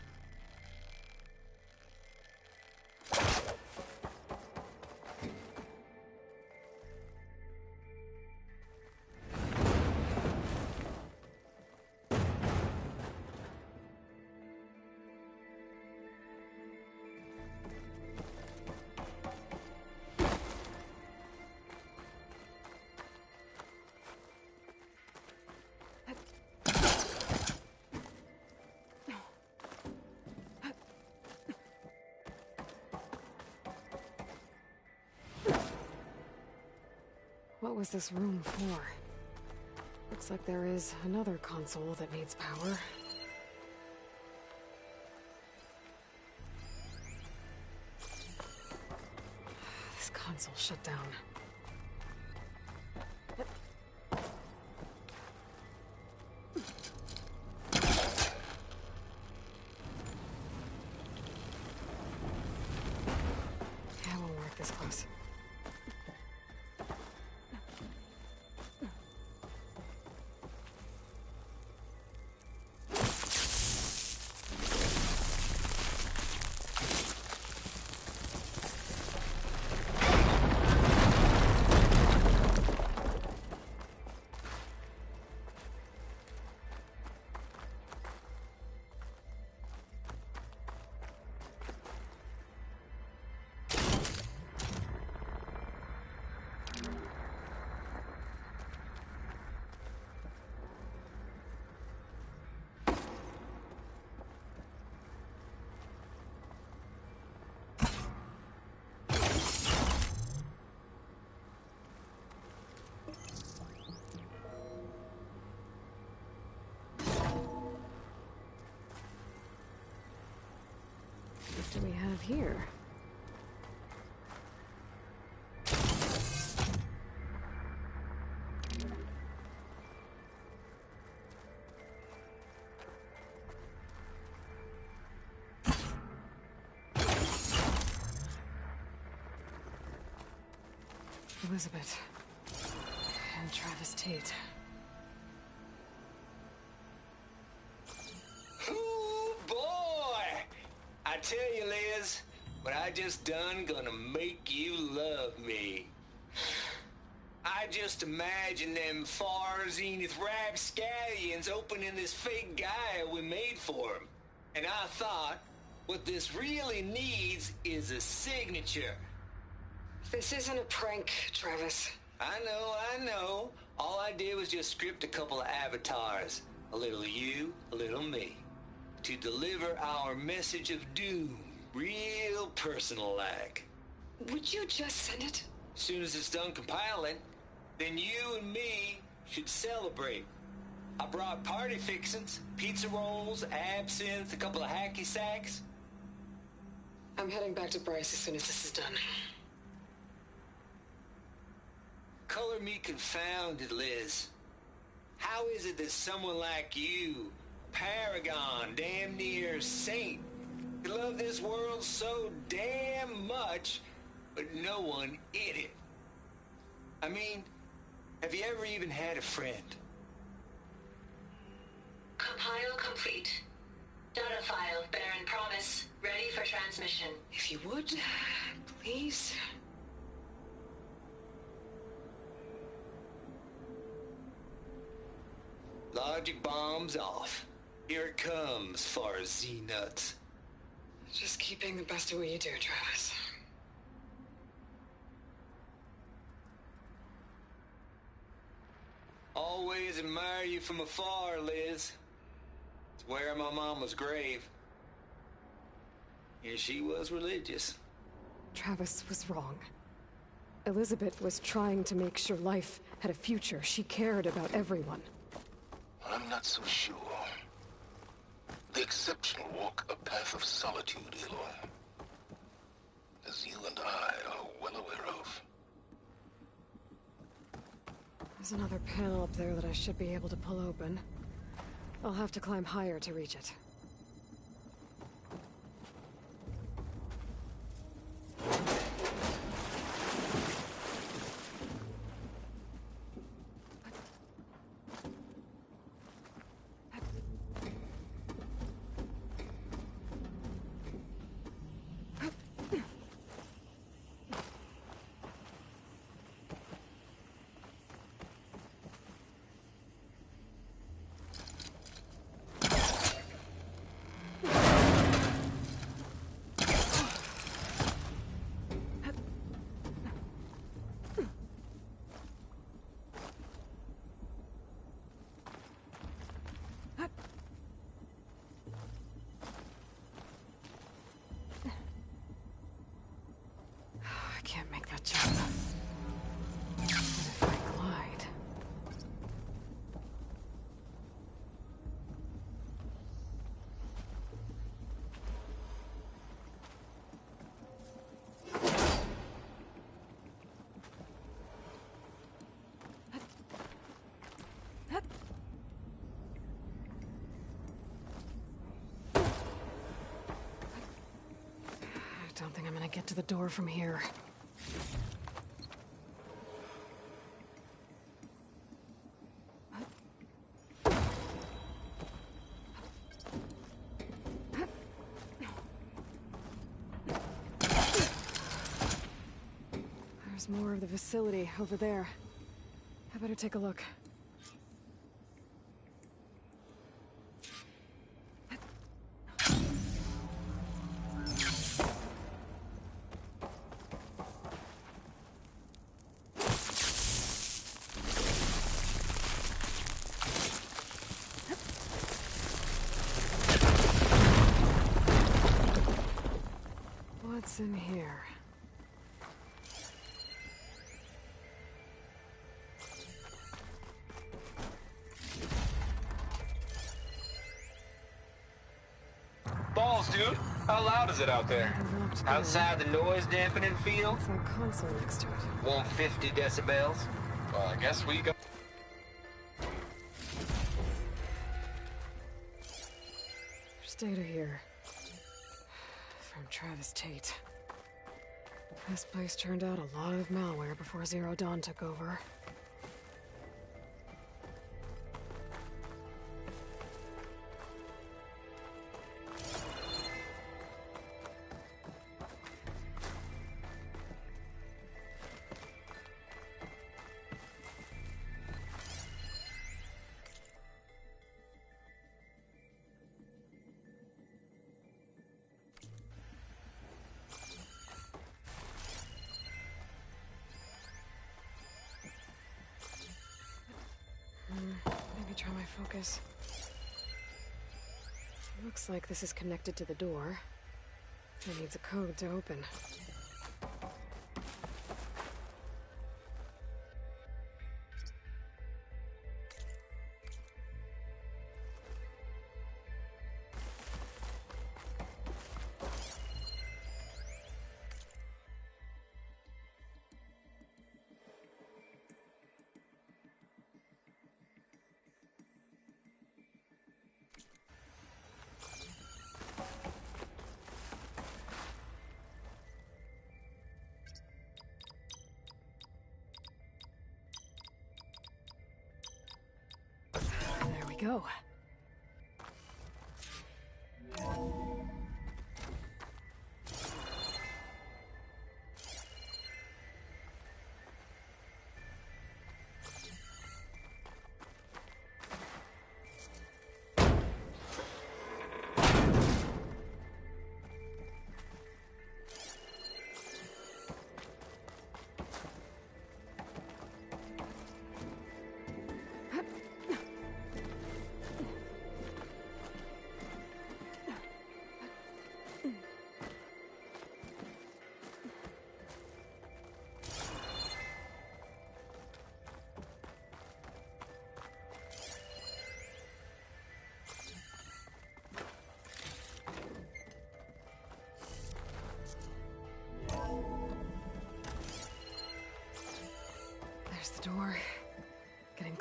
What was this room for? Looks like there is another console that needs power. This console shut down. Yeah, it won't work this close. What do we have here? Elizabeth and Travis Tate. Ooh, boy! I tell you, Liz, what I just done gonna make you love me. I just imagine them far zenith rapscallions opening this fake Gaia we made for them. And I thought, what this really needs is a signature. This isn't a prank, Travis. I know. All I did was just script a couple of avatars. A little you, a little me. To deliver our message of doom, real personal-like. Would you just send it? As soon as it's done compiling, then you and me should celebrate. I brought party fixins, pizza rolls, absinthe, a couple of hacky sacks. I'm heading back to Bryce as soon as this is done. Color me confounded, Liz. How is it that someone like you, paragon, damn near saint, could love this world so damn much, but no one in it? I mean, have you ever even had a friend? Compile complete. Data file, Baron Promise, ready for transmission. If you would, please. Logic bombs off. Here it comes, far as Z-Nuts. Just keep being the best at what you do, Travis. Always admire you from afar, Liz. It's where my mama's grave. And she was religious. Travis was wrong. Elizabeth was trying to make sure life had a future. She cared about everyone. I'm not so sure. The exceptional walk a path of solitude, Aloy. As you and I are well aware of. There's another panel up there that I should be able to pull open. I'll have to climb higher to reach it. Can't make that jump. What if I glide? I don't think I'm gonna get to the door from here. There's more of the facility over there. I better take a look. What's in here? Balls, dude. How loud is it out there? Outside the noise dampening field? It's a console next to it. 150 decibels? Well, I guess we go. There's data here. From Travis Tate. This place turned out a lot of malware before Zero Dawn took over. Maybe try my focus. Looks like this is connected to the door. It needs a code to open. Go.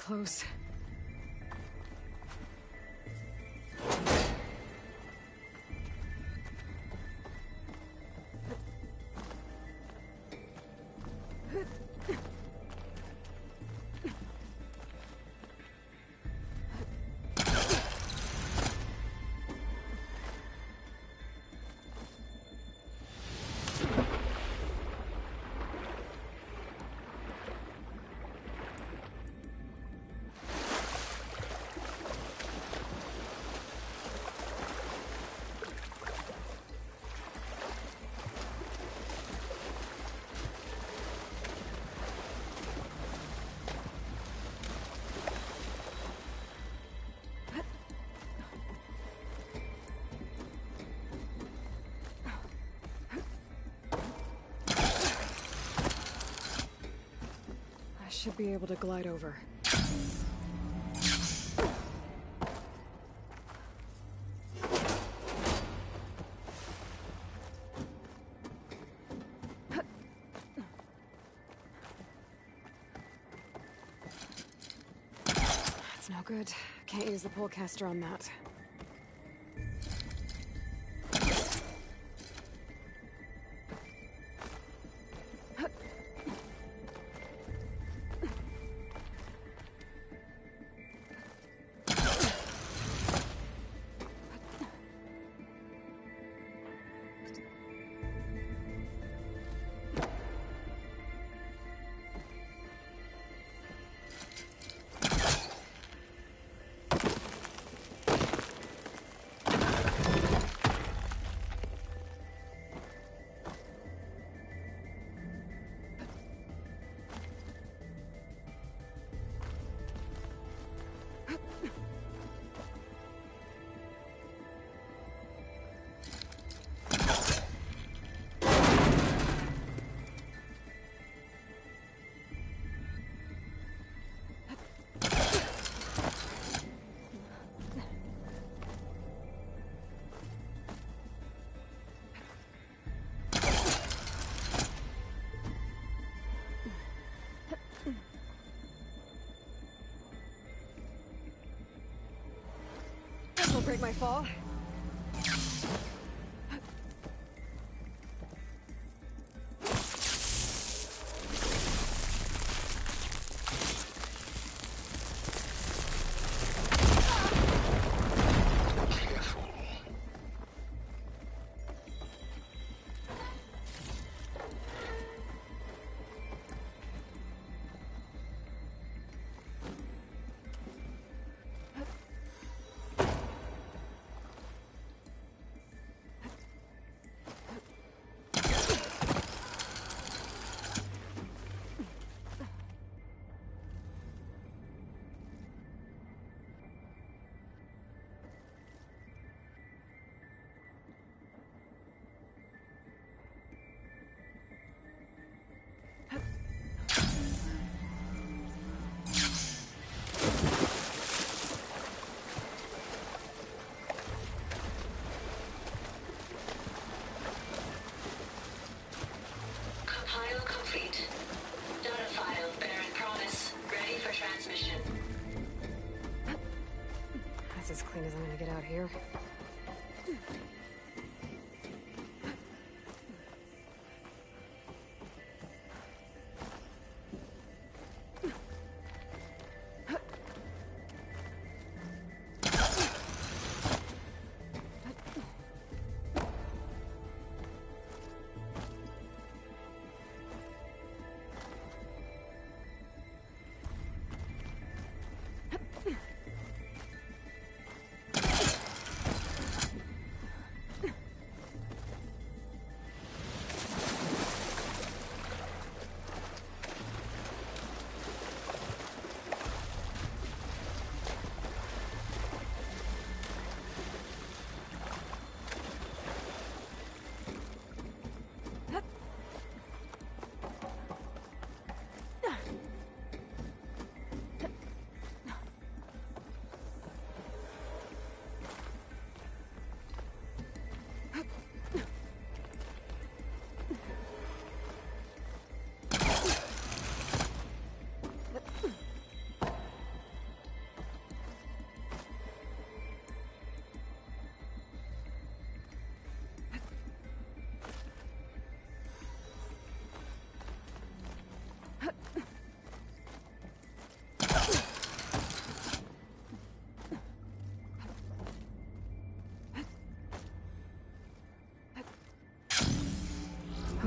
close. Should be able to glide over. That's no good. Can't use the polecaster on that. Will break my fall. As clean as I'm gonna get out here.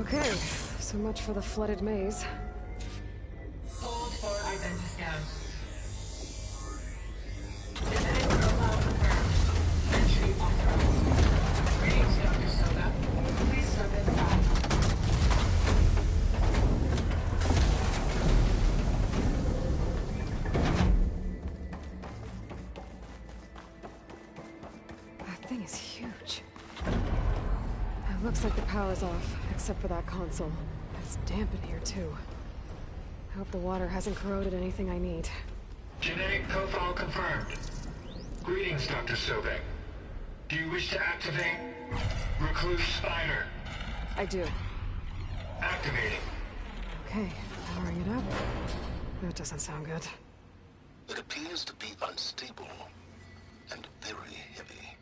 Okay, so much for the flooded maze. Hold for identiscan. Genetic profile confirmed. Entry authorized. Greetings, Dr. Soga. Please step inside. That thing is huge. It looks like the power's off, except for that console. It's damp in here, too. I hope the water hasn't corroded anything I need. Genetic profile confirmed. Greetings, Dr. Sobek. Do you wish to activate Recluse Spider? I do. Activating. Okay, powering it up. That doesn't sound good. It appears to be unstable and very heavy.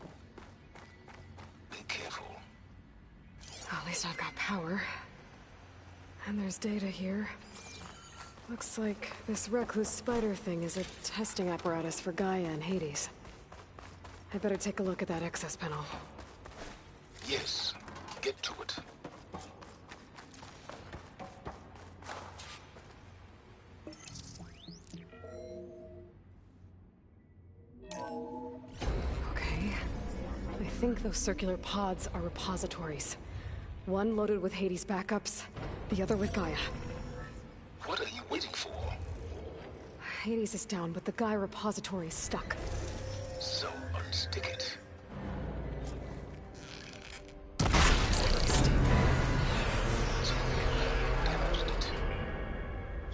Be careful. At least I've got power. And there's data here. Looks like this Recluse Spider thing is a testing apparatus for Gaia and Hades. I better take a look at that access panel. Yes, get to it. Okay. I think those circular pods are repositories. One loaded with Hades backups, the other with Gaia. What are you waiting for? Hades is down, but the Gaia repository is stuck. So unstick it.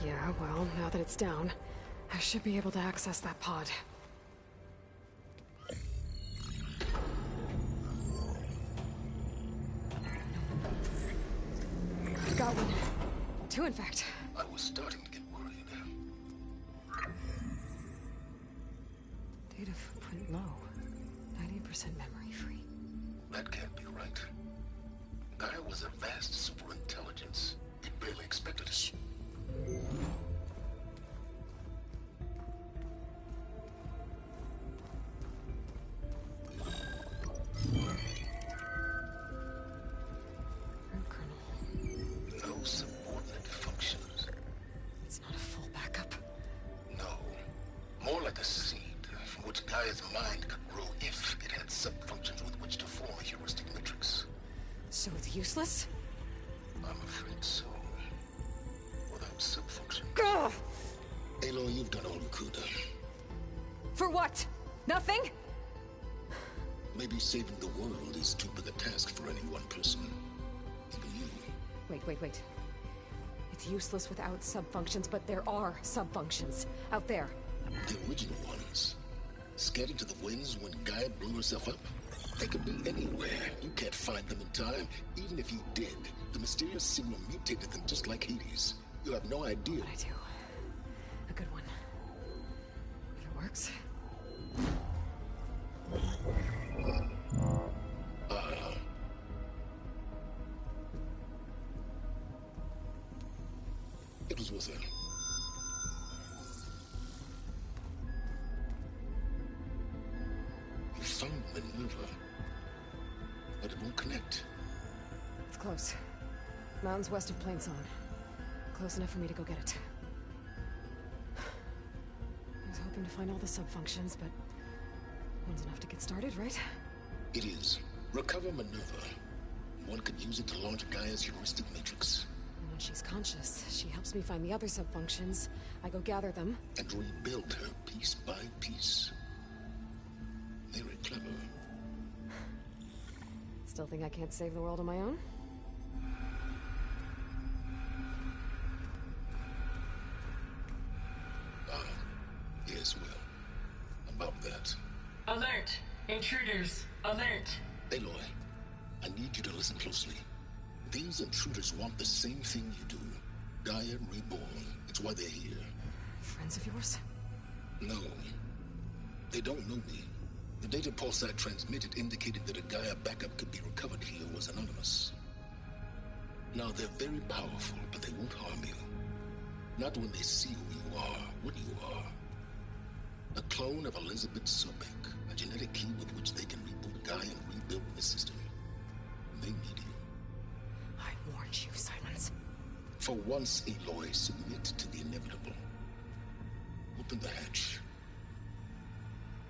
Yeah, well, now that it's down, I should be able to access that pod. I've got one. Two, in fact. I was starting to get worried. Data footprint low. 90% memory free. That can't be right. Gaia was a vast superintelligence. It barely expected it. No subordinate functions. It's not a full backup. No. More like a seed from which Gaia's mind could grow if it had sub-functions with which to form a heuristic matrix. So it's useless? I'm afraid so. Without sub-functions. Ugh! Aloy, you've done all you could. For what? Nothing? Maybe saving the world is too big a task for any one person. Even you. Wait. It's useless without sub-functions, but there are sub-functions out there. The original ones. Scattered to the winds when Gaia blew herself up? They could be anywhere. You can't find them in time. Even if you did, the mysterious signal mutated them just like Hades. You have no idea. But I do. A good one. If it works. It was worth it. You found Minerva, but it won't connect. It's close. Mountains west of Plainsong. Close enough for me to go get it. I was hoping to find all the sub-functions, but one's enough to get started, right? It is. Recover Minerva. One could use it to launch Gaia's heuristic matrix. And when she's conscious, she helps me find the other sub-functions. I go gather them. And rebuild her piece by piece. Very clever. Still think I can't save the world on my own? Yes, well, about that. Alert! Intruders! Alert! Aloy, I need you to listen closely. These intruders want the same thing you do. Gaia reborn. It's why they're here. Friends of yours? No. They don't know me. The data pulse I transmitted indicated that a Gaia backup could be recovered here was anonymous. Now, they're very powerful, but they won't harm you. Not when they see who you are, what you are. A clone of Elizabeth Sobek, a genetic key with which they can reboot Gaia and rebuild the system. They need you. I warned you For once, Aloy, submit to the inevitable. Open the hatch.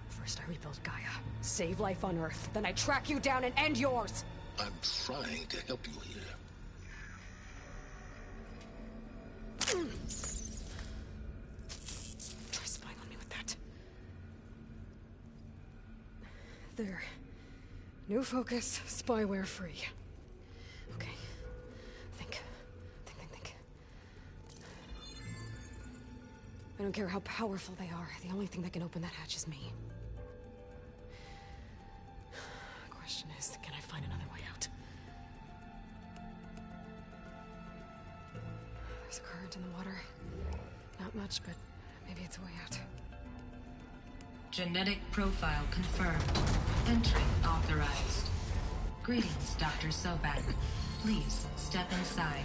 First I rebuild Gaia, save life on Earth, then I track you down and end yours! I'm trying to help you here. Try spying on me with that. There. New focus, spyware free. Okay. Think. I don't care how powerful they are. The only thing that can open that hatch is me. The question is, can I find another way out? There's a current in the water. Not much, but maybe it's a way out. Genetic profile confirmed. Entry authorized. Greetings, Dr. Sobek. Please step inside.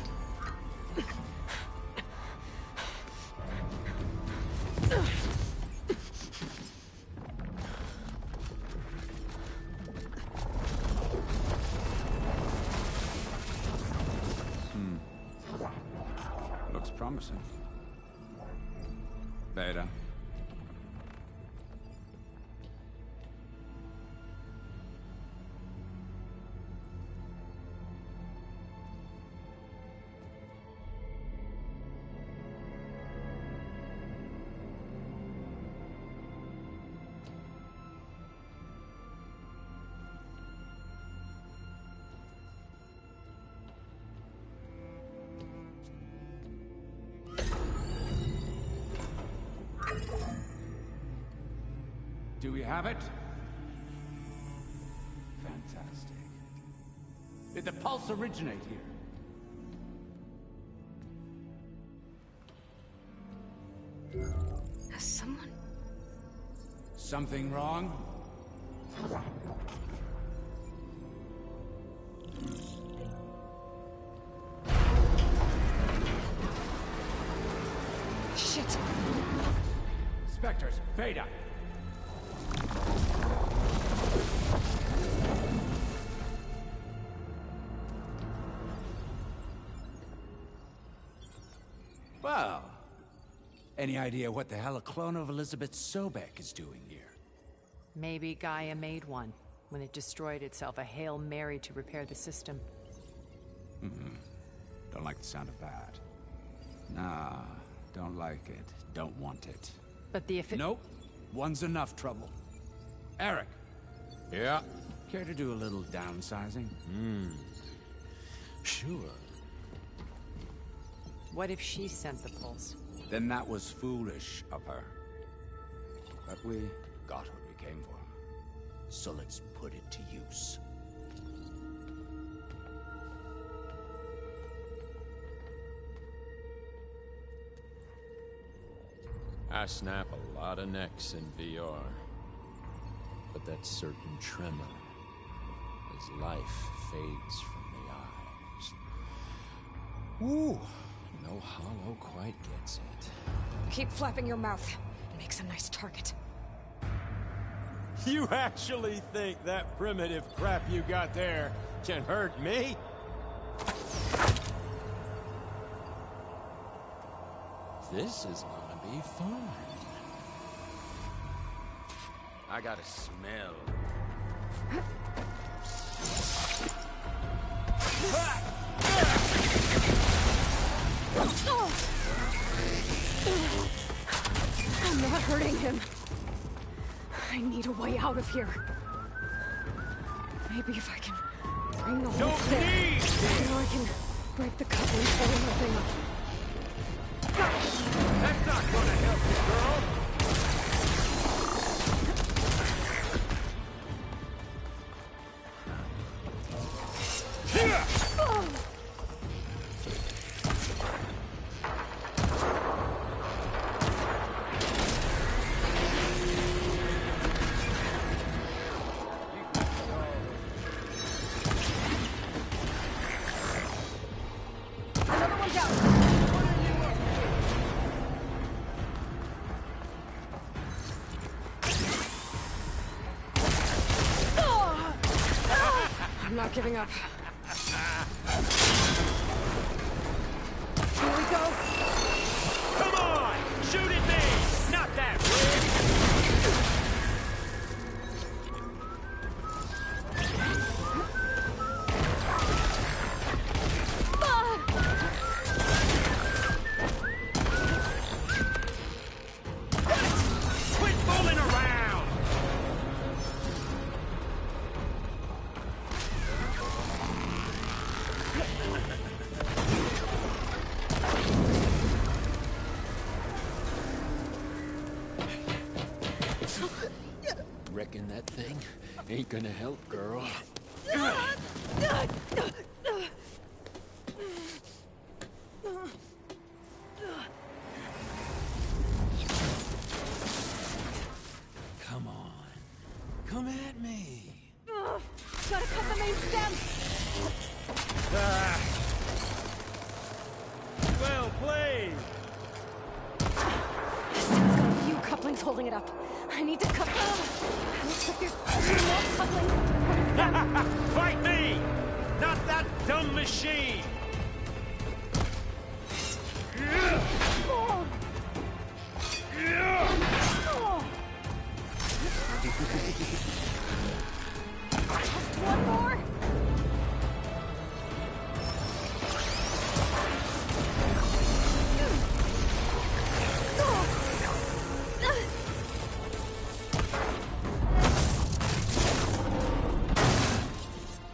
Looks promising. Beta. Do we have it? Fantastic. Did the pulse originate here? Has someone... Something wrong? Shit! Spectres, Beta! Well, any idea what the hell a clone of Elizabeth Sobek is doing here? Maybe Gaia made one when it destroyed itself, a Hail Mary to repair the system. Don't like the sound of that. Nah, don't like it. Don't want it. But the Nope. One's enough trouble. Eric. Yeah? Care to do a little downsizing? Sure. What if she sent the pulse? Then that was foolish of her. But we got what we came for. So let's put it to use. I snap a lot of necks in VR. But that certain tremor as life fades from the eyes. Ooh, no hollow quite gets it. Keep flapping your mouth. It makes a nice target. You actually think that primitive crap you got there can hurt me? This is gonna be fun. I got a smell. I'm not hurting him. I need a way out of here. Maybe if I can bring the whole thing, then I can break the cover and pull the thing up. That's not gonna help you, girl! I'm not giving up. Here we go. Come on! Shoot at me! Not that way! Quit fooling around! Reckon that thing ain't gonna help, girl. Come on. Come at me. Gotta cut the main stem. Well played! This thing's got a few couplings holding it up. I need to cut. Looks like there's more coupling. Fight me! Not that dumb machine! Oh. Just one more.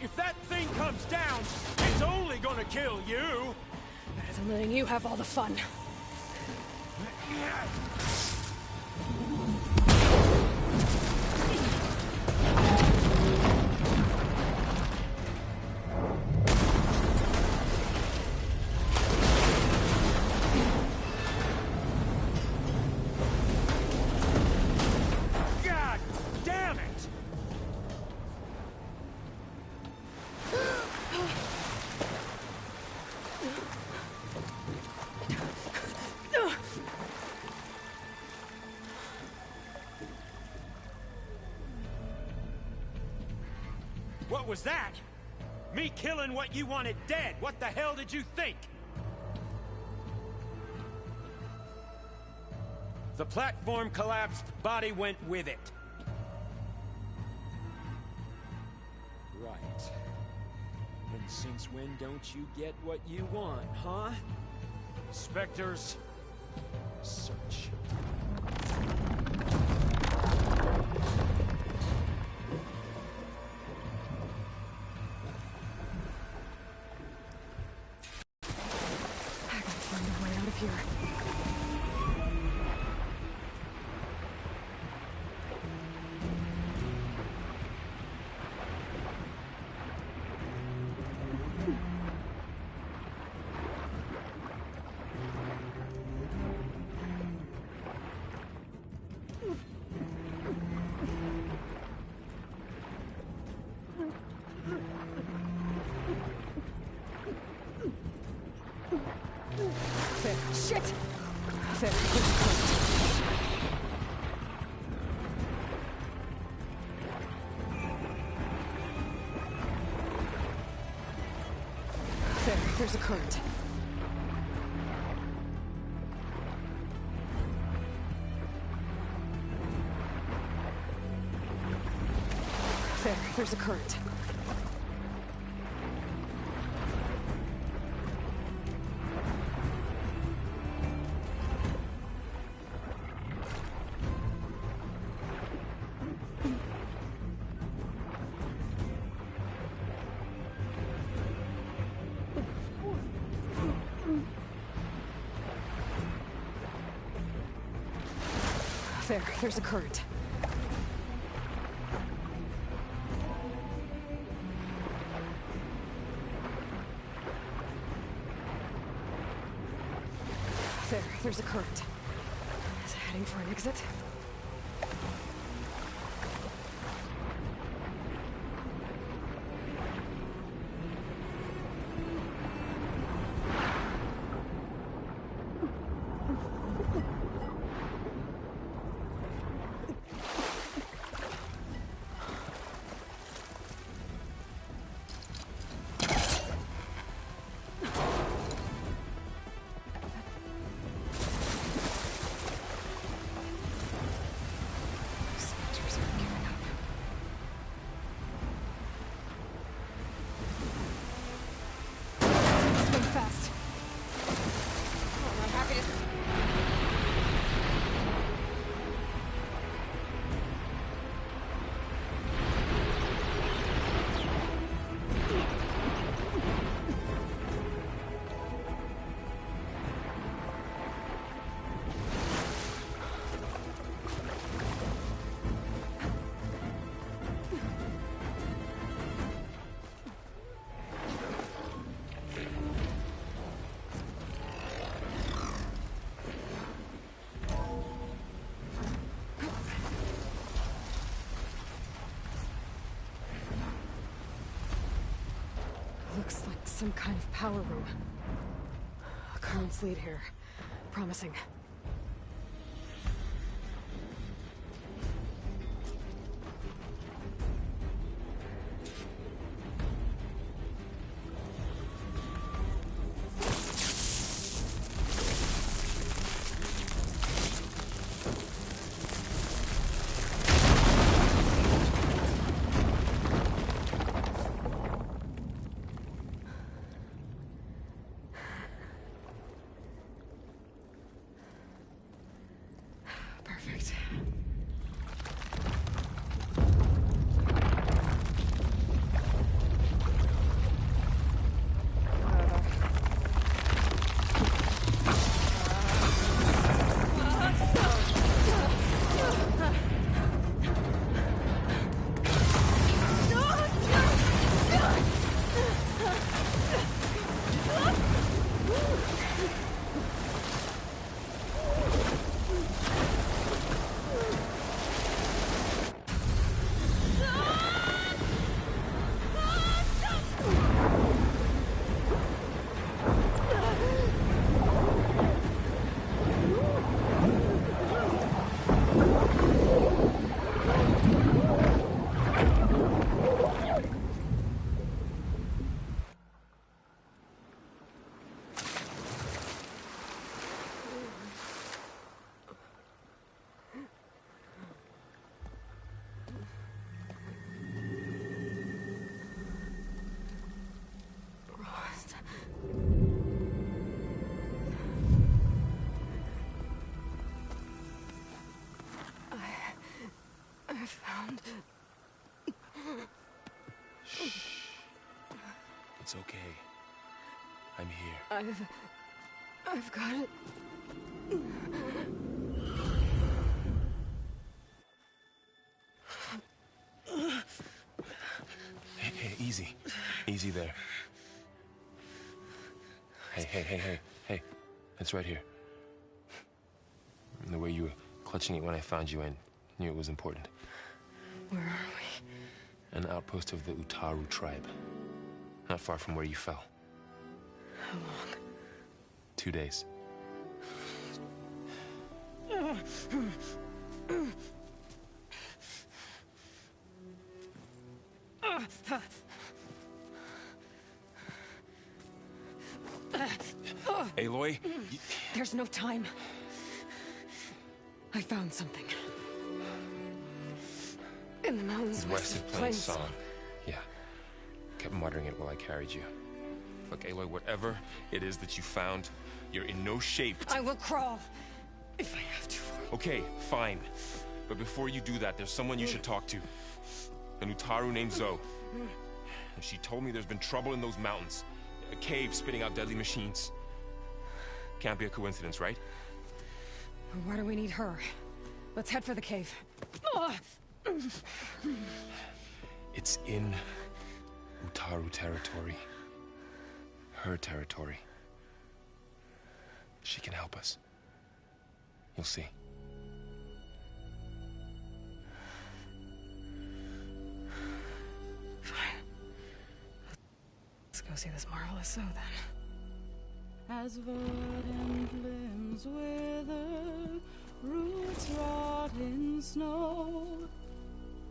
If that thing comes down, it's only gonna kill you! Better than letting you have all the fun. God damn it! What was that? Me killing what you wanted dead. What the hell did you think? The platform collapsed, body went with it. Right. And since when don't you get what you want, huh? Spectres, Search. I gotta find a way out of here. Fair. Shit! Fair. Fair. There's a current. Fair. There's a current. Fair. There's a current. There, there's a current. Is it heading for an exit? Looks like some kind of power room. A current's lead here. Promising. I found... Shh. It's okay. I'm here. I've got it. Hey, easy. Easy there. Hey. It's right here. And the way you were clutching it when I found you, I knew it was important. Where are we? An outpost of the Utaru tribe. Not far from where you fell. How long? 2 days. Aloy? There's no time. I found something. In the mountains west of Plain Song. Yeah. Kept muttering it while I carried you. Look, Aloy, whatever it is that you found, you're in no shape to... I will crawl, if I have to. Okay, fine. But before you do that, there's someone you should talk to. An Utaru named Zoe. And she told me there's been trouble in those mountains. A cave spitting out deadly machines. Can't be a coincidence, right? Why do we need her? Let's head for the cave. It's in Utaru territory. Her territory. She can help us. You'll see. Fine. Let's go see this marvelous Zoe then. As verdant limbs wither, roots rot in snow,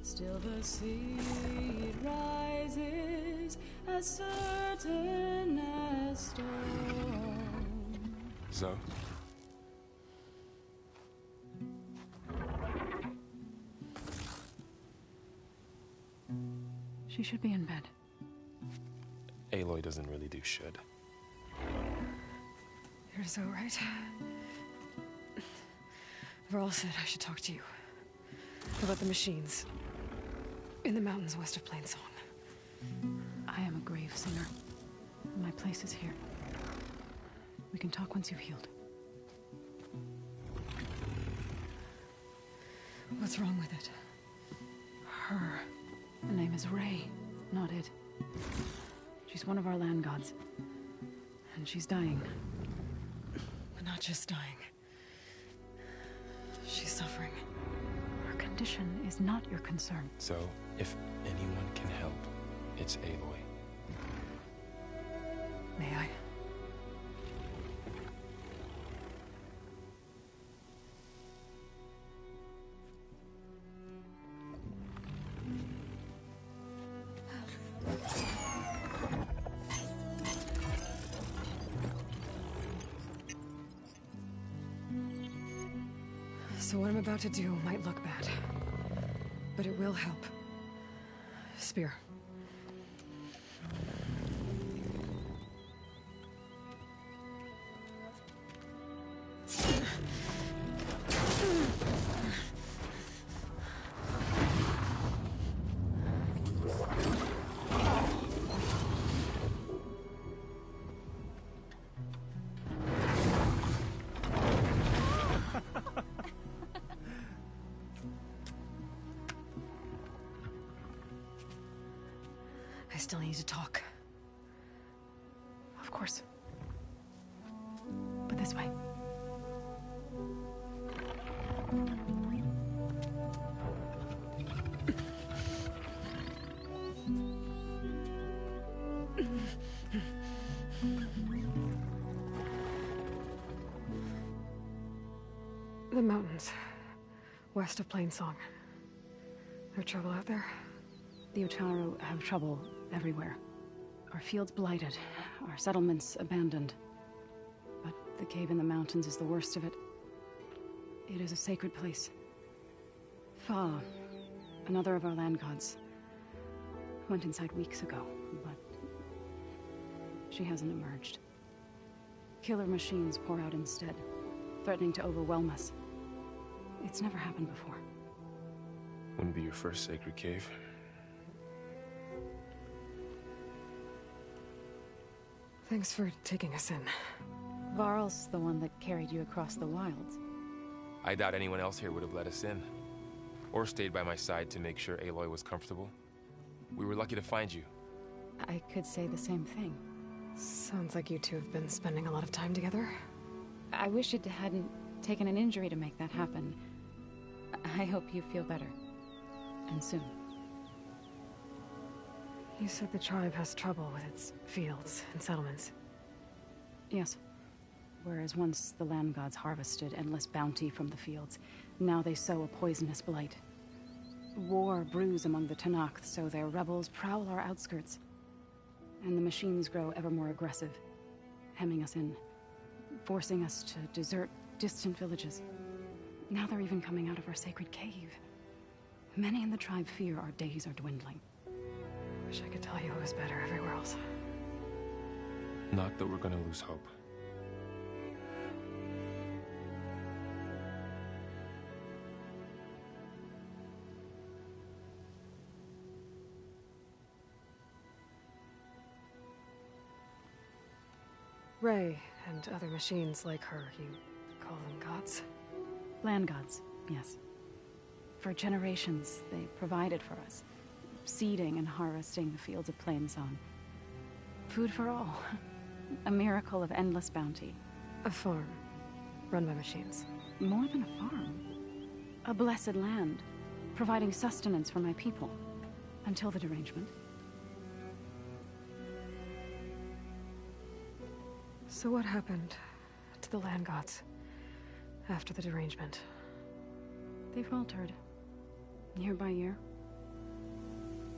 still the seed rises as certain as stone. Zoe? She should be in bed. Aloy doesn't really do should. You're so right. Varl said I should talk to you. About the machines. In the mountains west of Plain Song. I am a grave singer. My place is here. We can talk once you've healed. What's wrong with it? Her. The name is Ray, not it. She's one of our land gods. And she's dying. But not just dying. She's suffering. Her condition is not your concern. So, if anyone can help, it's Aloy. So what I'm about to do might look bad, but it will help. Spear. I still need to talk. Of course. But this way. The mountains, west of Plainsong. There trouble out there? The Utaru have trouble everywhere. Our fields blighted, our settlements abandoned. But the cave in the mountains is the worst of it. It is a sacred place. Fa, another of our land gods, went inside weeks ago, but she hasn't emerged. Killer machines pour out instead, threatening to overwhelm us. It's never happened before. Wouldn't be your first sacred cave. Thanks for taking us in. Varl's the one that carried you across the wilds. I doubt anyone else here would have let us in. Or stayed by my side to make sure Aloy was comfortable. We were lucky to find you. I could say the same thing. Sounds like you two have been spending a lot of time together. I wish it hadn't taken an injury to make that happen. I hope you feel better. And soon. You said the tribe has trouble with its fields and settlements. Yes. Whereas once the land gods harvested endless bounty from the fields, now they sow a poisonous blight. War brews among the Tenakth, so their rebels prowl our outskirts. And the machines grow ever more aggressive, hemming us in, forcing us to desert distant villages. Now they're even coming out of our sacred cave. Many in the tribe fear our days are dwindling. Wish I could tell you it was better everywhere else. Not that we're gonna lose hope. Ray and other machines like her, you call them gods? Land gods, yes. For generations, they provided for us, seeding and harvesting the fields of Plainsong. Food for all. A miracle of endless bounty. A farm, run by machines. More than a farm. A blessed land, providing sustenance for my people. Until the derangement. So what happened to the land gods after the derangement? They faltered, year by year.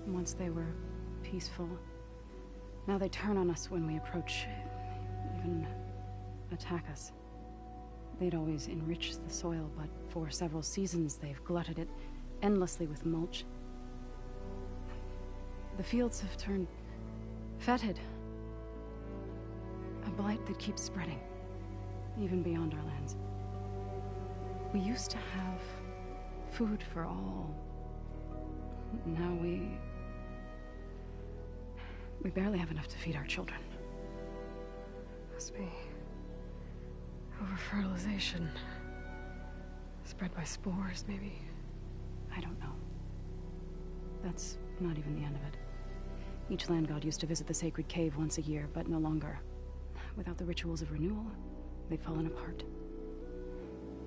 Once they were peaceful. Now they turn on us when we approach, even attack us. They'd always enriched the soil, but for several seasons they've glutted it endlessly with mulch. The fields have turned fetid. A blight that keeps spreading, even beyond our lands. We used to have food for all. Now we barely have enough to feed our children. Must be over-fertilization. Spread by spores, maybe? I don't know. That's not even the end of it. Each land god used to visit the sacred cave once a year, but no longer. Without the rituals of renewal, they've fallen apart.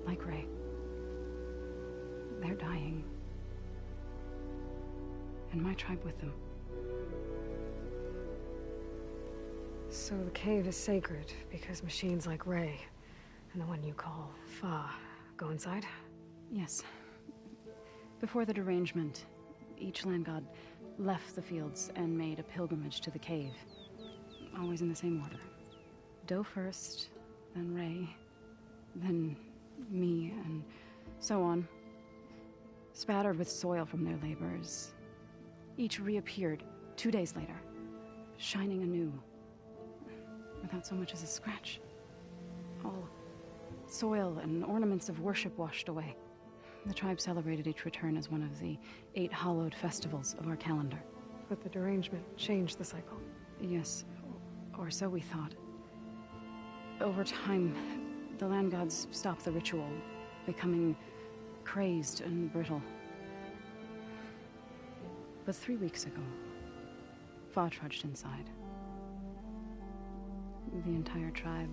Like Ray. They're dying. And my tribe with them. So the cave is sacred because machines like Ray and the one you call Fa go inside? Yes. Before the derangement, each land god left the fields and made a pilgrimage to the cave. Always in the same order. Do first, then Ray, then me, and So on. Spattered with soil from their labors. Each reappeared 2 days later, shining anew. Without so much as a scratch. All soil and ornaments of worship washed away. The tribe celebrated each return as one of the 8 hallowed festivals of our calendar. But the derangement changed the cycle. Yes, or so we thought. Over time, the land gods stopped the ritual, becoming crazed and brittle. But 3 weeks ago, Fa trudged inside. The entire tribe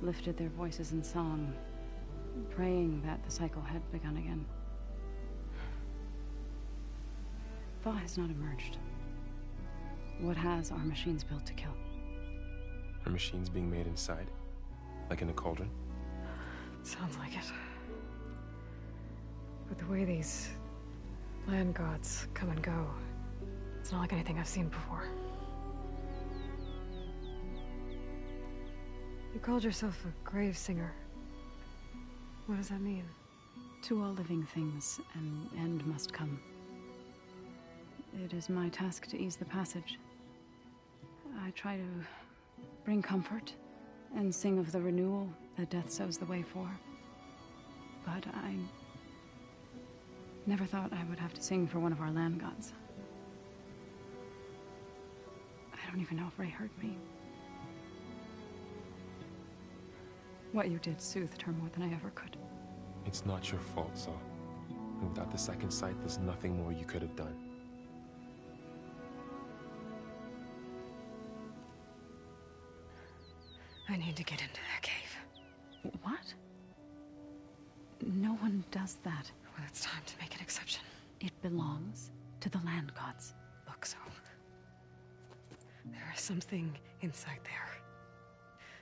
lifted their voices in song, praying that the cycle had begun again. Fa has not emerged. What has are machines built to kill? Are machines being made inside? Like in a cauldron? Sounds like it. But the way these land gods come and go, it's not like anything I've seen before. You called yourself a grave singer. What does that mean? To all living things, an end must come. It is my task to ease the passage. I try to bring comfort and sing of the renewal that death sows the way for. But I never thought I would have to sing for one of our land gods. I don't even know if Ray heard me. What you did soothed her more than I ever could. It's not your fault, Saw. And without the second sight, there's nothing more you could have done. I need to get into that cave. What? No one does that. Well, it's time to make an exception. It belongs to the land gods. Look, so there is something inside there.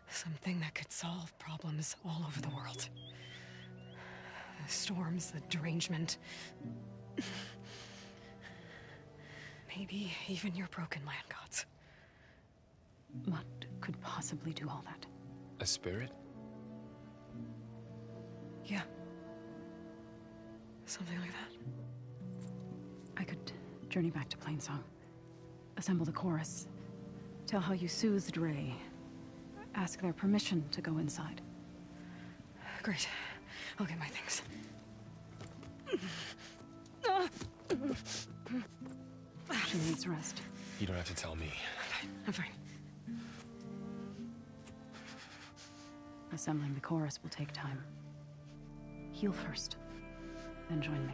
Something that could solve problems all over the world. The storms, the derangement. Maybe even your broken land gods. What could possibly do all that? A spirit? Yeah. Something like that. I could journey back to Plainsong. Assemble the chorus. Tell how you soothed Ray. Ask their permission to go inside. Great. I'll get my things. She needs rest. You don't have to tell me. I'm fine. Assembling the chorus will take time. Heal first, then join me.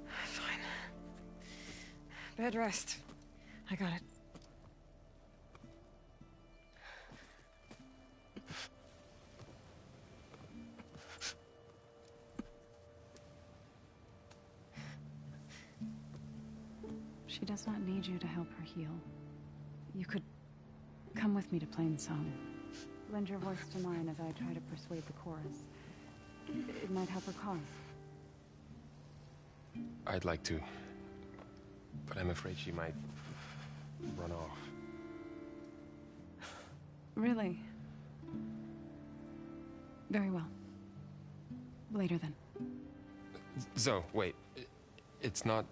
Fine. Bed rest. I got it. She does not need you to help her heal. You could come with me to Plainsong. Lend your voice to mine as I try to persuade the chorus. It might help her cause. I'd like to, but I'm afraid she might run off. Really? Very well. Later then. Zoe, wait. It's not,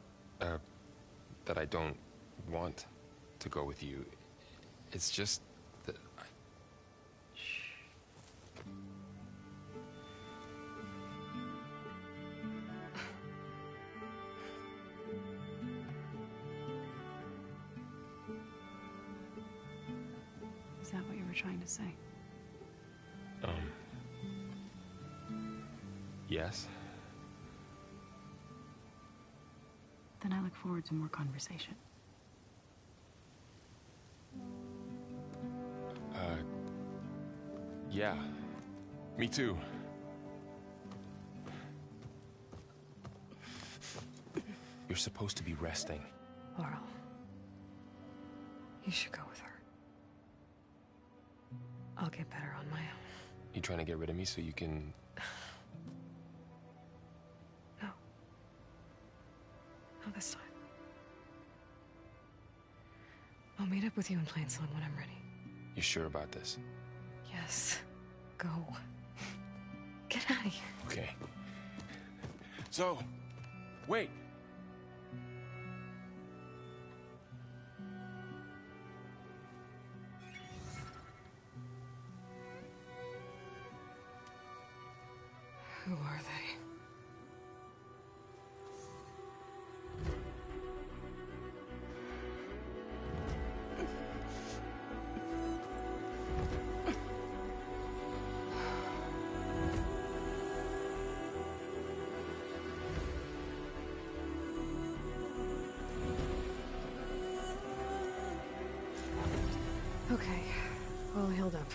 that I don't want to go with you. It's just that I... Shh. Is that what you were trying to say? Yes. Then I look forward to more conversation. Yeah. Me too. You're supposed to be resting. Laurel. You should go with her. I'll get better on my own. You trying to get rid of me so you can... No. Not this time. I'll meet up with you in Plainsong when I'm ready. You sure about this? Yes. Go. Get did I? Okay. So, wait. Who are they? Okay, all healed up.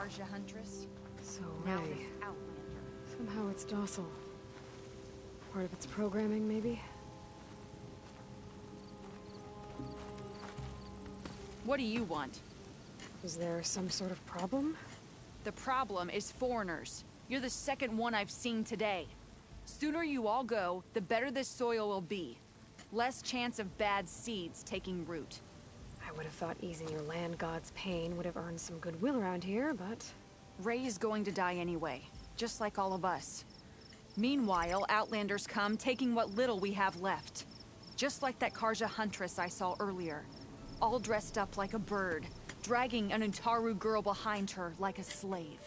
Karja Huntress. So Now Ray. this Outlander. Somehow it's docile. Part of its programming, maybe? What do you want? Is there some sort of problem? The problem is foreigners. You're the second one I've seen today. Sooner you all go, the better this soil will be. Less chance of bad seeds taking root. I would have thought easing your land god's pain would have earned some goodwill around here, but... Ray is going to die anyway, just like all of us. Meanwhile, Outlanders come, taking what little we have left. Just like that Karja Huntress I saw earlier. All dressed up like a bird, dragging an Utaru girl behind her like a slave.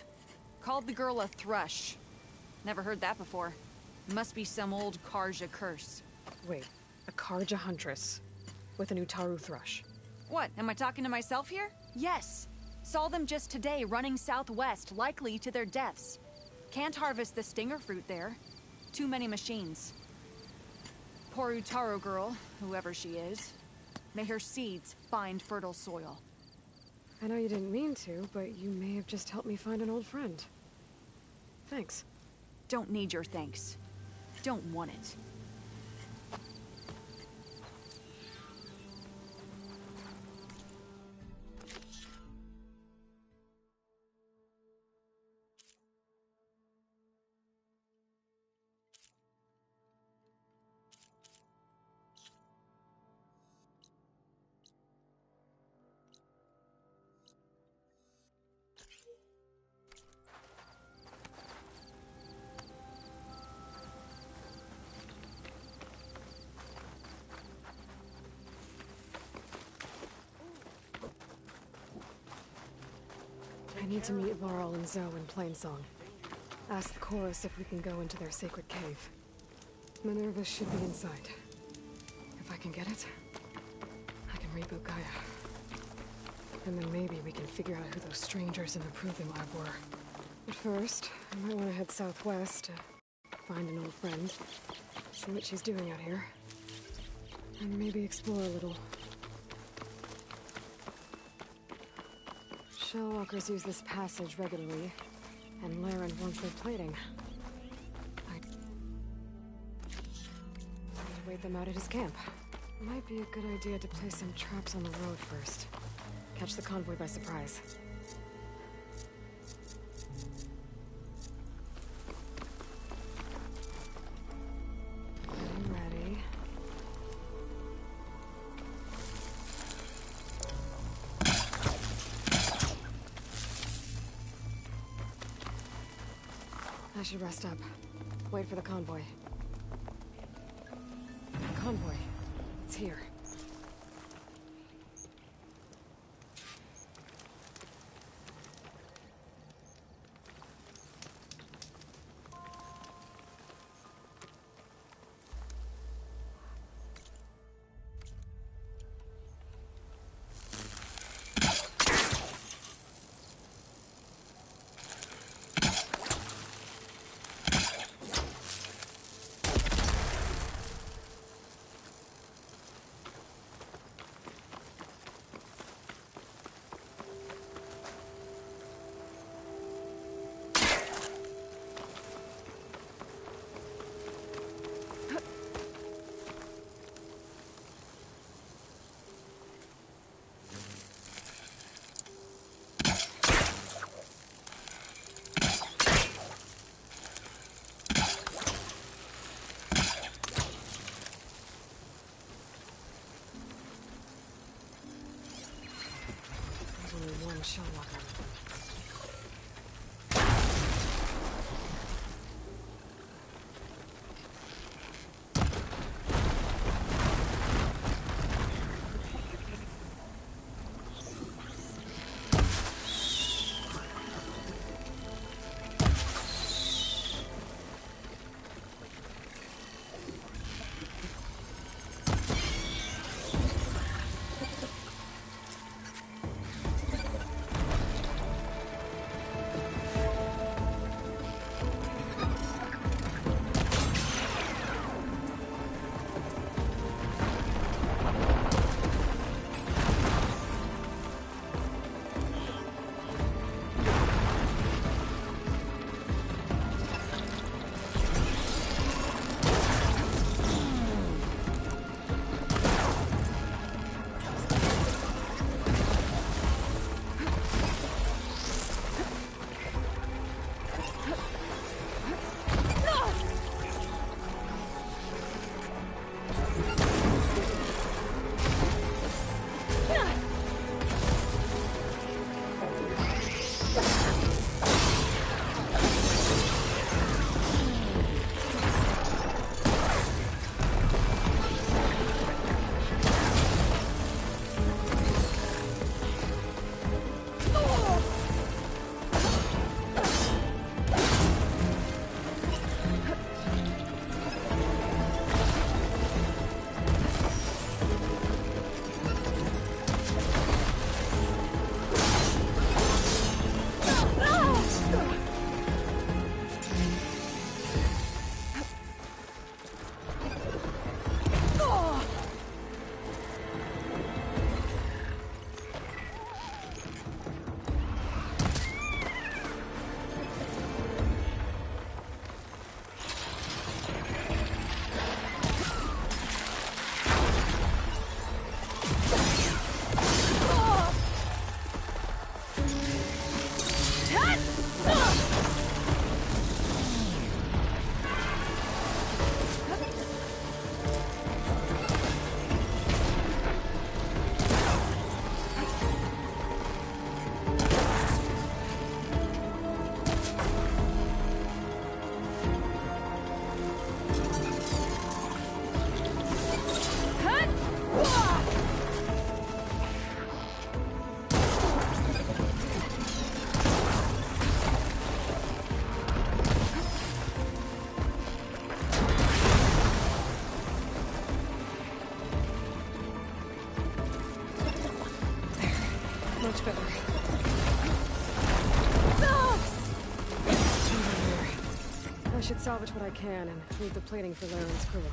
Called the girl a thrush. Never heard that before. Must be some old Karja curse. Wait, a Karja Huntress with an Utaru thrush. What, am I talking to myself here? Yes. Saw them just today running southwest, likely to their deaths. Can't harvest the stinger fruit there. Too many machines. Poor Utaru girl, whoever she is. May her seeds find fertile soil. I know you didn't mean to, but you may have just helped me find an old friend. Thanks. Don't need your thanks. Don't want it. need to meet Varl and Zoe in Plainsong. Ask the chorus if we can go into their sacred cave. Minerva should be inside. If I can get it, I can reboot Gaia. And then maybe we can figure out who those strangers in the Proving Lab were. But first, I might want to head southwest to find an old friend, see what she's doing out here, and maybe explore a little. Shellwalkers use this passage regularly, and Laren wants their plating. I'd wait them out at his camp. Might be a good idea to place some traps on the road first. Catch the convoy by surprise. I'm ready. I should rest up. Wait for the convoy. Convoy. It's here. One Shellwalker. should salvage what I can and leave the plating for Laren's crew.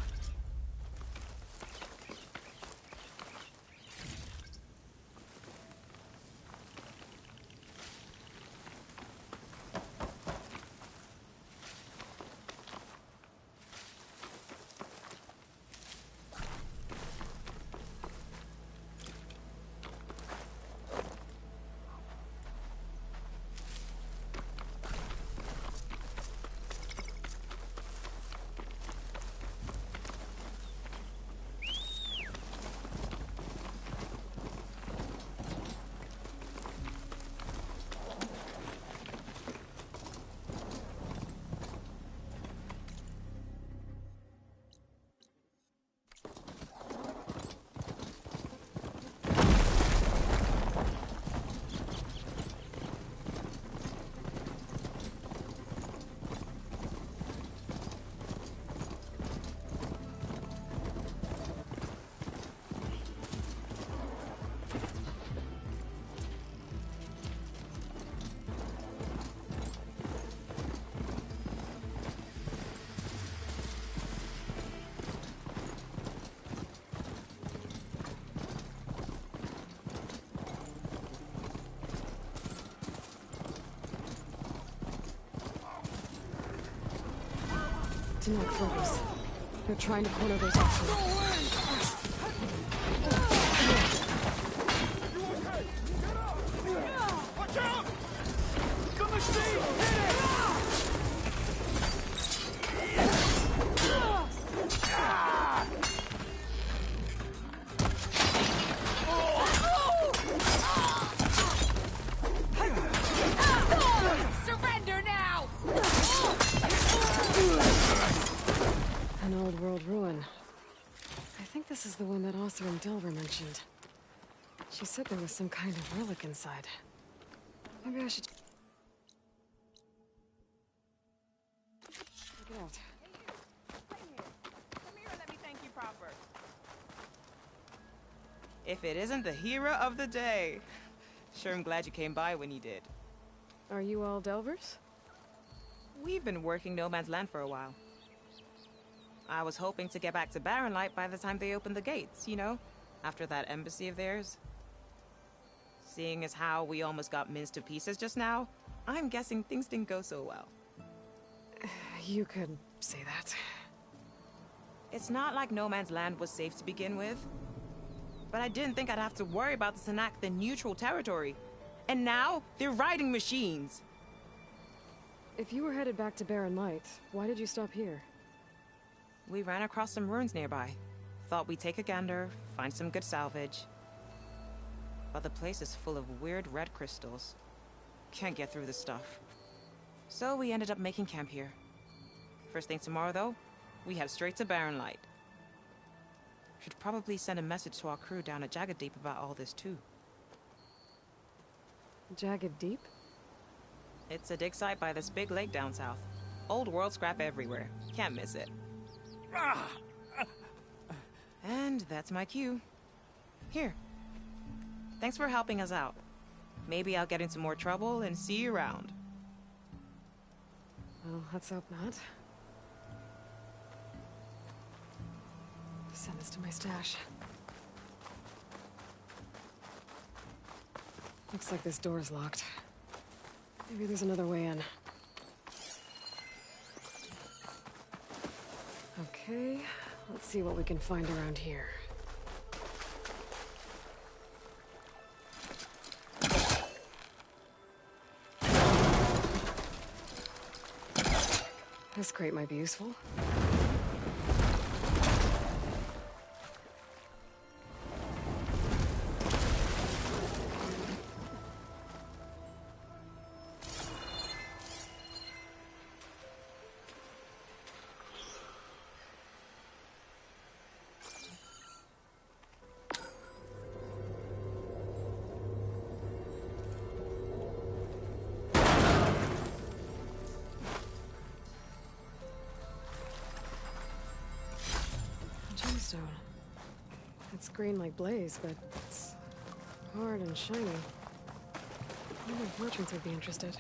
Do not focus. They're trying to corner those options. Watch out! The machine! Hit it! Surrender now! An old world ruin. I think this is the one that Ossar and Delver mentioned. She said there was some kind of relic inside. Maybe I should check it out. Come here and let me thank you proper. If it isn't the hero of the day. Sure, I'm glad you came by when you did. Are you all Delvers? We've been working No Man's Land for a while. I was hoping to get back to Barrenlight by the time they opened the gates, you know? After that embassy of theirs. Seeing as how we almost got minced to pieces just now, I'm guessing things didn't go so well. You could say that. It's not like No Man's Land was safe to begin with. But I didn't think I'd have to worry about the Sanakth in neutral territory. And now, they're riding machines. If you were headed back to Barrenlight, why did you stop here? We ran across some ruins nearby. Thought we'd take a gander, find some good salvage. But the place is full of weird red crystals. Can't get through the stuff. So we ended up making camp here. First thing tomorrow, though, we head straight to Barrenlight. Should probably send a message to our crew down at Jagged Deep about all this, too. Jagged Deep? It's a dig site by this big lake down south. Old world scrap everywhere. Can't miss it. And that's my cue. Here. Thanks for helping us out. Maybe I'll get into more trouble and see you around. Well, let's hope not. Send this to my stash. Looks like this door's locked. Maybe there's another way in. Okay, let's see what we can find around here. This crate might be useful. Gemstone. It's green like blaze, but it's hard and shiny. I wonder if merchants would be interested.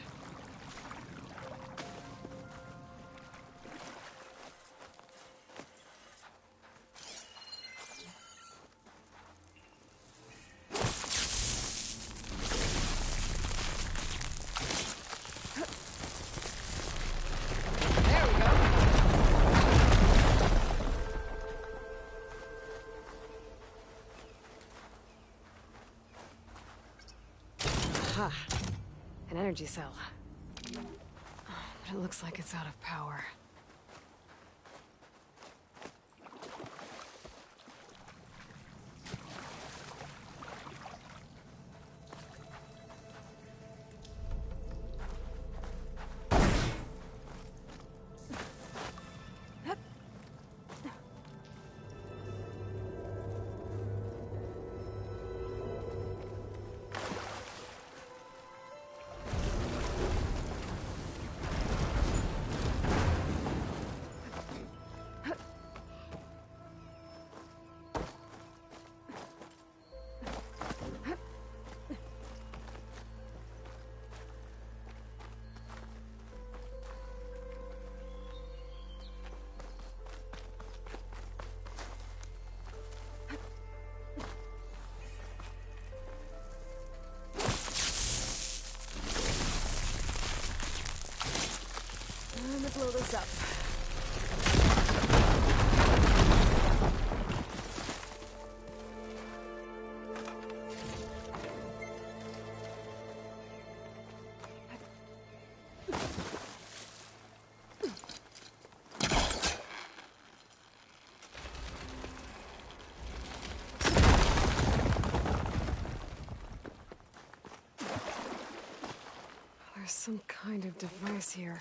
An energy cell. But it looks like it's out of power. I'm gonna blow this up. There's some kind of device here.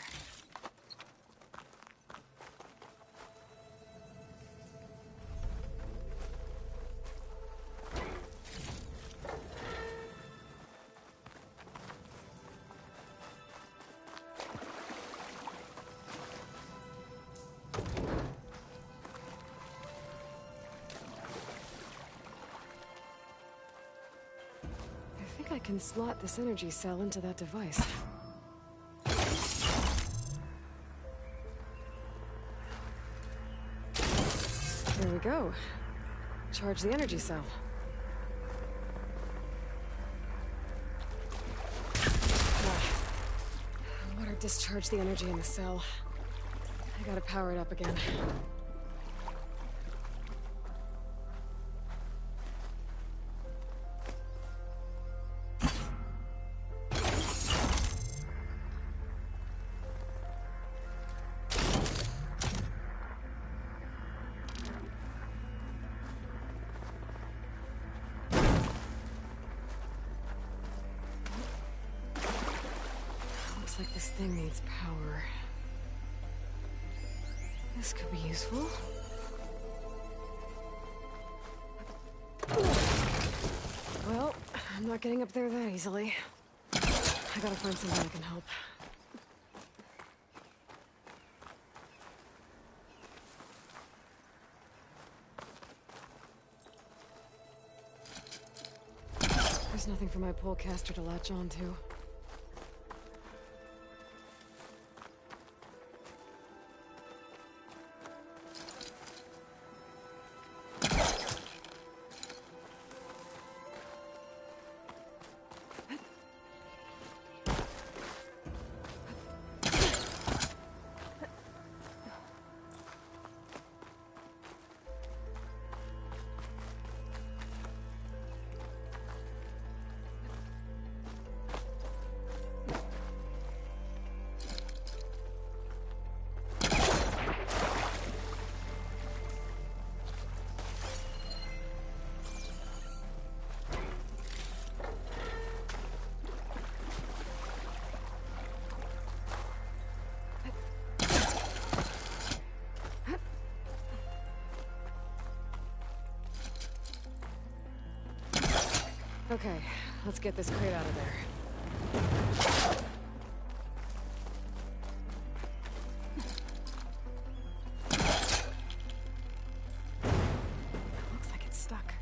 I think I can slot this energy cell into that device. There we go. Charge the energy cell. Water discharged the energy in the cell. I gotta power it up again. Looks like this thing needs power. This could be useful. Well, I'm not getting up there that easily. I gotta find someone that can help. There's nothing for my polecaster to latch onto. Okay, let's get this crate out of there. Looks like it's stuck.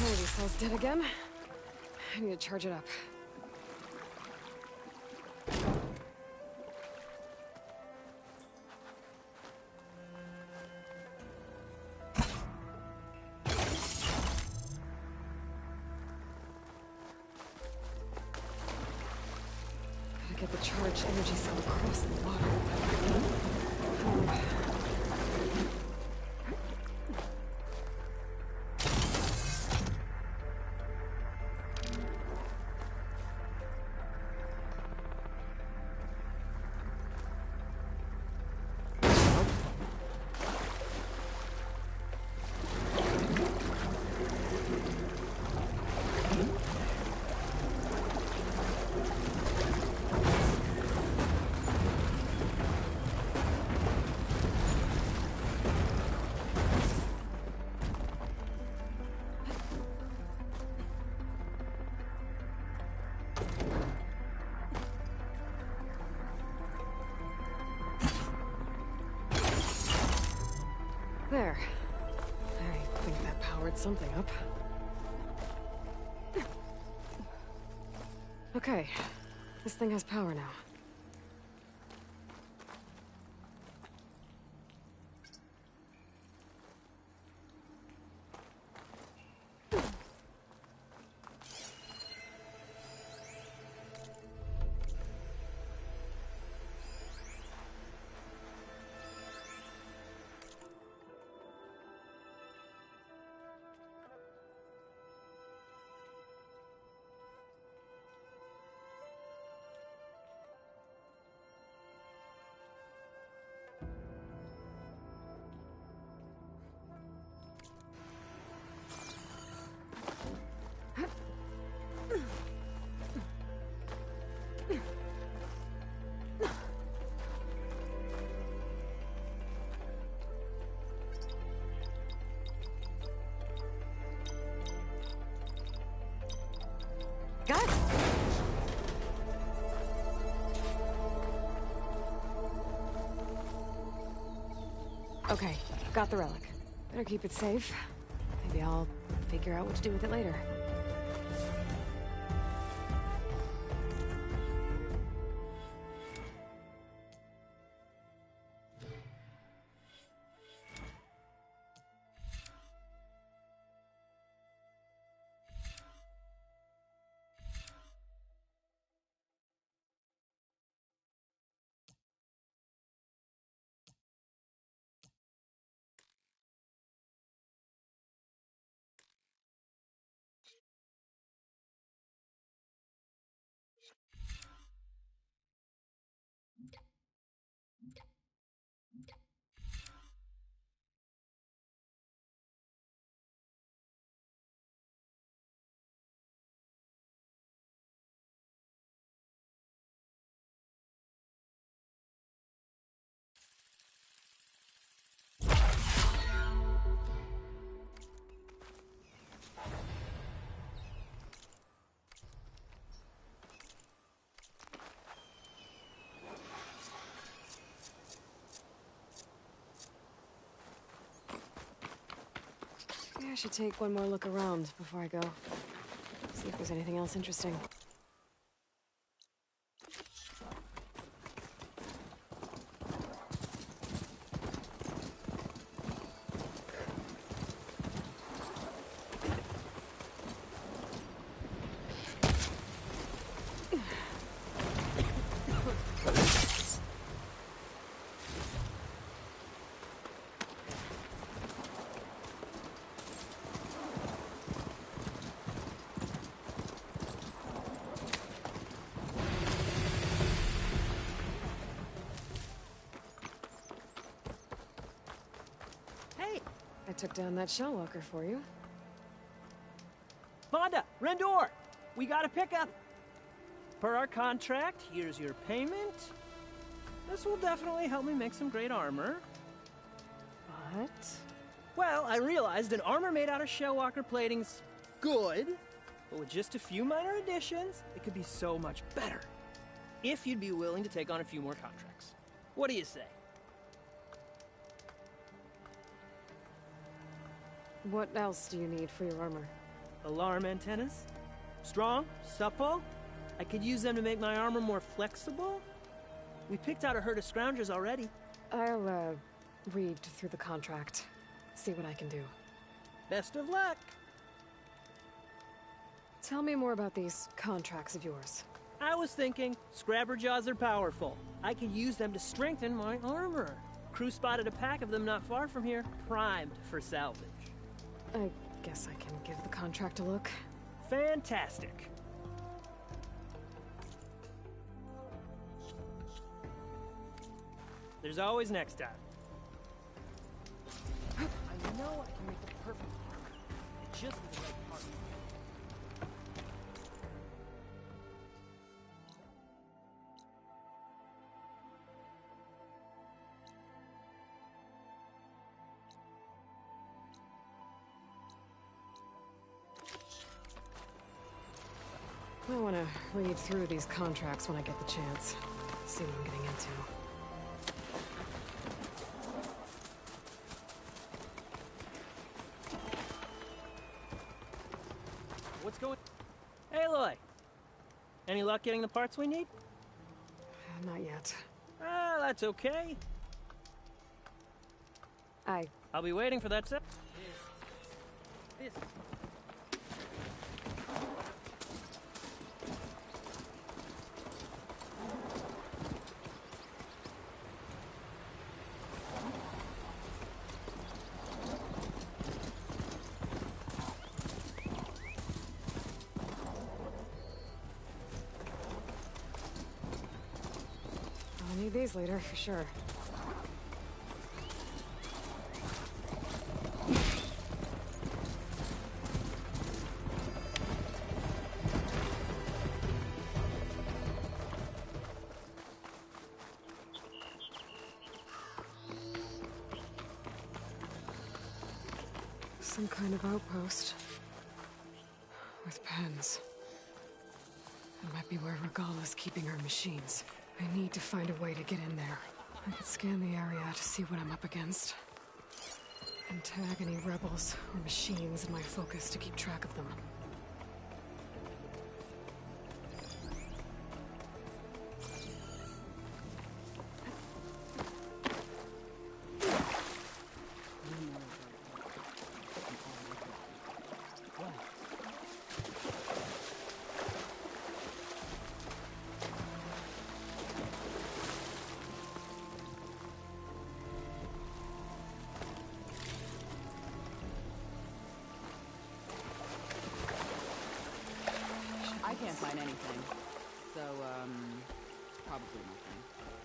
energy cell's dead again. I need to charge it up. Gotta get the charged energy cell across the water. There. I think that powered something up. Okay. This thing has power now. Got it. Okay, got the relic. Better keep it safe. Maybe I'll figure out what to do with it later. I should take one more look around before I go. See if there's anything else interesting. I took down that Shellwalker for you. Vonda! Rendor! We got a pickup! Per our contract, here's your payment. This will definitely help me make some great armor. What? Well, I realized an armor made out of Shellwalker plating's good, but with just a few minor additions, it could be so much better. If you'd be willing to take on a few more contracts. What do you say? What else do you need for your armor? Alarm antennas? Strong? Supple? I could use them to make my armor more flexible? We picked out a herd of scroungers already. I'll, read through the contract. See what I can do. Best of luck! Tell me more about these contracts of yours. I was thinking, Scrabberjaws are powerful. I could use them to strengthen my armor. Crew spotted a pack of them not far from here, primed for salvage. I guess I can give the contract a look. Fantastic. There's always next time. I know I can make the perfect armor. It's just the right part. I want to read through these contracts when I get the chance. See what I'm getting into. What's going... Hey, Aloy! Any luck getting the parts we need? Not yet. Ah, that's okay. I'll be waiting for that set. This. I'll need these later, for sure. Some kind of outpost. With pens. It might be where Regala's keeping her machines. I need to find a way to get in there. I could scan the area to see what I'm up against. And tag any rebels or machines in my focus to keep track of them. I can't find anything. So, probably nothing.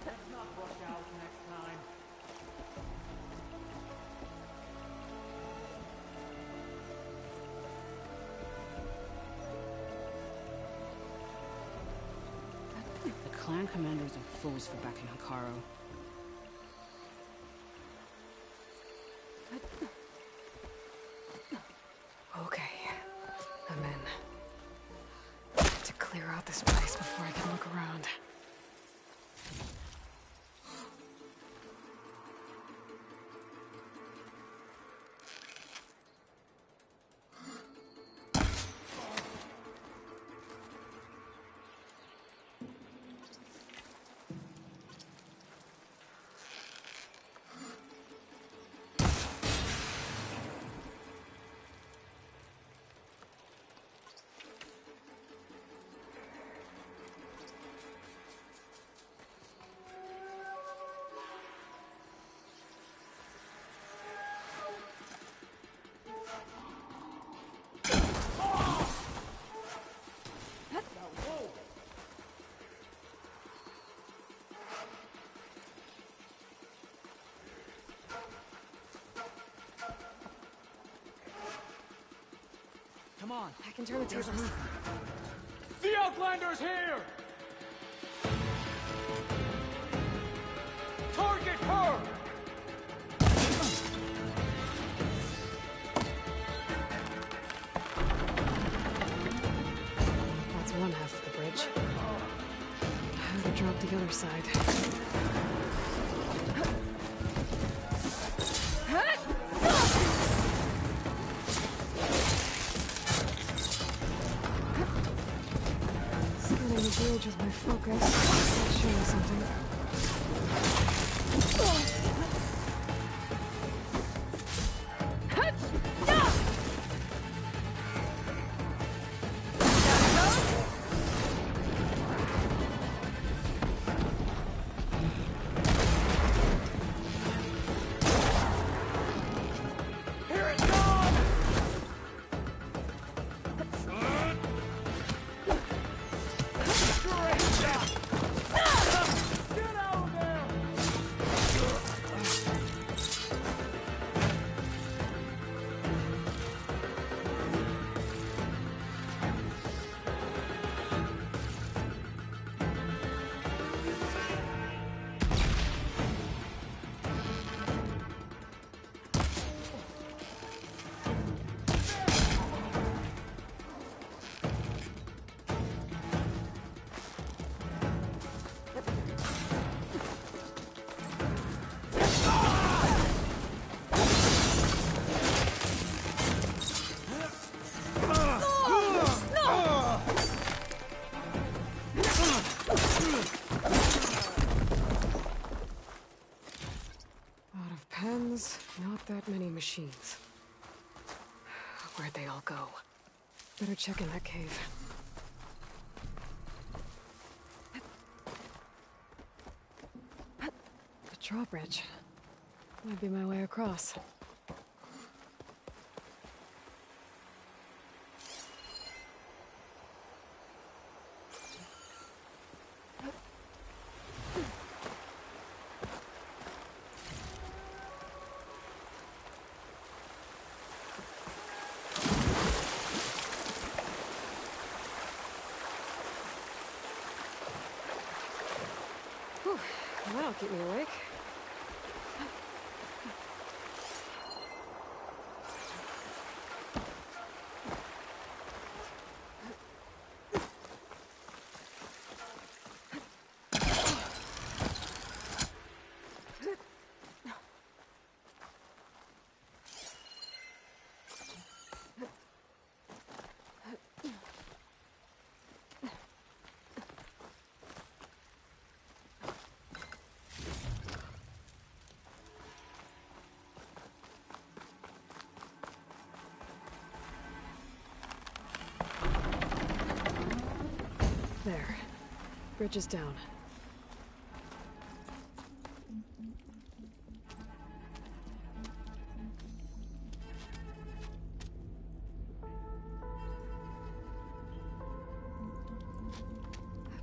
Let's not rush out next time. The clan commanders are fools for backing Hekarro. Okay, I'm in. To clear out this place before I can look around. Come on. I can turn the tables. The Outlander's here! Target her! That's one half of the bridge. How to drop the other side. engage with my focus. Let's show you something. Not that many machines. Where'd they all go? Better check in that cave. The drawbridge. Might be my way across. That'll keep me awake. There. Bridge is down.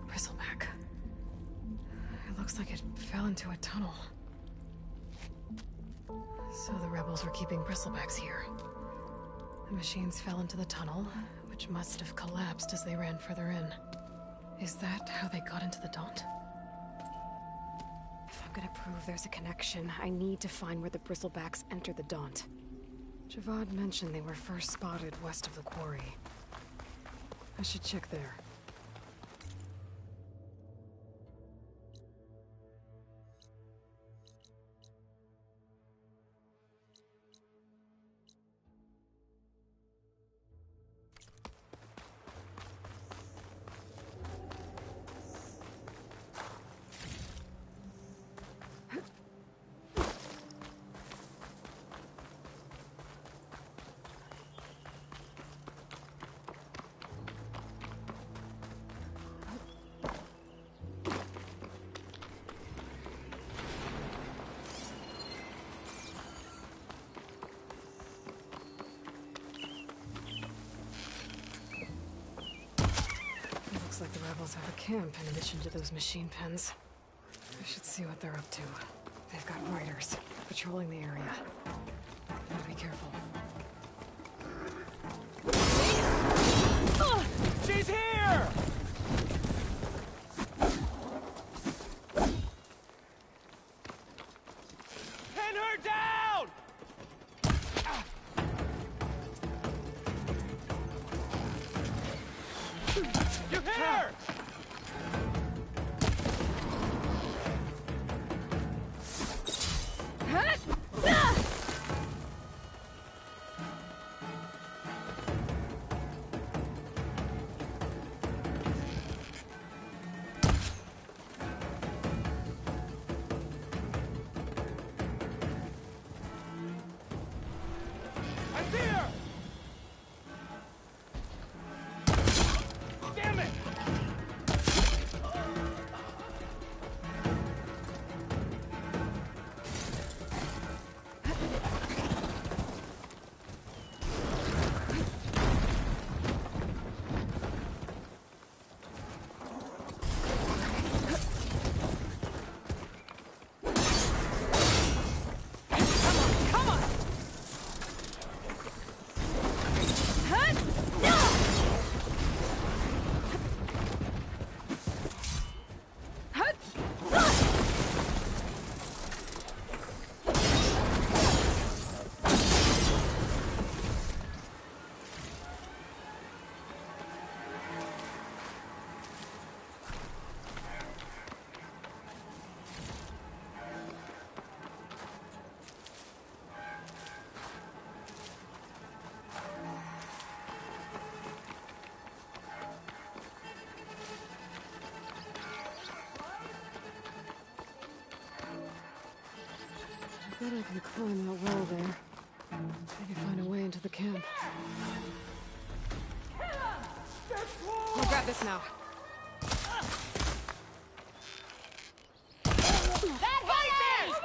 Bristleback. It looks like it fell into a tunnel. So the rebels were keeping bristlebacks here. The machines fell into the tunnel, which must have collapsed as they ran further in. Is that how they got into the Daunt? If I'm gonna prove there's a connection, I need to find where the Bristlebacks entered the Daunt. Javad mentioned they were first spotted west of the quarry. I should check there. Looks like the rebels have a camp in addition to those machine pens. I should see what they're up to. They've got riders patrolling the area. Gotta be careful. She's here! Pin her down! You hit her! bet I can climb that wall there. Maybe find a way into the camp. I'll grab this now. That hit me!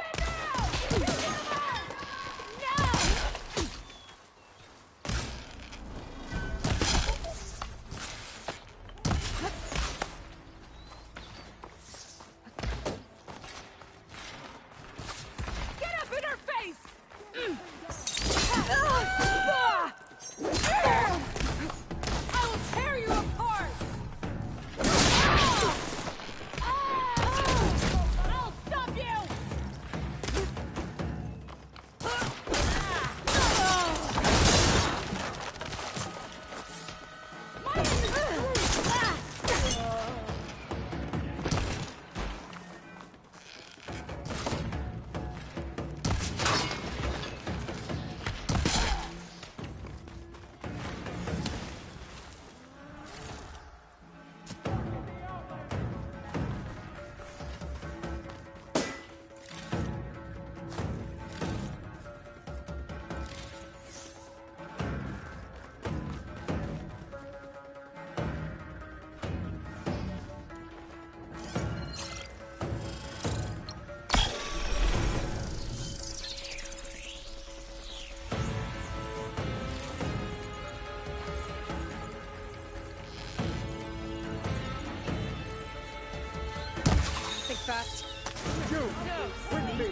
Fast. You! With me!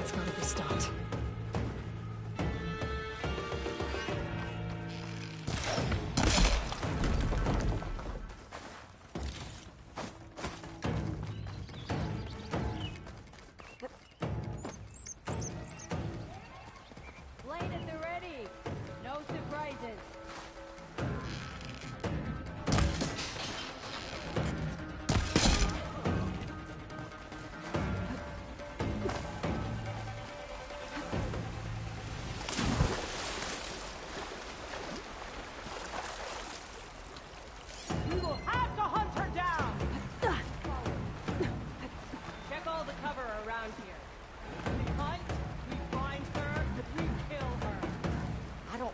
It's gotta be stopped. Blade at the ready. No surprises.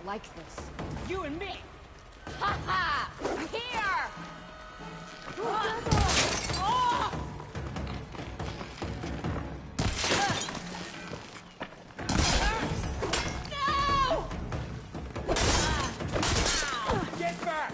Like this. You and me! Ha ha! Here! No! Get back!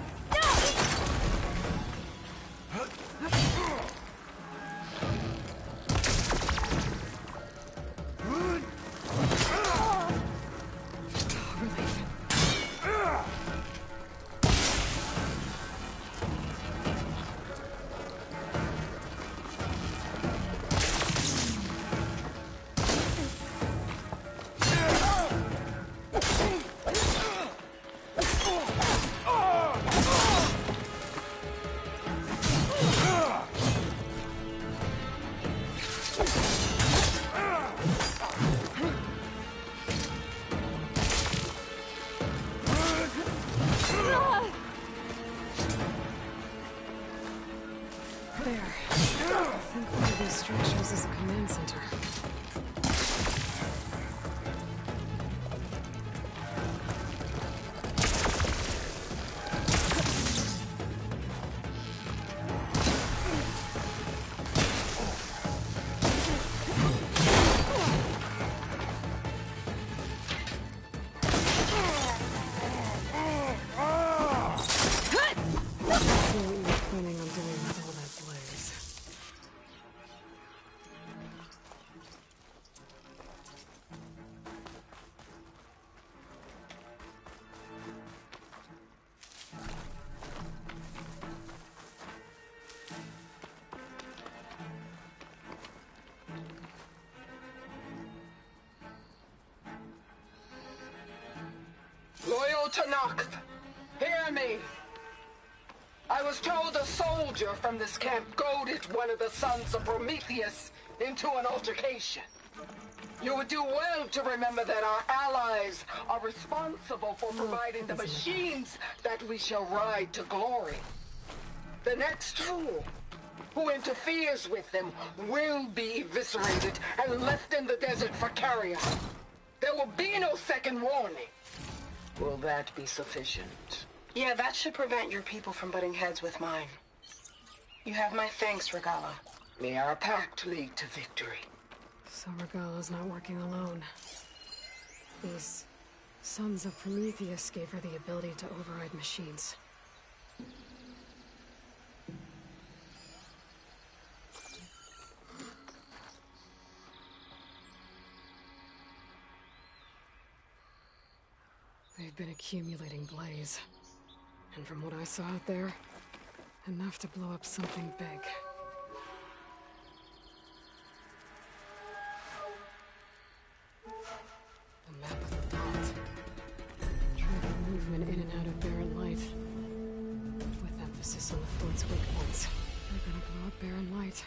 There. I think one of these structures is a command center. Tenakth, hear me. I was told a soldier from this camp goaded one of the sons of Prometheus into an altercation. You would do well to remember that our allies are responsible for providing the machines that we shall ride to glory. The next fool who interferes with them will be eviscerated and left in the desert for carrion. There will be no second warning. Will that be sufficient? Yeah, that should prevent your people from butting heads with mine. You have my thanks, Regalla. May our pact lead to victory. So Regalla's not working alone. These sons of Prometheus gave her the ability to override machines. They've been accumulating blaze. And from what I saw out there, enough to blow up something big. The map of the belt. Tracking movement in and out of Barren Light. With emphasis on the fort's weak points. They're gonna blow up Barren Light.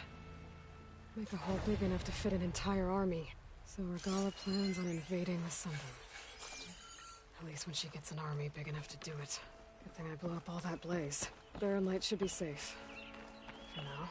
Make a hole big enough to fit an entire army. So Regalla plans on invading the Sundom. At least when she gets an army big enough to do it. Good thing I blew up all that blaze. Barren Light should be safe. For now.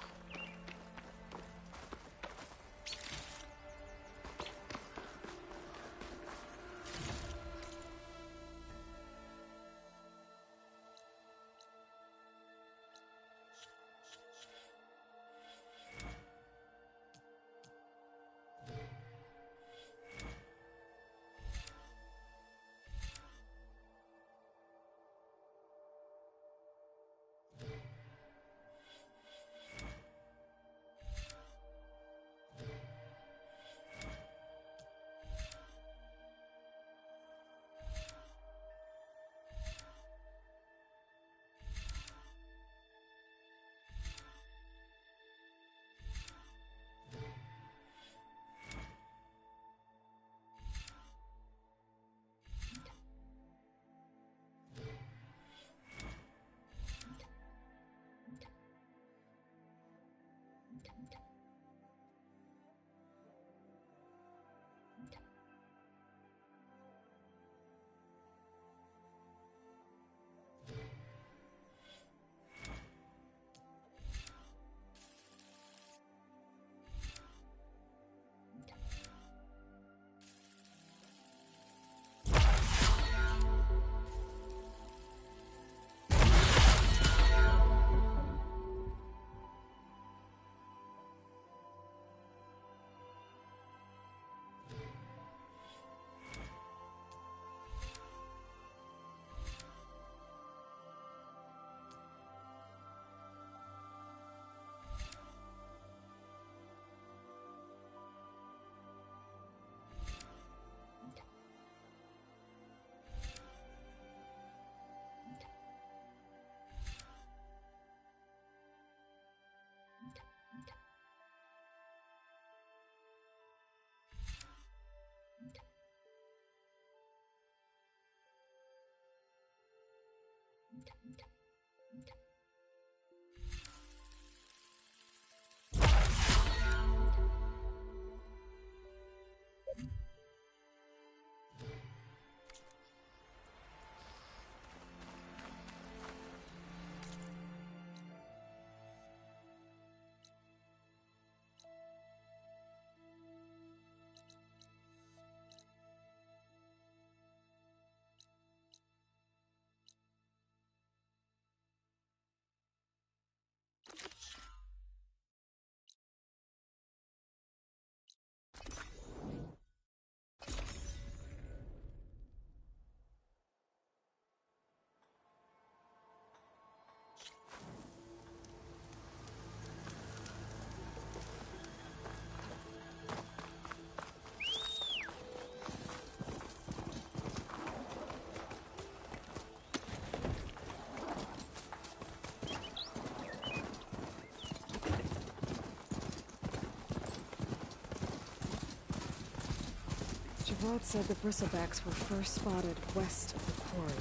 Javad said the bristlebacks were first spotted west of the quarry.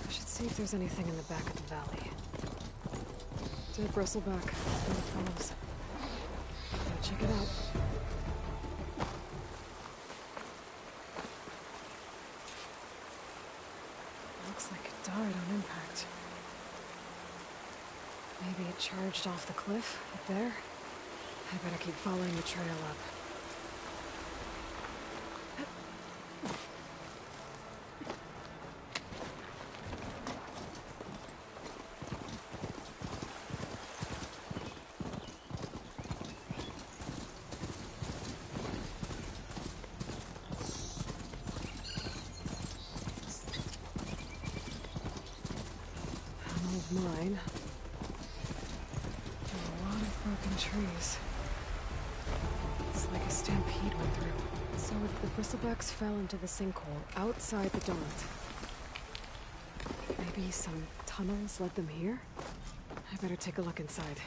I should see if there's anything in the back of the valley. Dead bristleback. No tunnels. Gotta check it out. Looks like it died on impact. Maybe it charged off the cliff up there? I better keep following the trail up. Mine. A lot of broken trees. It's like a stampede went through. So if the bristlebacks fell into the sinkhole outside the Daunt, maybe some tunnels led them here? I better take a look inside.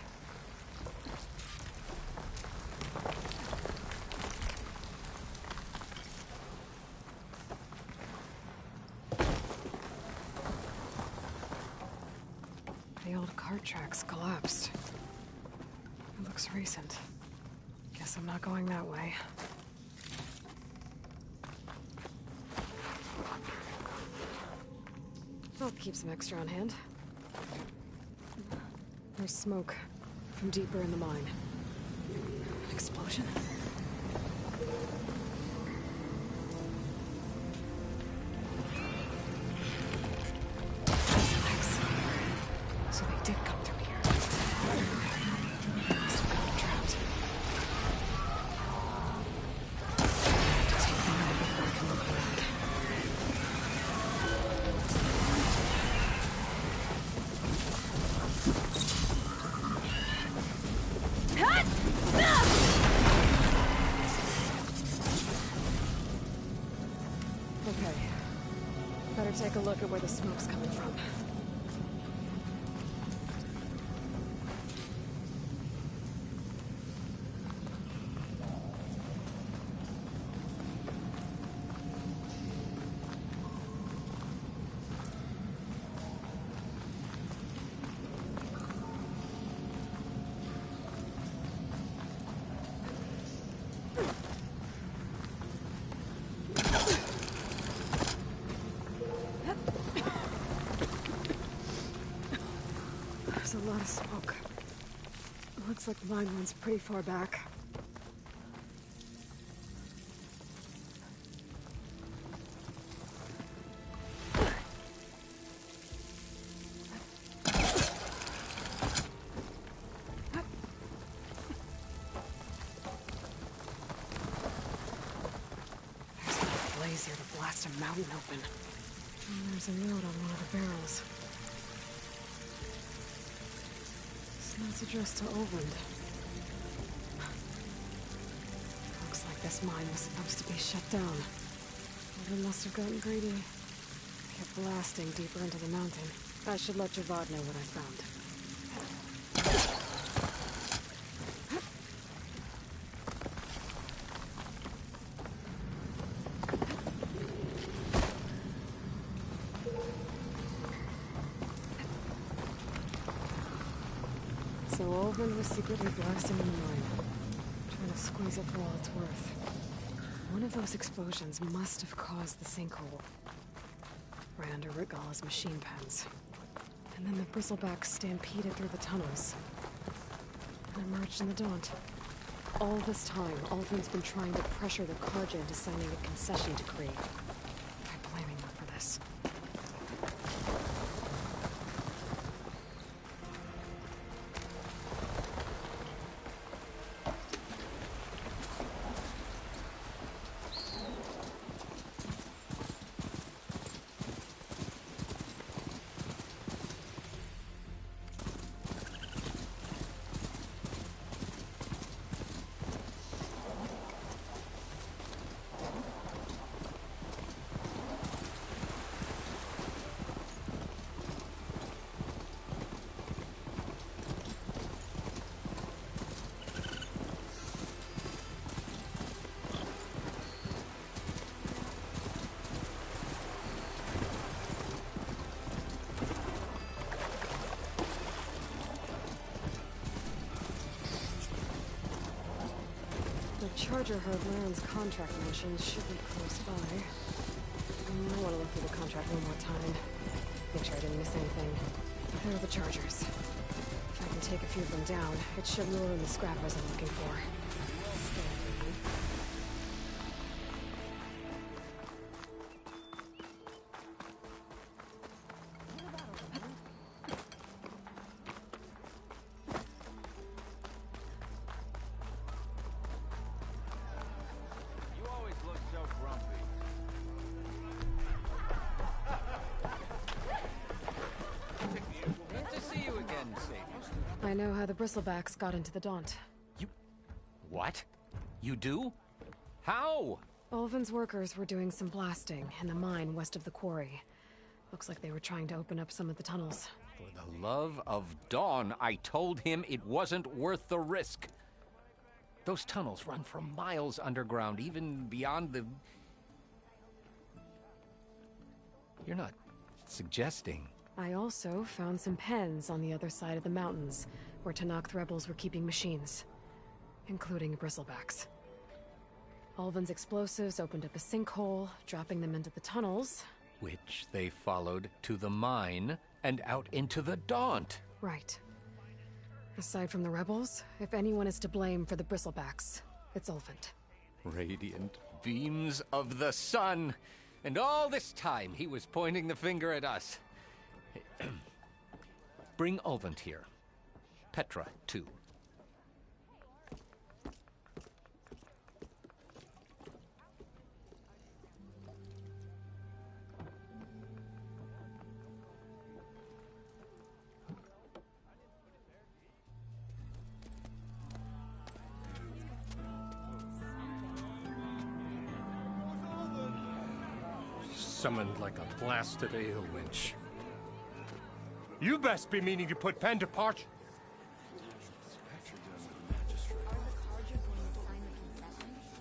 The old cart tracks collapsed. It looks recent. Guess I'm not going that way. I'll keep some extra on hand. There's smoke from deeper in the mine. An explosion? So they did come through here. Must have gotten trapped. I have to take them out before I can look around. Okay. Better take a look at where the smoke's coming from. There's a lot of smoke. Looks like the mine runs pretty far back. There's enough blaze here to blast a mountain open. And there's a note on one of the barrels. It's addressed to Ovind. Looks like this mine was supposed to be shut down. Ovind must have gotten greedy. Kept blasting deeper into the mountain. I should let Javad know what I found. So Ovind was secretly blasting in the mine, trying to squeeze it for all it's worth. One of those explosions must have caused the sinkhole, right under Ritgala's machine pens. And then the bristlebacks stampeded through the tunnels and emerged in the Daunt. All this time, Alvin's been trying to pressure the Carja into signing a concession decree. I'm blaming them for this. Charger heard Laren's contract mentions should be close by. I want to look through the contract one more time. Make sure I didn't miss anything. There are the Chargers. If I can take a few of them down, it should lure in the scrappers I'm looking for. I know how the Bristlebacks got into the Daunt. What? You do? How? Ulvin's workers were doing some blasting in the mine west of the quarry. Looks like they were trying to open up some of the tunnels. For the love of Dawn, I told him it wasn't worth the risk. Those tunnels run for miles underground, even beyond the... You're not suggesting... I also found some pens on the other side of the mountains, where Tenakth rebels were keeping machines, including Bristlebacks. Ulvin's explosives opened up a sinkhole, dropping them into the tunnels. Which they followed to the mine and out into the Daunt. Right. Aside from the rebels, if anyone is to blame for the Bristlebacks, it's Ulvund. Radiant beams of the sun! And all this time he was pointing the finger at us. Bring Ulvund here. Petra, too. Summoned like a blasted ale winch. You best be meaning to put pen to parch.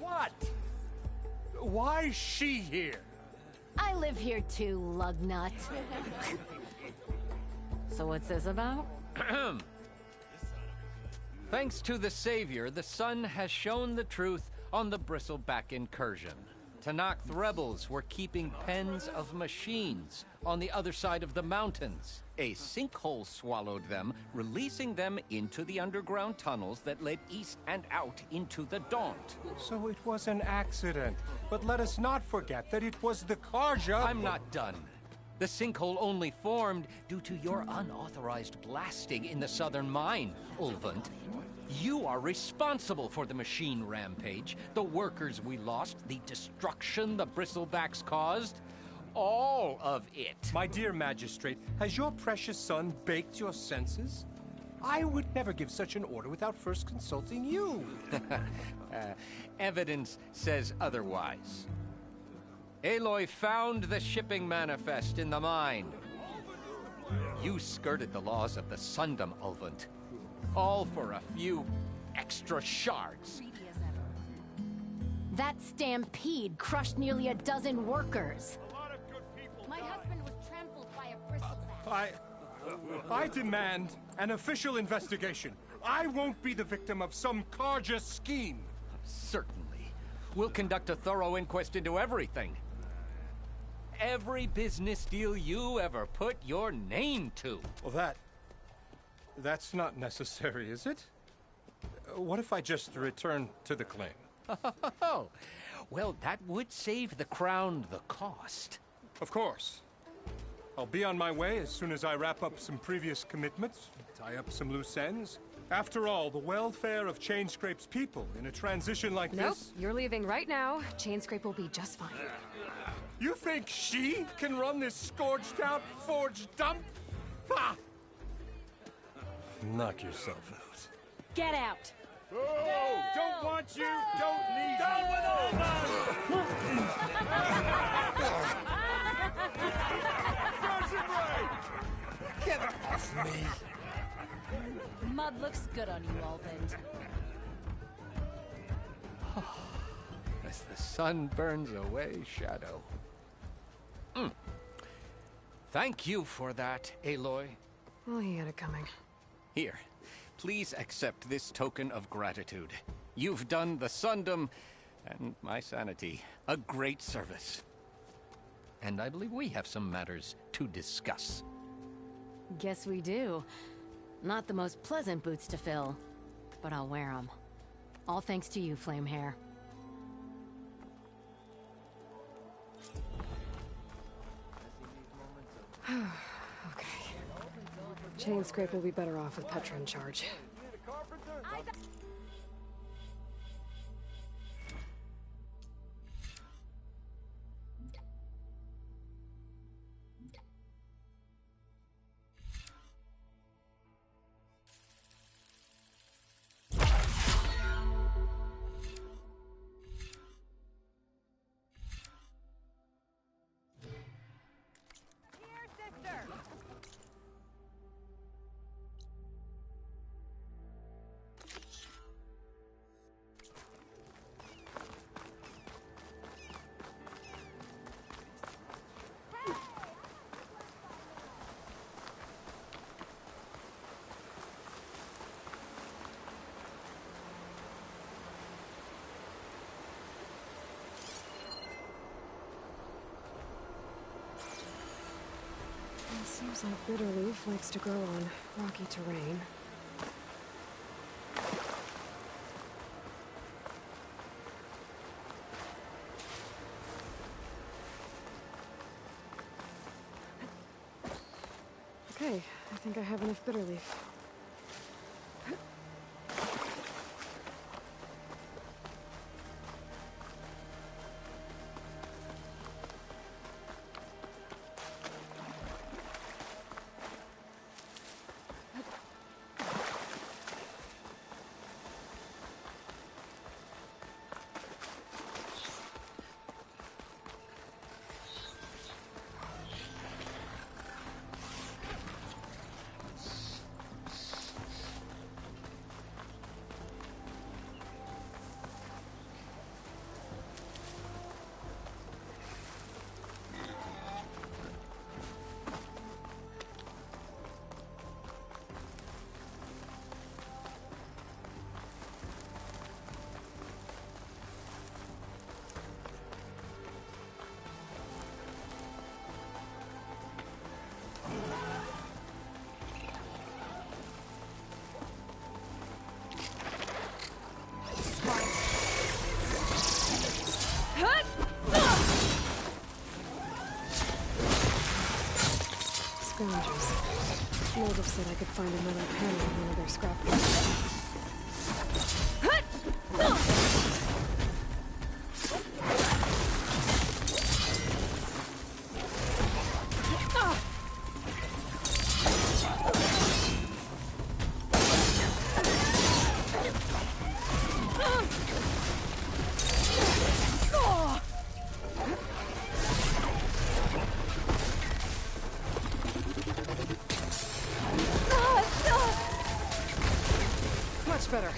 What? Why is she here? I live here too, lugnut. So what's this about? Thanks to the Savior, the sun has shown the truth on the Bristleback incursion. Tenakth rebels were keeping pens of machines on the other side of the mountains. A sinkhole swallowed them, releasing them into the underground tunnels that led east and out into the Daunt. So it was an accident. But let us not forget that it was the Carja... I'm not done. The sinkhole only formed due to your unauthorized blasting in the southern mine, Ulvund. You are responsible for the machine rampage, the workers we lost, the destruction the Bristlebacks caused. All of it. My dear magistrate, has your precious son baked your senses? I would never give such an order without first consulting you. Evidence says otherwise. Aloy found the shipping manifest in the mine. You skirted the laws of the Sundom, Ulvund. All for a few extra shards. That stampede crushed nearly a dozen workers. My husband was trampled by a bristleback. I demand an official investigation. I won't be the victim of some Carja scheme. Certainly. We'll conduct a thorough inquest into everything. Every business deal you ever put your name to. Well, that's not necessary, is it? What if I just return to the claim? Oh, well, that would save the Crown the cost. Of course. I'll be on my way as soon as I wrap up some previous commitments, tie up some loose ends. After all, the welfare of Chainscrape's people in a transition like Nope, this... you're leaving right now. Chainscrape will be just fine. You think she can run this scorched-out forged dump? Ha! Knock yourself out. Get out! Oh, don't want you, don't need Down with all Get off me! Mud looks good on you, Ulvund. As the sun burns away shadow. Thank you for that, Aloy. Well, he had it coming. Here, please accept this token of gratitude. You've done the Sundom, and my sanity, a great service. And I believe we have some matters to discuss. Guess we do. Not the most pleasant boots to fill, but I'll wear them. All thanks to you, Flamehair. Okay. Chainscrape will be better off with Petra in charge. Seems like Bitterleaf likes to grow on rocky terrain. Okay, I think I have enough Bitterleaf. Scroungers. Natives said I could find another panel in one of their scrapbooks. Much better.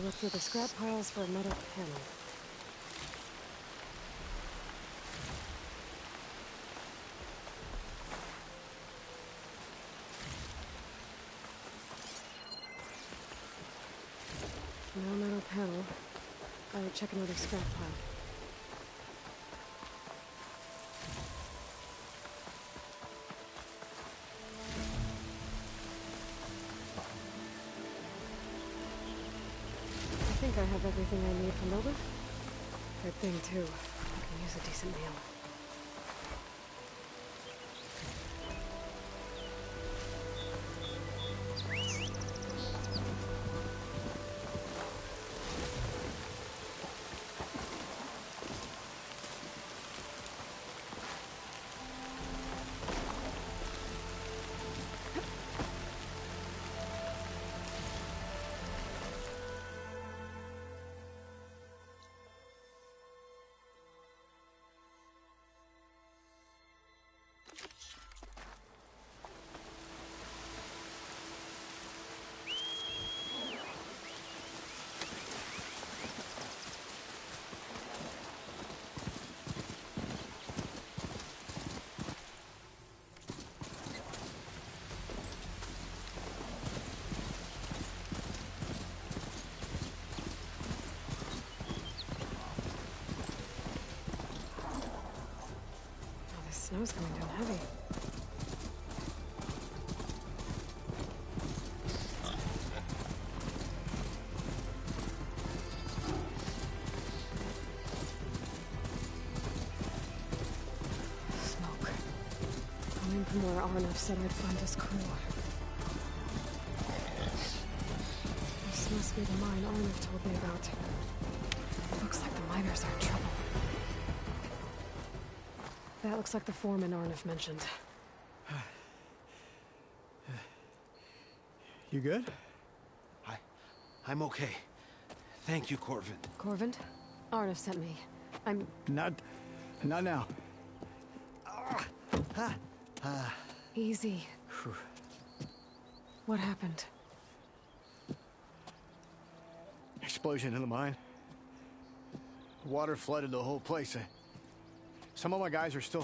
look through the scrap piles for a metal panel. No metal panel. I would check another scrap pile. I think I have everything I need from Nova. Good thing, too. I can use a decent meal. Snow's coming down heavy. Smoke. Coming from where Arnav said I'd find his crew. This must be the mine Arnav told me about. Looks like the miners are in trouble. That looks like the foreman Arnav mentioned. You good? I'm okay. Thank you, Corvin. Corvin? Arnav sent me. I'm... Not now. Easy. What happened? Explosion in the mine. Water flooded the whole place. Some of my guys are still...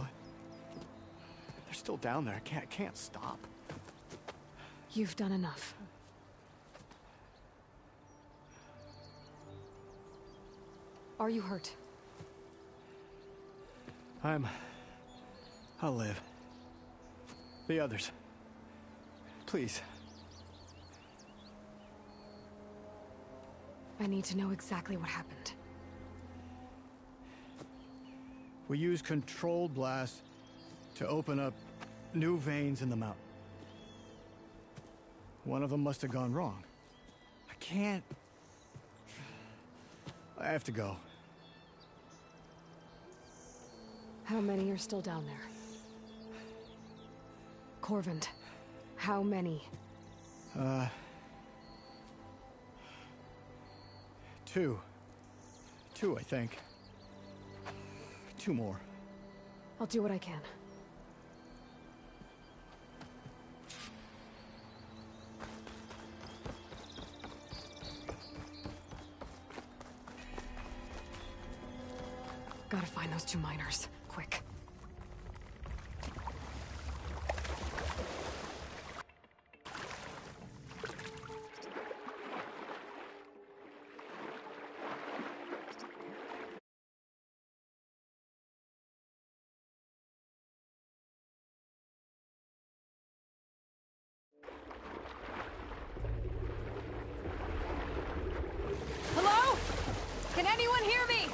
They're still down there. I can't stop. You've done enough. Are you hurt? I'll live. The others. Please. I need to know exactly what happened. We used controlled blast to open up new veins in the mountain. One of them must have gone wrong. I have to go. How many are still down there? Corvin, how many? Two, I think. 2 more. I'll do what I can. Gotta find those 2 miners. Quick. Hello? Can anyone hear me?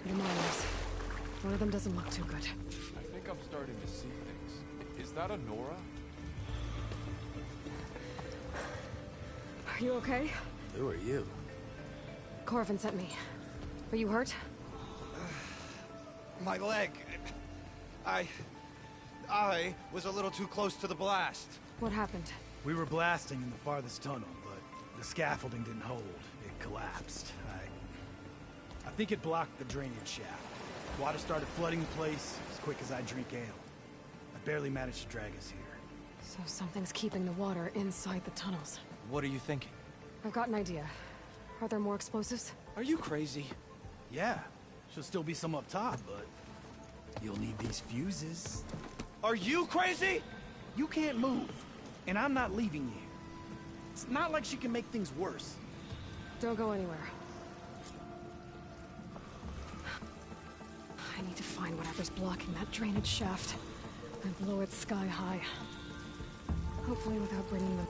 The miners. One of them doesn't look too good. I think I'm starting to see things. Is that a Nora? Are you okay? Who are you? Corvin sent me. Are you hurt? My leg. I was a little too close to the blast. What happened? We were blasting in the farthest tunnel, but The scaffolding didn't hold. It collapsed. I think it blocked the drainage shaft. Water started flooding the place as quick as I drink ale. I barely managed to drag us here. So something's keeping the water inside the tunnels. What are you thinking? I've got an idea. Are there more explosives? Are you crazy? Yeah. Should still be some up top, but you'll need these fuses. Are you crazy? You can't move, and I'm not leaving you. It's not like she can make things worse. Don't go anywhere. I need to find whatever's blocking that drainage shaft and blow it sky high. Hopefully without bringing the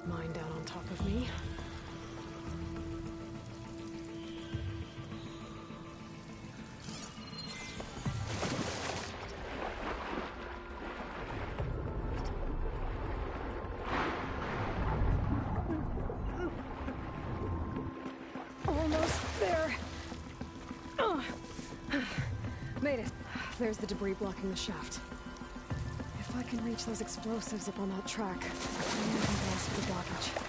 mine down on top of me. Almost there. Made it. There's the debris blocking the shaft. If I can reach those explosives up on that track, I can blast through the blockage.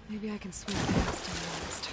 Maybe I can swim past him next.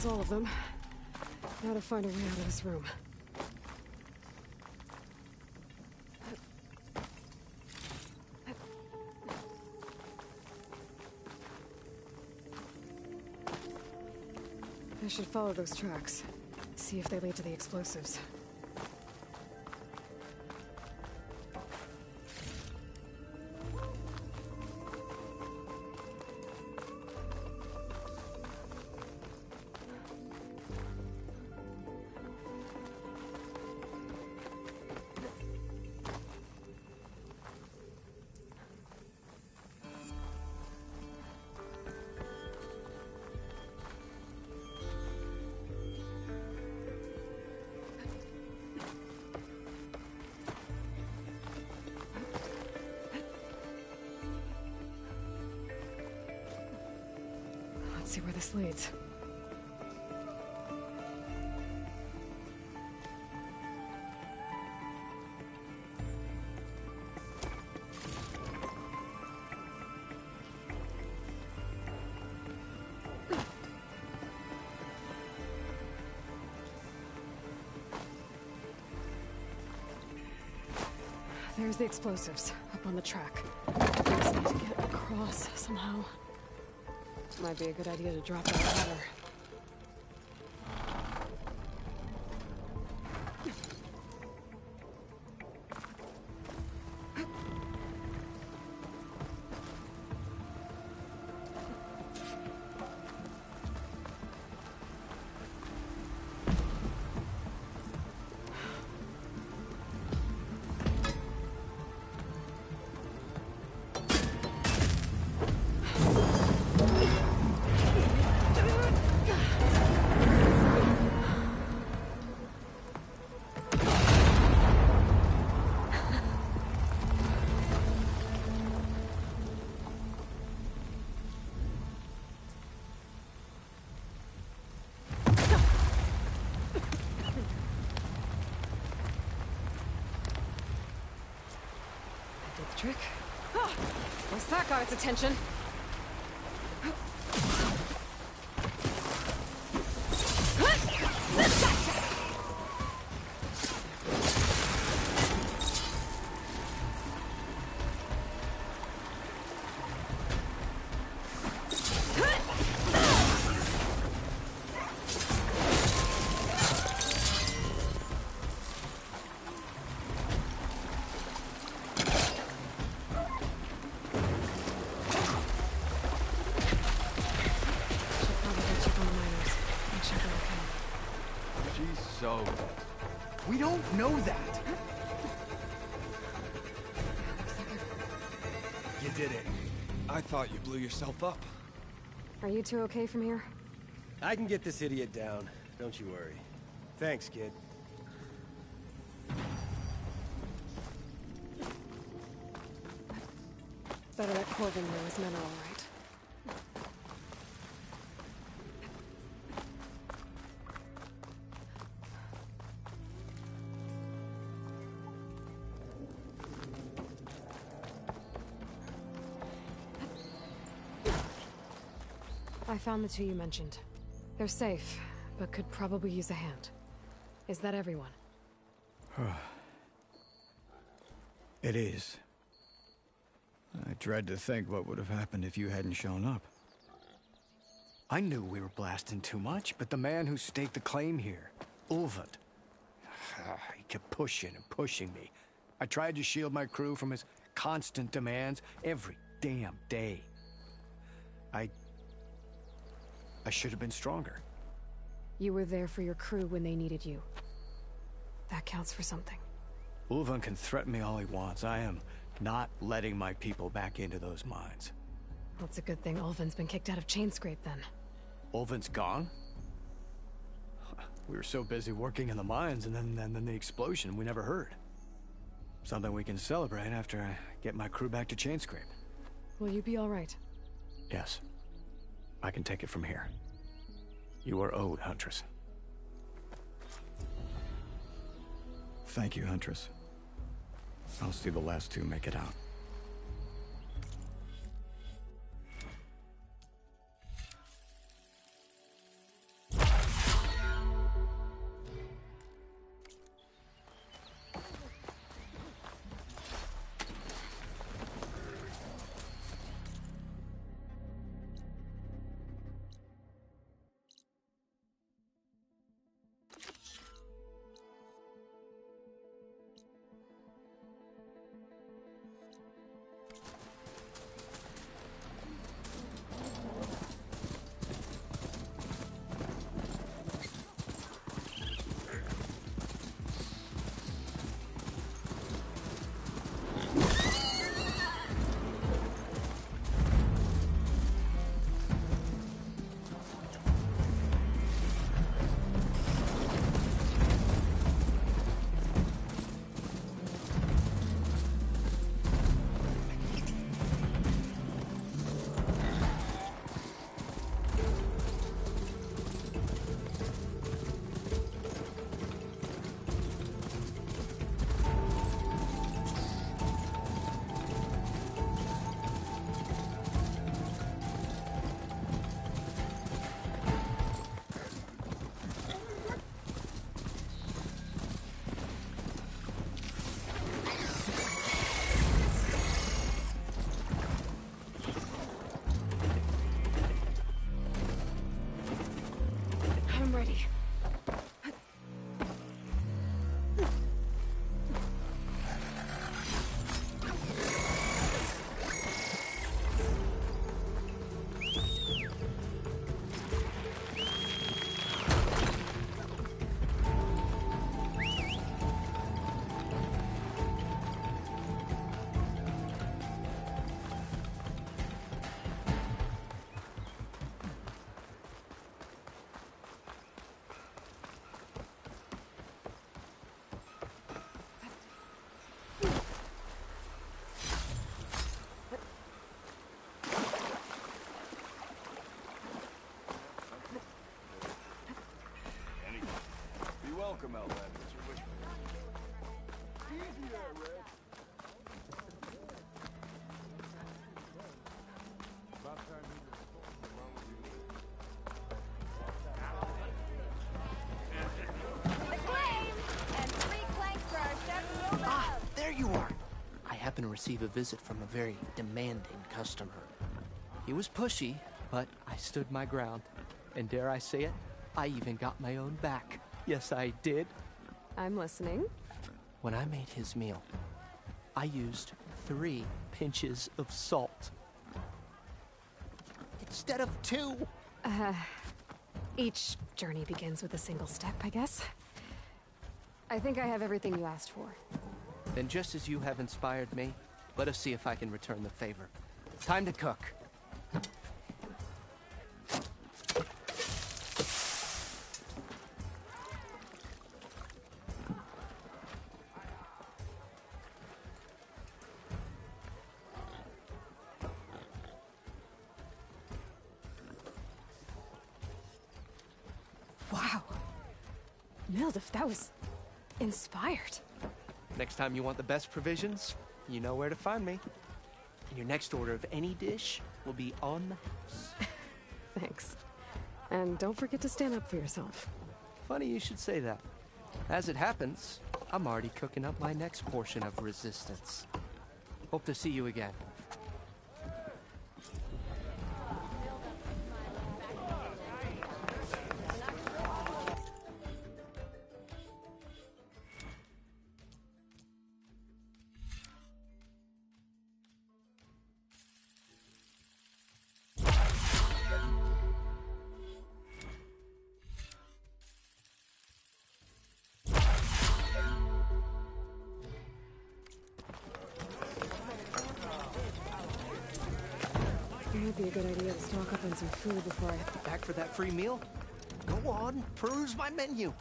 All of them. Now to find a way out of this room. I should follow those tracks. See if they lead to the explosives. Let's see where this leads. There's the explosives, up on the track. Just need to get across somehow. Might be a good idea to drop that ladder. electric. Once that got its attention. We don't know that. You did it. I thought you blew yourself up. Are you two okay from here? I can get this idiot down. Don't you worry. Thanks, kid. Better that Corvin knew his men are all right. I found the two you mentioned. They're safe, but could probably use a hand. Is that everyone? It is. I dread to think what would have happened if you hadn't shown up. I knew we were blasting too much, but the man who staked the claim here, Ulvund, he kept pushing and pushing me. I tried to shield my crew from his constant demands every damn day. I should have been stronger. You were there for your crew when they needed you. That counts for something. Ulvund can threaten me all he wants. I am not letting my people back into those mines. Well, it's a good thing Ulvund's been kicked out of Chainscrape, then. Ulvund's gone? We were so busy working in the mines, and then the explosion we never heard. Something we can celebrate after I get my crew back to Chainscrape. Will you be all right? Yes. I can take it from here. You are owed, Huntress. Thank you, Huntress. I'll see the last two make it out. I'm ready. Welcome, Outlanders. Easier, Red. happened to receive a visit from a very demanding customer. He was pushy, but I stood my ground. And dare I say it, I even got my own back. Yes, I did. I'm listening. When I made his meal, I used 3 pinches of salt. Instead of 2. Each journey begins with a single step, I guess. I think I have everything you asked for. Then just as you have inspired me, let us see if I can return the favor. Time to cook. Wow. Mildif, that was inspired. Next time you want the best provisions, you know where to find me. And your next order of any dish will be on the house. Thanks. And don't forget to stand up for yourself. Funny you should say that. As it happens, I'm already cooking up my next portion of resistance. Hope to see you again. It might be a good idea to stock up on some food before I... Back for that free meal? Go on, peruse my menu.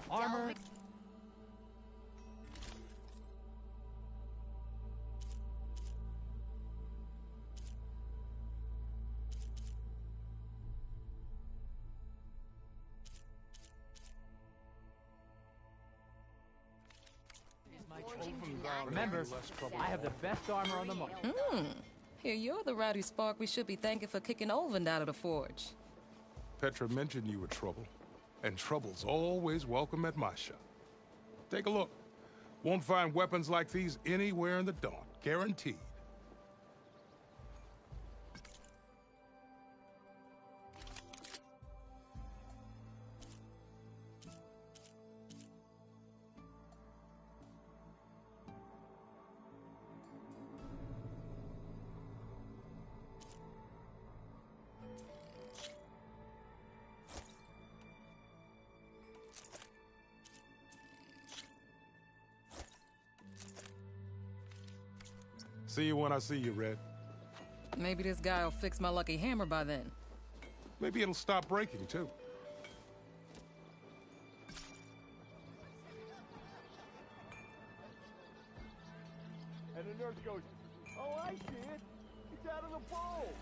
Armor. Remember, I have the best armor on the market. Here, you're the rowdy spark we should be thanking for kicking Olvin out of the forge. Petra mentioned you were trouble, and trouble's always welcome at my shop. Take a look. Won't find weapons like these anywhere in the Daunt, guaranteed. See you when I see you, Red. Maybe this guy will fix my lucky hammer by then. Maybe it'll stop breaking, too. And the nurse goes, "Oh, I see it. It's out of the bowl."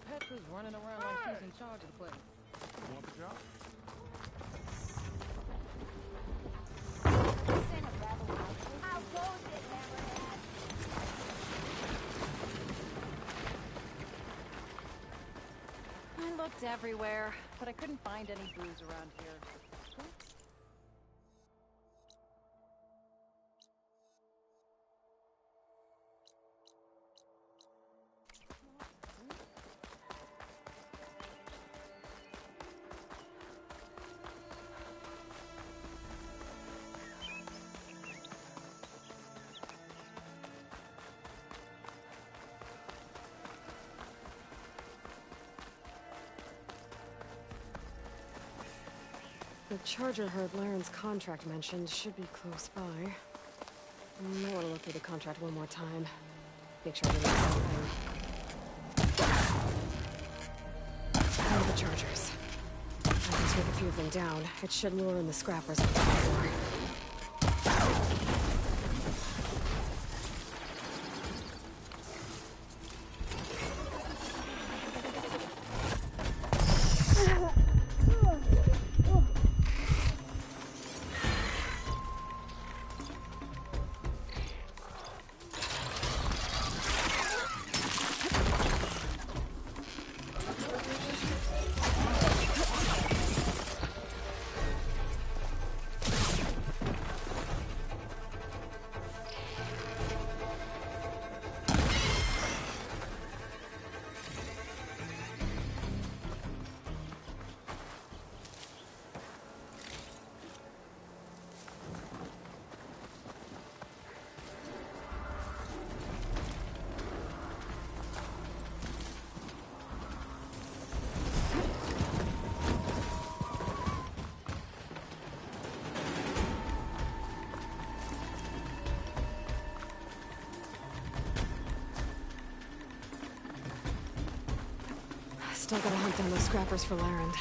Petra's running around like she's in charge of the place. You want the job? looked everywhere, but I couldn't find any booze around here. The charger herd Laren's contract mentioned should be close by. I might want to look through the contract one more time. Make sure I didn't miss anything. How are the chargers? I can take a few of them down. It should lure in the scrappers on the floor. Still gotta hunt down those scrappers for Laren.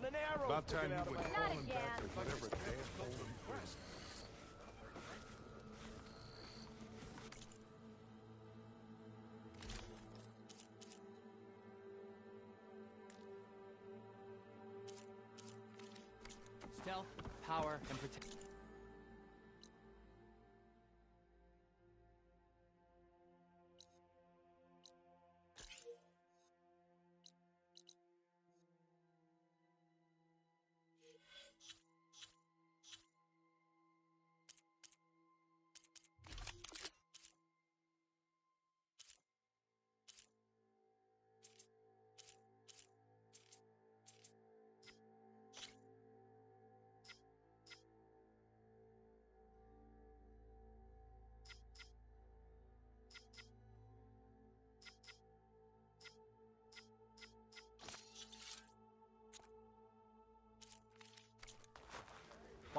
and an arrow About time sticking you out of went my crawling hand. back to whatever damn hole you pressed. Stealth, power, and protection.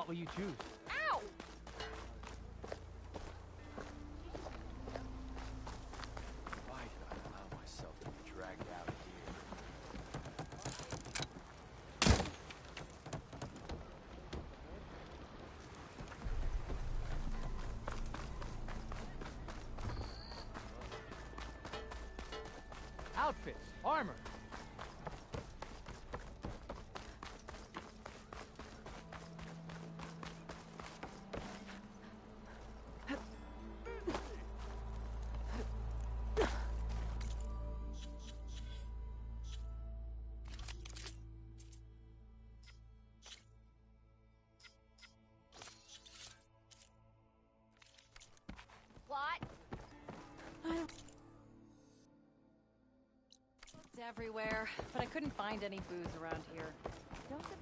What will you choose? Ow! Why did I allow myself to be dragged out Outfits, armor. Plot. It's everywhere, but I couldn't find any booze around here. Don't the